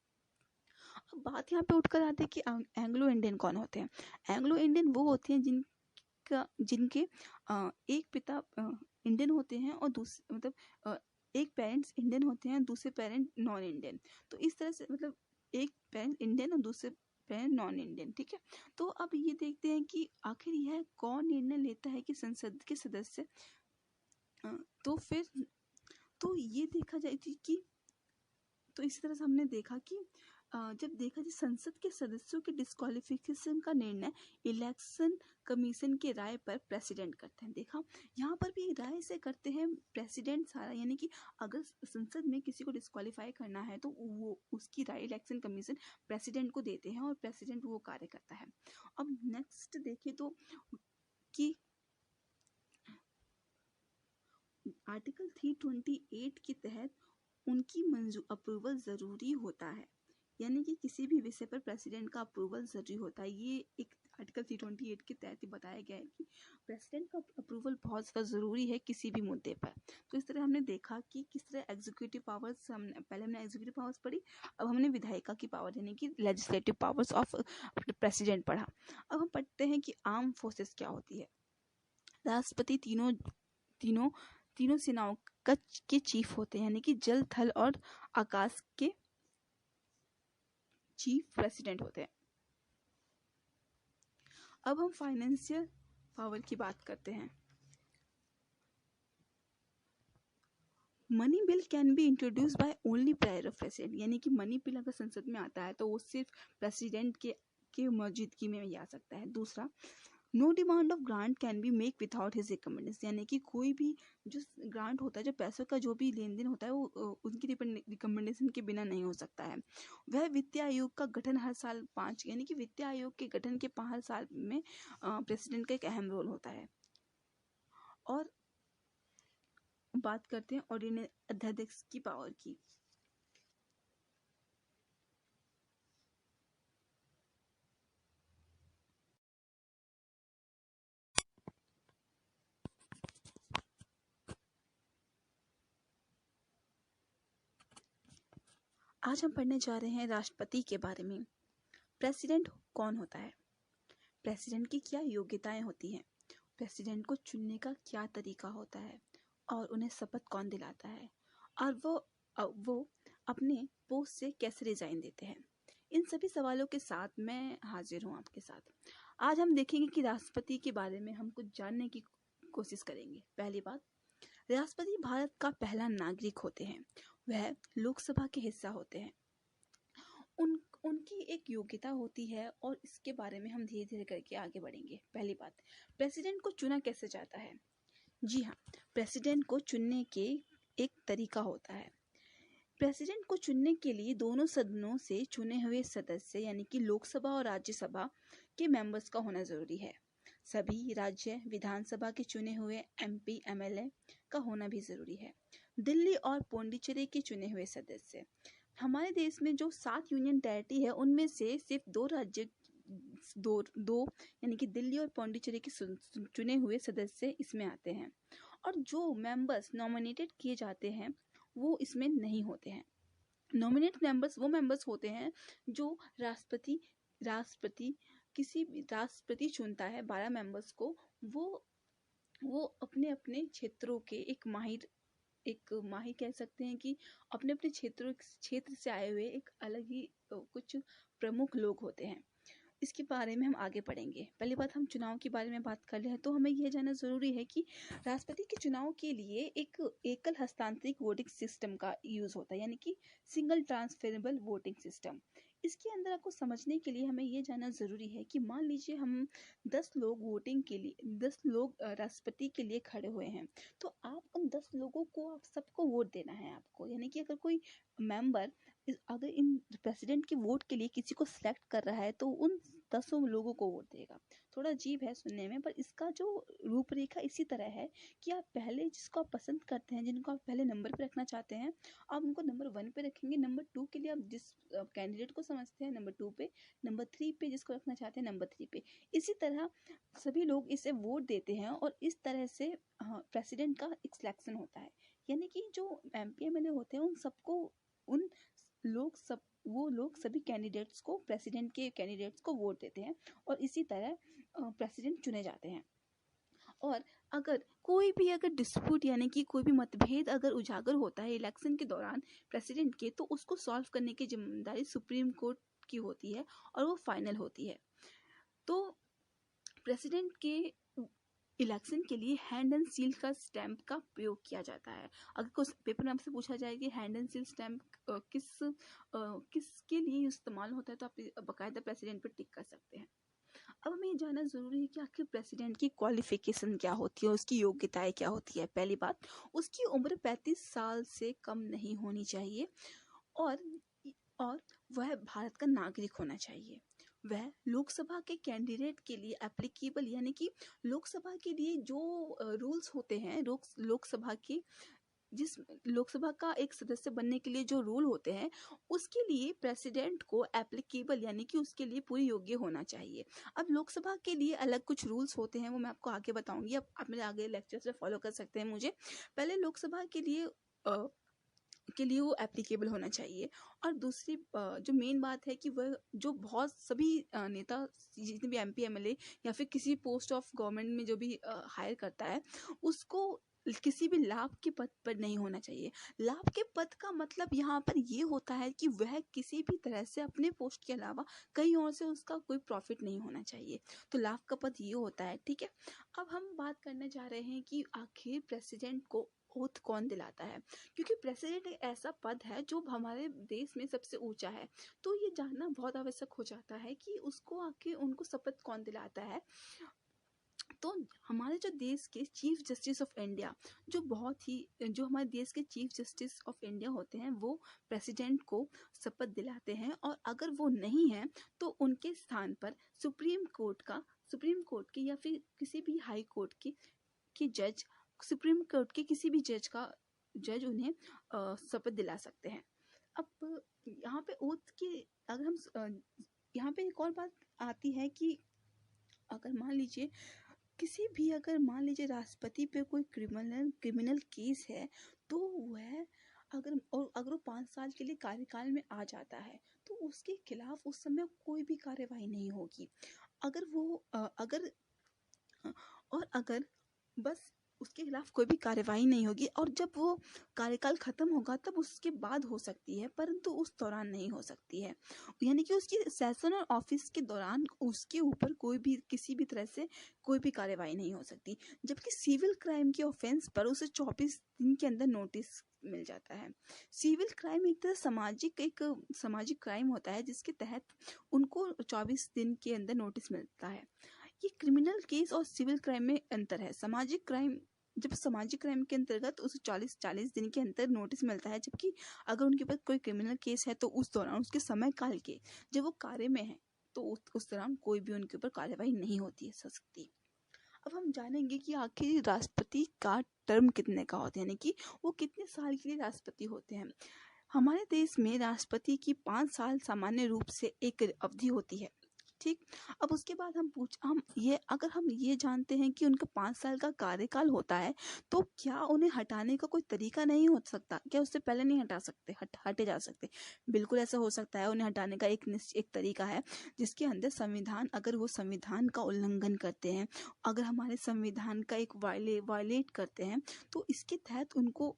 अब बात यहाँ पे उठकर आती है कि एंग्लो इंडियन कौन होते हैं। एंग्लो इंडियन वो होते हैं जिनके एक पिता इंडियन होते हैं और दूसरे मतलब एक पेरेंट्स इंडियन होते हैं, दूसरे पेरेंट नॉन इंडियन। तो इस तरह से मतलब एक पेरेंट इंडियन और दूसरे पेरेंट नॉन इंडियन, ठीक है। तो अब ये देखते हैं कि आखिर यह कौन निर्णय लेता है कि संसद के सदस्य तो ये देखा जाए कि तो इसी तरह से हमने देखा कि जब देखा जाए संसद के सदस्यों के डिस्क्वालिफिकेशन का निर्णय इलेक्शन कमीशन के राय पर प्रेसिडेंट करते हैं। देखा यहाँ पर भी राय से करते हैं प्रेसिडेंट सारा, यानी कि अगर संसद में किसी को डिस्क्वालीफाई करना है तो वो उसकी राय इलेक्शन कमीशन प्रेसिडेंट को देते हैं और प्रेसिडेंट वो कार्य करता है। अब नेक्स्ट देखें तो कि आर्टिकल 328 के तहत उनकी अप्रूवल ज़रूरी होता है, यानी कि किसी भी विषय पर प्रेसिडेंट का अप्रूवल ज़रूरी होता है। ये एक आर्टिकल 328 के तहत ही बताया गया है कि प्रेसिडेंट का अप्रूवल बहुत ज़्यादा ज़रूरी है किसी भी मुद्दे पर। तो इस तरह हमने देखा कि किस तरह एग्जीक्यूटिव पावर्स, पहले हमने एग्जीक्यूटिव पावर्स पढ़ी, अब हमने विधायिका की पावर यानी कि लेजिस्लेटिव पावर्स ऑफ प्रेसिडेंट पढ़ा। अब हम पढ़ते हैं कि आर्म फोर्सेस क्या होती है। राष्ट्रपति तीनों सेनाओं के चीफ होते हैं, यानी कि जल, थल और आकाश के चीफ प्रेसिडेंट होते हैं। अब हम फाइनेंशियल पावर की बात करते हैं। Money bill can be introduce by only prior of president, यानी कि मनी बिल अगर संसद में आता है तो वो सिर्फ प्रेसिडेंट के मौजूदगी में ही आ सकता है। दूसरा, no demand of grant can be make without his recommendation, यानी कि कोई भी जो ग्रांट होता है, जो पैसों का जो भी लेन देन होता है वो उनकी रिकमेंडेशन के बिना नहीं हो सकता है। वह वित्तीय आयोग का गठन हर साल 5, यानी कि वित्तीय आयोग के गठन के 5 साल में प्रेसिडेंट का एक अहम रोल होता है। और बात करते हैं ऑर्डिनरी अध्यादेश की पावर की। आज हम पढ़ने जा रहे हैं राष्ट्रपति के बारे में। प्रेसिडेंट कौन होता है, प्रेसिडेंट की क्या योग्यताएं होती हैं, प्रेसिडेंट को चुनने का क्या तरीका होता है, और उन्हें शपथ कौन दिलाता है, और वो अपने पोस्ट से कैसे रिजाइन देते हैं। इन सभी सवालों के साथ मैं हाजिर हूँ आपके साथ। आज हम देखेंगे कि राष्ट्रपति के बारे में हम कुछ जानने की कोशिश करेंगे। पहली बात, राष्ट्रपति भारत का पहला नागरिक होते हैं, वह लोकसभा के हिस्सा होते हैं, उनकी एक योग्यता होती है और इसके बारे में हम धीरे धीरे करके आगे बढ़ेंगे। पहली बात, प्रेसिडेंट को चुना कैसे जाता है? जी हाँ, प्रेसिडेंट को चुनने के एक तरीका होता है। प्रेसिडेंट को चुनने के लिए दोनों सदनों से चुने हुए सदस्य यानी कि लोकसभा और राज्यसभा के मेंबर्स का होना जरूरी है। सभी राज्य विधानसभा के चुने हुए MP MLA का होना भी जरूरी है। दिल्ली और पौंडीचेरी के चुने हुए सदस्य, हमारे देश में जो 7 यूनियन टेरिटरी है उनमें से सिर्फ दो यानी कि दिल्ली और पौंडीचेरी के चुने हुए सदस्य इसमें आते हैं, और जो मेंबर्स नॉमिनेटेड किए जाते हैं वो इसमें नहीं होते हैं। नॉमिनेट मेंबर्स वो मेंबर्स होते हैं जो राष्ट्रपति चुनता है 12 मेंबर्स को। वो अपने अपने क्षेत्रों के एक माहिर कह सकते हैं कि अपने अपने क्षेत्र से आए हुए एक अलग ही कुछ प्रमुख लोग होते हैं। इसके बारे में हम आगे पढ़ेंगे। पहली बात, हम चुनाव के बारे में बात कर रहे हैं तो हमें यह जानना जरूरी है कि राष्ट्रपति के चुनाव के लिए एक एकल हस्तांतरित वोटिंग सिस्टम का यूज होता है, यानी कि सिंगल ट्रांसफरेबल वोटिंग सिस्टम। इसके अंदर आपको समझने के लिए हमें यह जानना जरूरी है कि मान लीजिए हम 10 लोग राष्ट्रपति के लिए खड़े हुए हैं, तो आप उन 10 लोगों को आप सबको वोट देना है आपको, यानी कि अगर कोई मेंबर अगर इन प्रेसिडेंट के वोट के लिए किसी को सिलेक्ट कर रहा है तो उन 10 लोगों को वोट देगा। थोड़ा अजीब है सुनने में, पर इसका जो रूपरेखा इसी तरह है कि आप पहले जिसको आप पसंद करते हैं, जिनको आप पहले नंबर पे रखना चाहते हैं, आप उनको नंबर 1 पे रखेंगे। नंबर 2 के लिए आप जिस कैंडिडेट को समझते हैं नंबर 2 पे, नंबर 3 पे जिसको रखना चाहते हैं नंबर 3 पे। इसी तरह सभी लोग इसे वोट देते हैं और इस तरह से प्रेसिडेंट का एक सिलेक्शन होता है, यानी कि जो MP MLA होते हैं वो लोग सभी कैंडिडेट्स को, प्रेसिडेंट के कैंडिडेट्स को वोट देते हैं और इसी तरह प्रेसिडेंट चुने जाते हैं। और अगर कोई भी डिस्प्यूट यानी कि कोई भी मतभेद अगर उजागर होता है इलेक्शन के दौरान प्रेसिडेंट के, तो उसको सॉल्व करने की जिम्मेदारी सुप्रीम कोर्ट की होती है और वो फाइनल होती है। तो प्रेसिडेंट के इलेक्शन के लिए हैंड एंड सील का स्टैंप का प्रयोग किया जाता है। अगर कुछ पेपर में आपसे पूछा जाए कि हैंड एंड सील स्टैंप किसके लिए इस्तेमाल होता है, तो आप बाकायदा प्रेसिडेंट पर टिक कर सकते हैं। अब हमें ये जानना जरूरी है कि आखिर प्रेसिडेंट की क्वालिफिकेशन क्या होती है, उसकी योग्यताएं क्या होती है। पहली बात, उसकी उम्र 35 साल से कम नहीं होनी चाहिए और वह भारत का नागरिक होना चाहिए। वह लोकसभा के कैंडिडेट के लिए एप्लीकेबल, यानी कि लोकसभा के लिए जो रूल्स होते हैं, लोकसभा का एक सदस्य बनने के लिए जो रूल होते हैं, उसके लिए प्रेसिडेंट को एप्लीकेबल यानी कि उसके लिए पूरी योग्य होना चाहिए। अब लोकसभा के लिए अलग कुछ रूल्स होते हैं, वो मैं आपको आगे बताऊंगी। अब आप मेरे आगे लेक्चर से फॉलो कर सकते हैं मुझे। पहले लोकसभा के लिए वो एप्लीकेबल होना चाहिए। और दूसरी जो मेन बात है कि वह जो बहुत सभी नेता जितने भी MP MLA या फिर किसी पोस्ट ऑफ गवर्नमेंट में जो भी हायर करता है, उसको किसी भी लाभ के पद पर नहीं होना चाहिए। लाभ के पद का मतलब यहाँ पर ये होता है कि वह किसी भी तरह से अपने पोस्ट के अलावा कहीं और से उसका कोई प्रॉफिट नहीं होना चाहिए। तो लाभ का पद ये होता है, ठीक है। अब हम बात करने जा रहे हैं कि आखिर प्रेसिडेंट को ओथ कौन दिलाता है, क्योंकि प्रेसिडेंट एक ऐसा पद है जो हमारे देश में सबसे ऊंचा है। तो ये जानना बहुत आवश्यक हो जाता है कि उसको आखिर उनको शपथ कौन दिलाता है। तो हमारे जो देश के चीफ जस्टिस ऑफ इंडिया, जो हमारे देश के चीफ जस्टिस ऑफ इंडिया होते हैं, वो प्रेसिडेंट को शपथ दिलाते हैं। और अगर वो नहीं है तो उनके स्थान पर सुप्रीम कोर्ट के या फिर किसी भी हाई कोर्ट के जज, सुप्रीम कोर्ट के किसी भी जज उन्हें शपथ दिला सकते हैं। अब यहाँ पे ओथ की अगर हम यहाँ पे एक और बात आती है कि अगर मान लीजिए राष्ट्रपति पे कोई क्रिमिनल केस है, तो वह अगर वो 5 साल के लिए कार्यकाल में आ जाता है तो उसके खिलाफ उस समय कोई भी कार्यवाही नहीं होगी। अगर बस उसके खिलाफ कोई भी कार्यवाही नहीं होगी, और जब वो कार्यकाल खत्म होगा तब उसके बाद हो सकती है, परंतु उस दौरान नहीं हो सकती है। यानी कि उसकी सेशन और ऑफिस के दौरान उसके ऊपर कोई भी किसी भी तरह से कोई भी कार्यवाही नहीं हो सकती। जबकि सिविल क्राइम के ऑफेंस पर उसे 24 दिन के अंदर नोटिस मिल जाता है। सिविल क्राइम एक तरह सामाजिक क्राइम होता है, जिसके तहत उनको 24 दिन के अंदर नोटिस मिलता है। ये क्रिमिनल केस और सिविल क्राइम में अंतर है। सामाजिक क्राइम के अंतर्गत उसे 40 दिन के अंदर नोटिस मिलता है, जबकि अगर उनके पास कोई क्रिमिनल केस है तो उस दौरान उसके समय काल के जब वो कार्य में है तो उस दौरान कोई भी उनके ऊपर कार्यवाही नहीं होती है सकती। अब हम जानेंगे कि आखिर राष्ट्रपति का टर्म कितने का होता है, यानी कि वो कितने साल के लिए राष्ट्रपति होते हैं। हमारे देश में राष्ट्रपति की 5 साल सामान्य रूप से एक अवधि होती है। ठीक। अब उसके बाद अगर हम ये जानते हैं कि उनका 5 साल का कार्यकाल होता है, तो क्या उन्हें हटाने का कोई तरीका नहीं हो सकता? क्या उससे पहले नहीं हटा सकते, हटे जा सकते? बिल्कुल ऐसा हो सकता है। उन्हें हटाने का एक तरीका है, जिसके अंदर अगर वो संविधान का उल्लंघन करते हैं, अगर हमारे संविधान का एक वायलेट करते हैं, तो इसके तहत उनको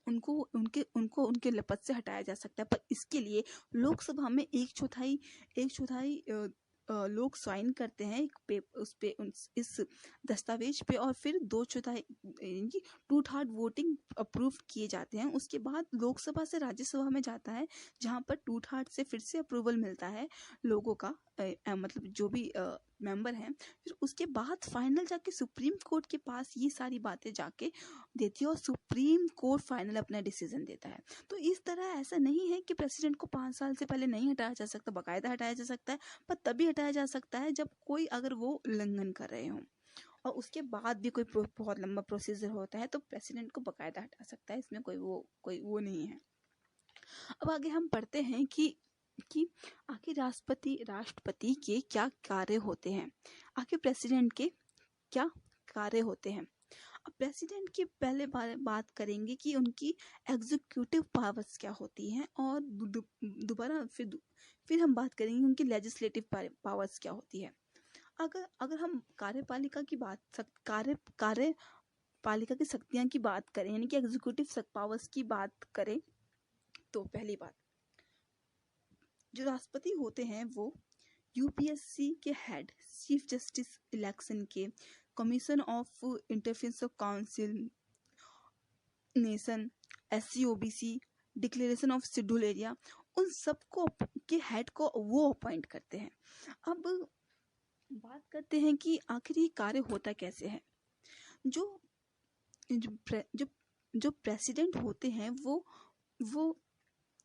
उनको उनके उनको उनके पद से हटाया जा सकता है। पर इसके लिए लोकसभा में एक चौथाई लोग साइन करते हैं इस दस्तावेज पे, और फिर 2/4 यानी 2/3 वोटिंग अप्रूव किए जाते हैं। उसके बाद लोकसभा से राज्यसभा में जाता है, जहाँ पर 2/3 से फिर से अप्रूवल मिलता है लोगों का, मतलब जो भी मेंबर हैं। फिर उसके बाद फाइनल जाके सुप्रीम कोर्ट के पास ये सारी बातें जाके देती है, और सुप्रीम कोर्ट फाइनल अपना डिसीजन देता है। तो इस तरह ऐसा नहीं है कि प्रेसिडेंट को 5 साल से पहले नहीं हटाया जा सकता, बाकायदा हटाया जा सकता है, पर तभी हटाया जा सकता है जब कोई अगर वो उल्लंघन कर रहे हों, और उसके बाद भी कोई बहुत लंबा प्रोसीजर होता है तो प्रेसिडेंट को बाकायदा हटा सकता है। इसमें कोई वो नहीं है। अब आगे हम पढ़ते हैं कि आखिर राष्ट्रपति के क्या कार्य होते हैं, आखिर प्रेसिडेंट के क्या कार्य होते हैं। अब प्रेसिडेंट की पहले बात करेंगे कि उनकी एग्जीक्यूटिव पावर्स क्या होती हैं, और दोबारा फिर हम बात करेंगे उनकी लेजिस्लेटिव पावर्स क्या होती है। अगर हम कार्यपालिका की शक्तियां की बात करें, यानी कि एग्जीक्यूटिव पावर्स की बात करें, तो पहली बात, जो राष्ट्रपति होते हैं वो यूपीएससी के हेड, चीफ जस्टिस इलेक्शन के, commission of interference of council nation, SCOBC, declaration of schedule area, उन सबको के हेड को वो अपॉइंट करते हैं। अब बात करते हैं कि आखिर ये कार्य होता कैसे है। जो प्रेसिडेंट होते हैं वो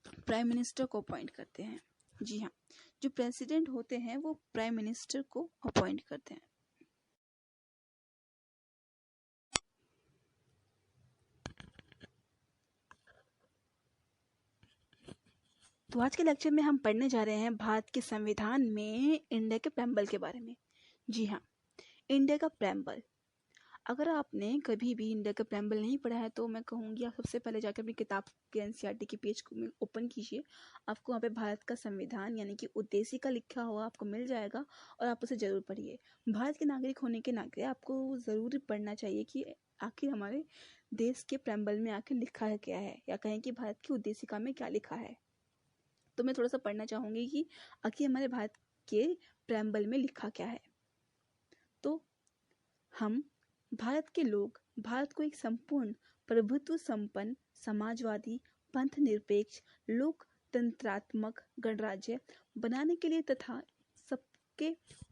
प्राइम मिनिस्टर को अपॉइंट करते हैं। जी हाँ, जो प्रेसिडेंट होते हैं वो प्राइम मिनिस्टर को अपॉइंट करते हैं। तो आज के लेक्चर में हम पढ़ने जा रहे हैं भारत के संविधान में इंडिया के प्रेम्बल के बारे में। जी हाँ, इंडिया का प्रेम्बल। अगर आपने कभी भी इंडिया का प्रेम्बल नहीं पढ़ा है तो मैं कहूँगी आप सबसे पहले जाकर अपनी किताब के NCERT के पेज को ओपन कीजिए। आपको वहाँ पे भारत का संविधान यानी कि उद्देशिका लिखा हुआ आपको मिल जाएगा, और आप उसे ज़रूर पढ़िए। भारत के नागरिक होने के नाते आपको ज़रूर पढ़ना चाहिए कि आखिर हमारे देश के प्रेम्बल में आखिर लिखा है क्या है, या कहें कि भारत की उद्देशिका में क्या लिखा है। तो मैं थोड़ा सा पढ़ना चाहूँगी कि आखिर हमारे भारत के प्रेम्बल में लिखा क्या है। तो हम भारत के लोग भारत को एक संपूर्ण प्रभुत्व संपन्न समाजवादी पंथ निरपेक्ष लोकतंत्रात्मक गणराज्य बनाने के लिए तथा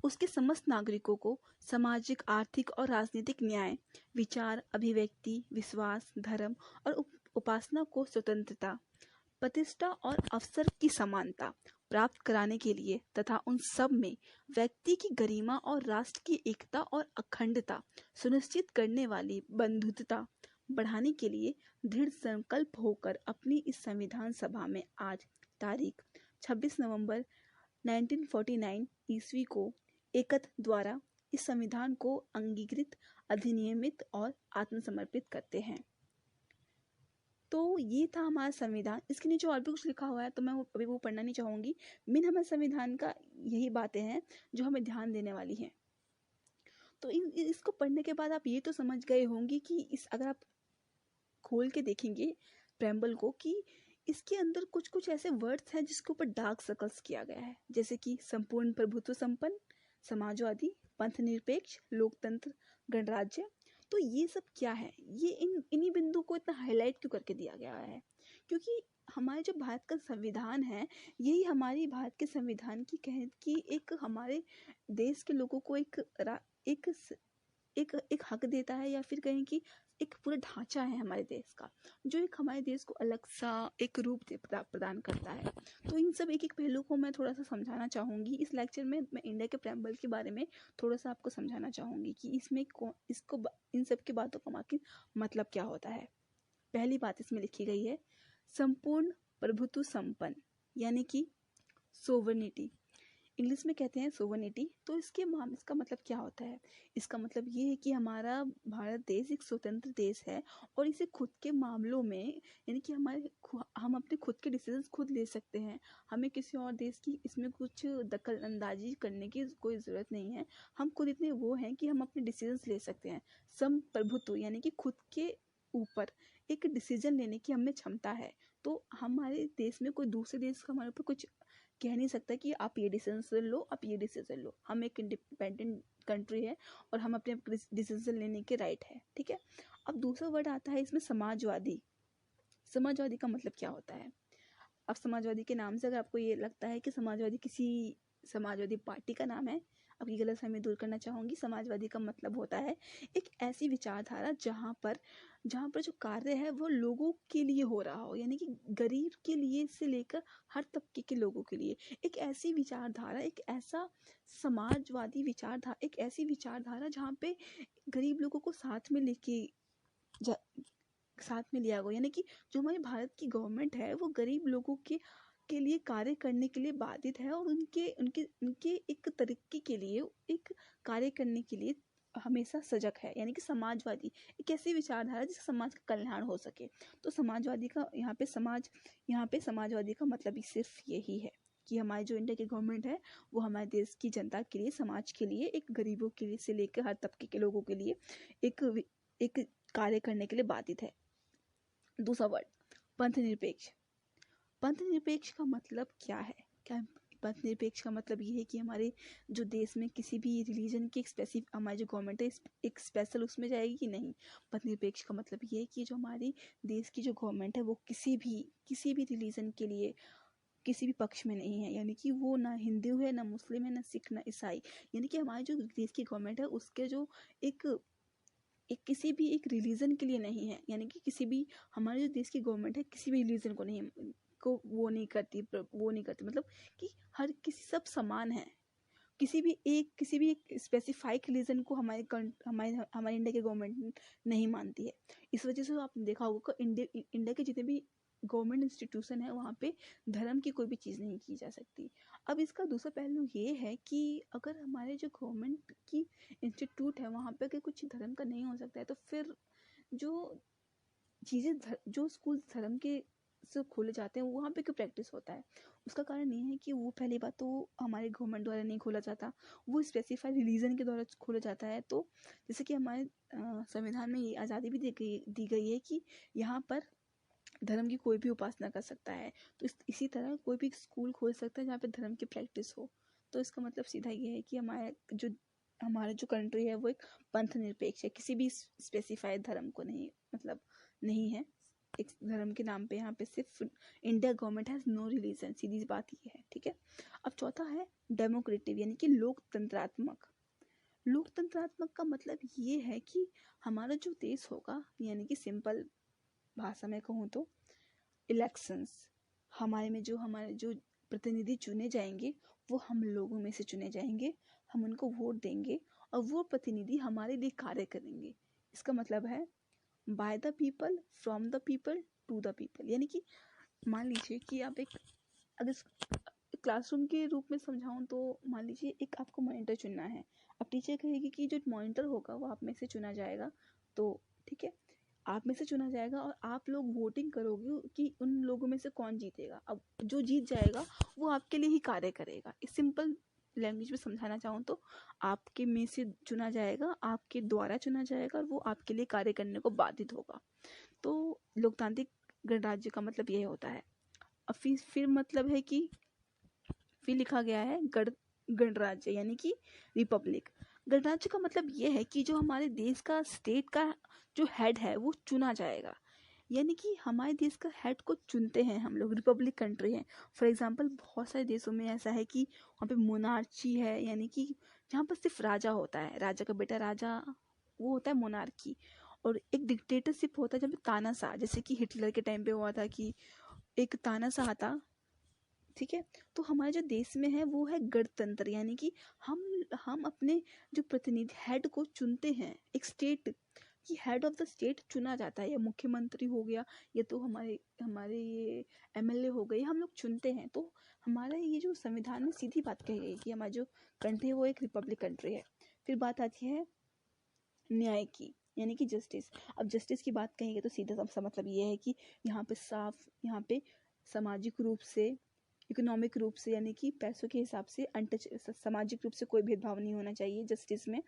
उसके समस्त नागरिकों को सामाजिक, आर्थिक और राजनीतिक न्याय, विचार, अभिव्यक्ति, विश्वास, धर्म और उपासना को स्वतंत्रता, प्रतिष्ठा और अवसर की समानता प्राप्त कराने के लिए तथा उन सब में व्यक्ति की गरिमा और राष्ट्र की एकता और अखंडता सुनिश्चित करने वाली बंधुता बढ़ाने के लिए दृढ़ संकल्प होकर अपनी इस संविधान सभा में आज तारीख 26 नवंबर 1949 ईस्वी को एकत्र द्वारा इस संविधान को अंगीकृत, अधिनियमित और आत्मसमर्पित करते हैं। तो ये था हमारा संविधान। इसके नीचे और भी कुछ लिखा हुआ है तो मैं अभी वो पढ़ना नहीं चाहूँगी। मेन हमारे संविधान का यही बातें हैं जो हमें ध्यान देने वाली हैं। तो इसको पढ़ने के बाद आप ये तो समझ गए होंगे कि अगर आप खोल के देखेंगे प्रेम्बल को कि इसके अंदर कुछ कुछ ऐसे वर्ड्स हैं जिसके ऊपर डार्क सर्कल्स किया गया है, जैसे कि संपूर्ण प्रभुत्व संपन्न, समाजवादी, पंथ निरपेक्ष, लोकतंत्र, गणराज्य। तो ये सब क्या है, ये इन्हीं बिंदु को इतना हाईलाइट क्यों करके दिया गया है? क्योंकि हमारे जो भारत का संविधान है, यही हमारी भारत के संविधान की कि एक हमारे देश के लोगों को एक एक हक देता है, या फिर कहें कि एक पूरा ढांचा है हमारे देश का, जो एक हमारे देश को अलग सा एक रूप प्रदान करता है। तो इन सब एक एक पहलू को मैं थोड़ा सा समझाना चाहूँगी इस लेक्चर में। मैं इंडिया के प्रेम्बल के बारे में थोड़ा सा आपको समझाना चाहूँगी कि इसमें इन सब की बातों का मतलब क्या होता है। पहली बात इसमें लिखी गई है संपूर्ण प्रभुत्व संपन्न, यानी कि सोवर्निटी, इंग्लिश में कहते हैं सोवर्निटी। तो इसका मतलब क्या होता है? इसका मतलब ये है कि हमारा भारत देश एक स्वतंत्र देश है और इसे खुद के मामलों में, यानी कि हम अपने खुद के डिसीजंस खुद ले सकते हैं। हमें किसी और देश की इसमें कुछ दखल अंदाजी करने की कोई ज़रूरत नहीं है। हम खुद इतने वो हैं कि हम अपने डिसीजंस ले सकते हैं। संप्रभुत्व यानी कि खुद के ऊपर एक डिसीजन लेने की हमें क्षमता है। तो हमारे देश में कोई दूसरे देश का हमारे ऊपर कुछ कह नहीं सकता कि आप ये डिसीजन लो, आप ये डिसीजन लो। हम एक इंडिपेंडेंट कंट्री है और हम अपने डिसीजन लेने के राइट है, ठीक है। अब दूसरा वर्ड आता है इसमें समाजवादी। समाजवादी का मतलब क्या होता है? अब समाजवादी के नाम से अगर आपको ये लगता है कि समाजवादी किसी समाजवादी पार्टी का नाम है, आपकी गलतफहमी दूर करना चाहूँगी। समाजवादी का मतलब होता है एक ऐसी विचारधारा जहाँ पर जो कार्य है वो लोगों के लिए हो रहा हो, यानी कि गरीब के लिए से लेकर हर तबके के लोगों के लिए। एक ऐसी विचारधारा, एक ऐसा समाजवादी विचारधारा, एक ऐसी विचारधारा जहाँ पे गरीब लोगों को साथ में लिया गया, यानी कि जो हमारे भारत की गवर्नमेंट है वो गरीब लोगों के लिए कार्य करने के लिए बाधित है और उनके उनके उनके एक तरक्की के लिए, एक कार्य करने के लिए हमेशा सजग है। यानी कि समाजवादी एक ऐसी विचारधारा जिससे समाज का कल्याण हो सके। तो समाजवादी का यहाँ पे समाजवादी का मतलब ही सिर्फ यही है कि हमारी जो इंडिया की गवर्नमेंट है वो हमारे देश की जनता के लिए, समाज के लिए, एक गरीबों के लिए से लेकर हर तबके के लोगों के लिए एक कार्य करने के लिए बाधित है। दूसरा वर्ड पंथ निरपेक्ष। पंथ निरपेक्ष का मतलब क्या है? पंथ निरपेक्ष का मतलब ये है कि हमारे जो देश में किसी भी रिलीजन की स्पेसिफिक, हमारी जो गवर्नमेंट है एक स्पेशल उसमें जाएगी कि नहीं। पंथ निरपेक्ष का मतलब ये है कि जो हमारी देश की जो गवर्नमेंट है वो किसी भी रिलीजन के लिए किसी भी पक्ष में नहीं है, यानी कि वो ना हिंदू है, ना मुस्लिम है, ना सिख, ना ईसाई। यानी कि हमारी जो देश की गवर्नमेंट है उसके जो एक किसी भी एक रिलीजन के लिए नहीं है, यानी कि किसी भी हमारे जो देश की गवर्नमेंट है किसी भी रिलीजन को नहीं करती मतलब कि सब समान है। किसी भी एक स्पेसिफाइक रिलीजन को हमारे इंडिया की गवर्नमेंट नहीं मानती है। इस वजह से आपने देखा होगा इंडिया के जितने भी गवर्नमेंट इंस्टीट्यूशन है वहाँ पे धर्म की कोई भी चीज़ नहीं की जा सकती। अब इसका दूसरा पहलू ये है कि अगर हमारे जो गवर्नमेंट की इंस्टीट्यूट है वहाँ पे अगर कुछ धर्म का नहीं हो सकता है, तो फिर जो स्कूल धर्म के से खोले जाते हैं वहाँ पे क्यों प्रैक्टिस होता है? उसका कारण ये है कि वो पहली बात तो हमारे गवर्नमेंट द्वारा नहीं खोला जाता, वो स्पेसिफाइड रिलीजन के द्वारा खोला जाता है। तो जैसे कि हमारे संविधान में ये आज़ादी भी दी गई है कि यहाँ पर धर्म की कोई भी उपासना कर सकता है। तो इसी तरह कोई भी स्कूल खोल सकता है जहाँ पे धर्म की प्रैक्टिस हो। तो इसका मतलब सीधा ये है कि हमारा जो कंट्री है वो एक पंथ निरपेक्ष है, किसी भी स्पेसिफाइड धर्म को नहीं है। एक धर्म के नाम पे यहाँ पे सिर्फ India government has no religion, सीधी बात ये है, ठीक है। अब चौथा है डेमोक्रेटिव, यानी कि लोकतंत्रात्मक। लोकतंत्रात्मक का मतलब ये है कि हमारा जो देश होगा, यानी कि सिंपल भाषा में कहूँ तो इलेक्शंस, हमारे जो प्रतिनिधि चुने जाएंगे वो हम लोगों में से चुने जाएंगे। हम उनको वोट देंगे और वो प्रतिनिधि हमारे लिए कार्य करेंगे। इसका मतलब है by the people, from the people, to the people. यानी कि मान लीजिए कि आप अगर क्लासरूम के रूप में समझाऊं तो मान लीजिए एक आपको मॉनिटर चुनना है। अब टीचर कहेगी कि जो मॉनिटर होगा वो आप में से चुना जाएगा, तो ठीक है, आप में से चुना जाएगा और आप लोग वोटिंग करोगे कि उन लोगों में से कौन जीतेगा। अब जो जीत जाएगा वो आपके लिए ही कार्य करेगा। इस लैंग्वेज में समझाना चाहूँ तो आपके में से चुना जाएगा, आपके द्वारा चुना जाएगा और वो आपके लिए कार्य करने को बाधित होगा। तो लोकतांत्रिक गणराज्य का मतलब यही होता है। अब फिर मतलब है कि फिर लिखा गया है गणराज्य यानी कि रिपब्लिक। गणराज्य का मतलब ये है कि जो हमारे देश का स्टेट का जो हेड है वो चुना जाएगा, यानी कि हमारे देश का हेड को चुनते हैं हम लोग। रिपब्लिक कंट्री है। फॉर एग्जांपल बहुत सारे देशों में ऐसा है कि वहाँ पे मोनार्ची है, यानी कि जहाँ पर सिर्फ राजा होता है, राजा का बेटा राजा, वो होता है मोनार्की। और एक डिक्टेटरशिप होता है जब तानाशाह, जैसे कि हिटलर के टाइम पे हुआ था कि एक तानाशाह था। ठीक है, तो हमारे जो देश में है वो है गणतंत्र, यानी कि हम अपने जो प्रतिनिधि हेड को चुनते हैं। एक स्टेट कि हेड ऑफ द स्टेट चुना जाता है, या मुख्यमंत्री हो गया, या तो हमारे हमारे ये एमएलए हो गए, हम लोग चुनते हैं। तो हमारा ये जो संविधान में सीधी बात कही गई कि हमारी जो कंट्री है वो एक रिपब्लिक कंट्री है। फिर बात आती है न्याय की, यानी कि जस्टिस। अब जस्टिस की बात कहेंगे तो सीधा सा मतलब ये है कि यहाँ पे सामाजिक रूप से, इकोनॉमिक रूप से, यानी कि पैसों के हिसाब से अनटच, सामाजिक रूप से कोई भेदभाव नहीं होना चाहिए जस्टिस में।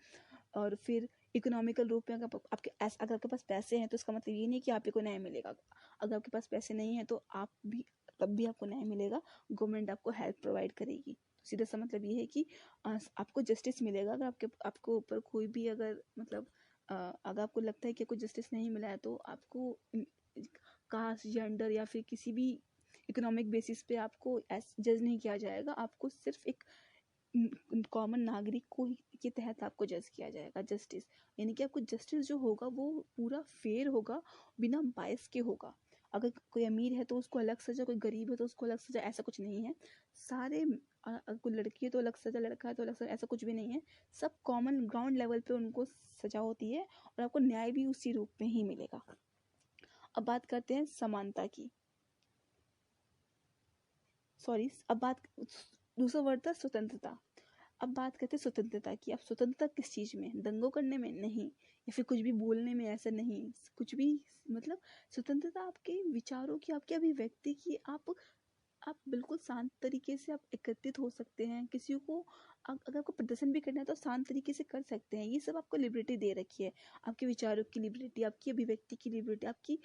और फिर इकोनॉमिकल रूप में अगर आपके पास पैसे हैं तो इसका मतलब ये नहीं कि आप ही को न्याय मिलेगा। अगर आपके पास पैसे नहीं है तो आप भी, तब भी आपको न्याय मिलेगा, गवर्नमेंट आपको हेल्प प्रोवाइड करेगी। सीधा सा मतलब ये है कि आपको जस्टिस मिलेगा। अगर आपको ऊपर कोई भी अगर मतलब अगर आपको लगता है कि कोई जस्टिस नहीं मिला है तो आपको कास्ट, जेंडर या फिर किसी भी इकोनॉमिक बेसिस पे आपको जज नहीं किया जाएगा। आपको सिर्फ एक कॉमन नागरिक को के तहत आपको जज किया जाएगा। जस्टिस यानी कि आपको जस्टिस जो होगा वो पूरा फेयर होगा, बिना बायस के होगा। अगर कोई अमीर है तो उसको अलग सजा, कोई गरीब है तो उसको अलग सजा, ऐसा कुछ नहीं है। सारे अगर कोई लड़की है तो अलग सजा, लड़का है तो अलग सजा, ऐसा कुछ भी नहीं है। सब कॉमन ग्राउंड लेवल पे उनको सजा होती है और आपको न्याय भी उसी रूप में ही मिलेगा। अब बात करते हैं समानता की, सॉरी, अब बात, दूसरा वर्ड था स्वतंत्रता। अब बात करते हैं स्वतंत्रता की। अब स्वतंत्रता किस चीज़ में? दंगों करने में नहीं, या फिर कुछ भी बोलने में, ऐसा नहीं। कुछ भी मतलब स्वतंत्रता आपके विचारों की, आपके अभिव्यक्ति की। आप बिल्कुल शांत तरीके से आप एकत्रित हो सकते हैं। किसी को अगर आपको प्रदर्शन भी करना है तो शांत तरीके से कर सकते हैं। ये सब आपको लिबर्टी दे रखी है। आपके विचारों की लिबर्टी, आपकी अभिव्यक्ति की लिबर्टी, आपकी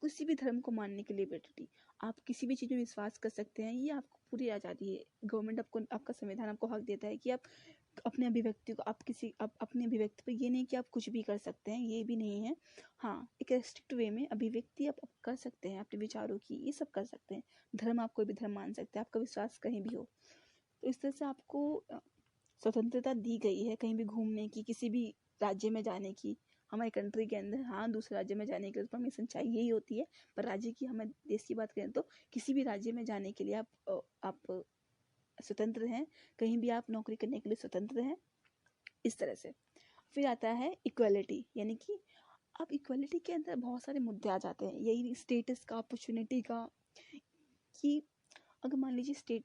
किसी भी धर्म को मानने की लिबर्टी, आप किसी भी चीज़ में विश्वास कर सकते हैं। ये आपको पूरी आज़ादी है। गवर्नमेंट आपको, आपका संविधान आपको हक देता है कि आप अपने अभिव्यक्ति को, आप अपने अभिव्यक्ति पर, ये नहीं कि आप कुछ भी कर सकते हैं, ये भी नहीं है। हाँ, एक रेस्ट्रिक्ट वे में अभिव्यक्ति आप कर सकते हैं अपने विचारों की, ये सब कर सकते हैं। धर्म, आप कोई भी धर्म मान सकते हैं, आपका विश्वास कहीं भी हो। तो इस तरह से आपको स्वतंत्रता दी गई है कहीं भी घूमने की, किसी भी राज्य में जाने की। हमारे कंट्री के अंदर हाँ, दूसरे राज्य में जाने के लिए परमिशन चाहिए ही होती है, पर राज्य की, हमें देश की बात करें तो किसी भी राज्य में जाने के लिए आप स्वतंत्र हैं। कहीं भी आप नौकरी करने के लिए स्वतंत्र हैं। इस तरह से फिर आता है इक्वलिटी, यानी कि अब इक्वलिटी के अंदर बहुत सारे मुद्दे आ जाते हैं। यही स्टेटस का, अपॉर्चुनिटी का, कि अगर मान लीजिए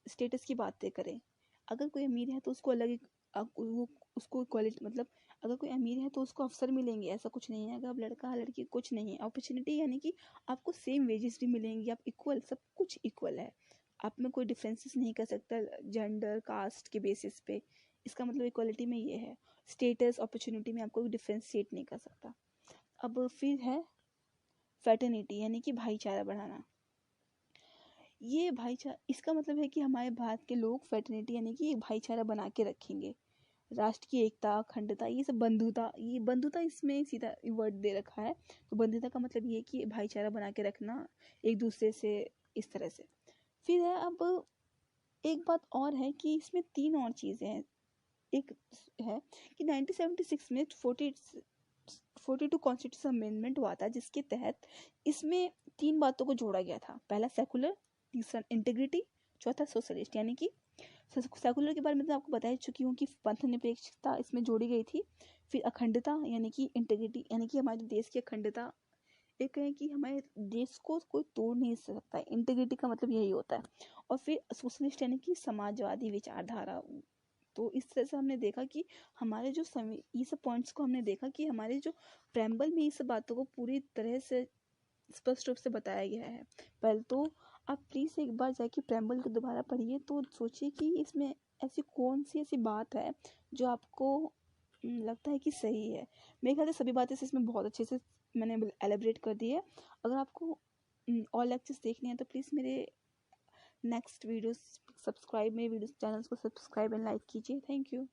स्टेटस की बातें करें, अगर कोई अमीर है तो उसको अलग वो उसको इक्वलिटी, मतलब अगर कोई अमीर है तो उसको अवसर मिलेंगे, ऐसा कुछ नहीं है। अगर आप लड़का है लड़की, कुछ नहीं है। अपॉर्चुनिटी यानी कि आपको सेम वेजेस भी मिलेंगी, आप इक्वल, सब कुछ इक्वल है। आप में कोई डिफरेंसेस नहीं कर सकता जेंडर, कास्ट के बेसिस पे। इसका मतलब इक्वलिटी में ये है। स्टेटस, अपॉर्चुनिटी में आपको डिफरेंशिएट नहीं कर सकता। अब फिर है फ्रेटर्निटी, यानी कि भाईचारा बढ़ाना। ये भाईचारा, इसका मतलब है कि हमारे भारत के लोग फ्रेटर्निटी यानी कि एक भाईचारा बना के रखेंगे। राष्ट्र की एकता, अखंडता, ये सब, बंधुता, ये बंधुता इसमें सीधा वर्ड दे रखा है। तो बंधुता का मतलब ये है कि भाईचारा बना के रखना एक दूसरे से, इस तरह से। फिर है, अब एक बात और है कि इसमें 3 और चीज़ें हैं। एक है कि 1976 में 42 कॉन्स्टिट्यूशन अमेंडमेंट हुआ था, जिसके तहत इसमें 3 बातों को जोड़ा गया था। पहला सेकुलर, तीसरा इंटीग्रिटी, चौथा सोशलिस्ट। यानी कि सेकुलर के बारे में तो आपको बता ही चुकी हूँ कि पंथ निरपेक्षता इसमें जोड़ी गई थी। फिर अखंडता यानी कि इंटीग्रिटी, यानी कि हमारे देश की अखंडता, एक है कि हमारे देश को कोई तोड़ नहीं सकता है। इंटीग्रिटी का मतलब यही होता है। और फिर सोशलिस्ट यानी कि समाजवादी विचारधारा। तो इस तरह से हमने देखा कि हमारे जो ये सब पॉइंट्स को हमने देखा कि हमारे जो प्रेम्बल में ये सब बातों को पूरी तरह से स्पष्ट रूप से बताया गया है। पहले तो आप प्लीज़ एक बार जाके प्रेम्बल को दोबारा पढ़िए तो सोचिए कि इसमें ऐसी कौन सी ऐसी बात है जो आपको लगता है कि सही है। मेरे ख्याल से सभी बातें इसमें बहुत अच्छे से मैंने एलेबरेट कर दी है। अगर आपको और लेक्चर्स देखने हैं तो प्लीज़ मेरे नेक्स्ट वीडियोस सब्सक्राइब, मेरे वीडियोस चैनल्स को सब्सक्राइब एंड लाइक कीजिए। Thank you.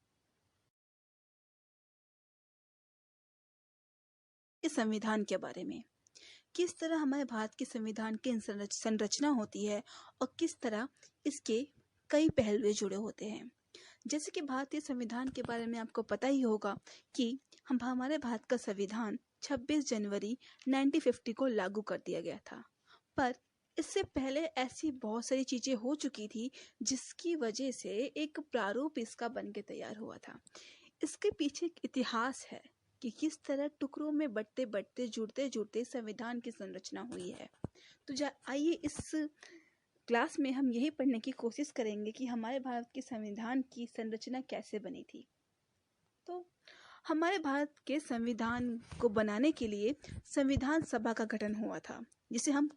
इस संविधान के बारे में, किस तरह हमारे भारत के संविधान की संरचना होती है और किस तरह इसके कई पहलू जुड़े होते हैं। जैसे कि भारतीय संविधान के बारे में आपको पता ही होगा कि हमारे भारत का संविधान 26 जनवरी 1950 को लागू कर दिया गया था। पर इससे पहले ऐसी बहुत सारी चीज़ें हो चुकी थी जिसकी वजह से एक प्रारूप इसका बन के तैयार हुआ था। इसके पीछे एक इतिहास है कि किस तरह टुकड़ों में बटते बटते जुड़ते जुड़ते संविधान की संरचना हुई है। तो आइए इस क्लास में हम यही पढ़ने की कोशिश करेंगे कि हमारे भारत के संविधान की संरचना कैसे बनी थी। तो हमारे भारत के संविधान को बनाने के लिए संविधान सभा का गठन हुआ था, जिसे हम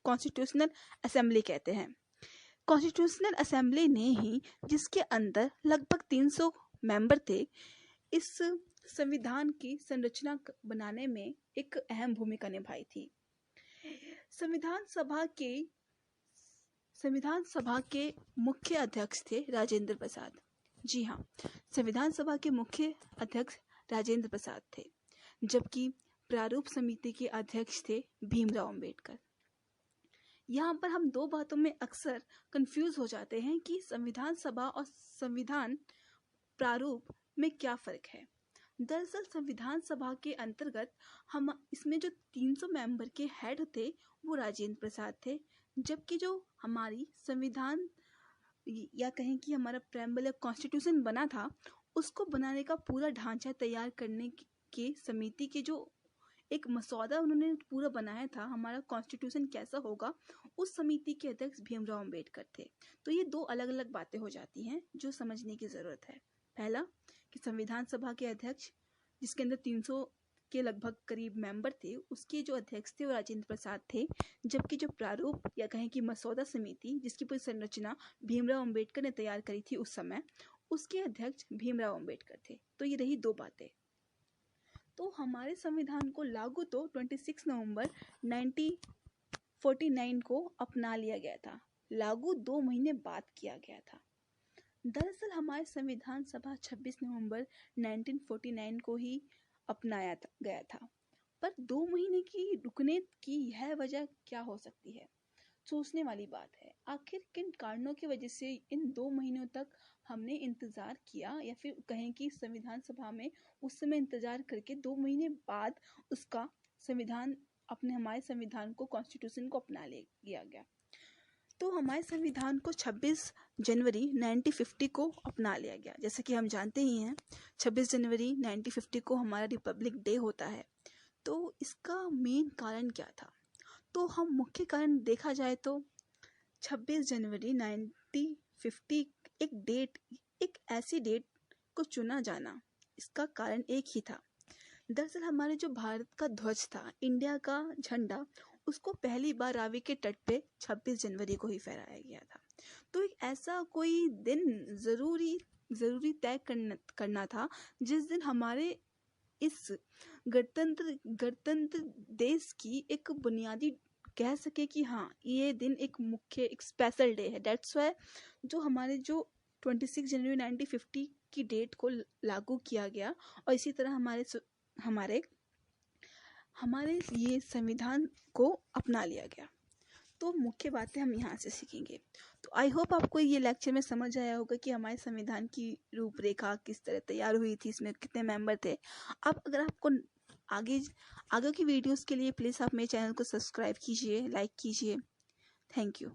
कॉन्स्टिट्यूशनल असेंबली कहते हैं। कॉन्स्टिट्यूशनल असेंबली ने ही, जिसके अंदर लगभग 300 मेंबर थे, इस संविधान की संरचना बनाने में एक अहम भूमिका निभाई थी। संविधान सभा के मुख्य अध्यक्ष थे राजेंद्र प्रसाद। जी हाँ, संविधान सभा के मुख्य अध्यक्ष राजेंद्र प्रसाद थे, जबकि प्रारूप समिति के अध्यक्ष थे भीमराव अंबेडकर। यहाँ पर हम दो बातों में अक्सर कंफ्यूज हो जाते हैं कि संविधान सभा और संविधान प्रारूप में क्या फ़र्क है। दरअसल संविधान सभा के अंतर्गत हम इसमें जो 300 मेंबर के हेड थे वो राजेंद्र प्रसाद थे, जबकि जो हमारी संविधान या कहें कि हमारा प्रेम्बल या कॉन्स्टिट्यूशन बना था, उसको बनाने का पूरा ढांचा तैयार करने के समिति के जो एक मसौदा उन्होंने पूरा बनाया था, हमारा कॉन्स्टिट्यूशन कैसा होगा, उस समिति के अध्यक्ष भीमराव अंबेडकर थे। तो ये दो अलग अलग बातें हो जाती हैं जो समझने की ज़रूरत है। पहला कि संविधान सभा के अध्यक्ष, जिसके अंदर 300 के लगभग करीब मेंबर थे, उसके जो अध्यक्ष थे वो राजेंद्र प्रसाद थे, जबकि जो प्रारूप या कहें कि मसौदा समिति, जिसकी पूरी संरचना भीमराव अंबेडकर ने तैयार करी थी उस समय, उसके अध्यक्ष भीमराव अंबेडकर थे। तो ये रही दो बातें। तो हमारे संविधान को लागू तो 26 नवंबर 1949 को अपना लिया गया था, लागू 2 महीने बाद किया गया था। दरअसल हमारे संविधान सभा 26 नवंबर 1949 को ही अपनाया गया था, पर 2 महीने की रुकने की यह वजह क्या हो सकती है, सोचने वाली बात है। आखिर किन कारणों की वजह से इन 2 महीनों तक हमने इंतज़ार किया, या फिर कहें कि संविधान सभा में उस समय इंतज़ार करके 2 महीने बाद उसका हमारे संविधान को, कॉन्स्टिट्यूशन को अपना लिया गया। तो हमारे संविधान को 26 जनवरी 1950 को अपना लिया गया। जैसे कि हम जानते ही हैं 26 जनवरी 1950 को हमारा रिपब्लिक डे होता है। तो इसका मेन कारण क्या था? तो हम मुख्य कारण देखा जाए तो 26 जनवरी 1950 एक ऐसी डेट को चुना जाना, इसका कारण एक ही था। दरअसल हमारे जो भारत का ध्वज था, इंडिया का झंडा, उसको पहली बार रावी के तट पे 26 जनवरी को ही फहराया गया था। तो एक ऐसा कोई दिन ज़रूरी तय करना था जिस दिन हमारे इस गणतंत्र देश की एक बुनियादी कह सके कि हाँ, ये दिन एक स्पेशल डे है। दैट्स वाई जो हमारे जो 26 जनवरी 1950 की डेट को लागू किया गया, और इसी तरह हमारे ये संविधान को अपना लिया गया। तो मुख्य बातें हम यहाँ से सीखेंगे। तो आई होप आपको ये लेक्चर में समझ आया होगा कि हमारे संविधान की रूपरेखा किस तरह तैयार हुई थी, इसमें कितने मेंबर थे। अब अगर आपको आगे की वीडियोस के लिए प्लीज़ आप मेरे चैनल को सब्सक्राइब कीजिए, लाइक कीजिए। Thank you.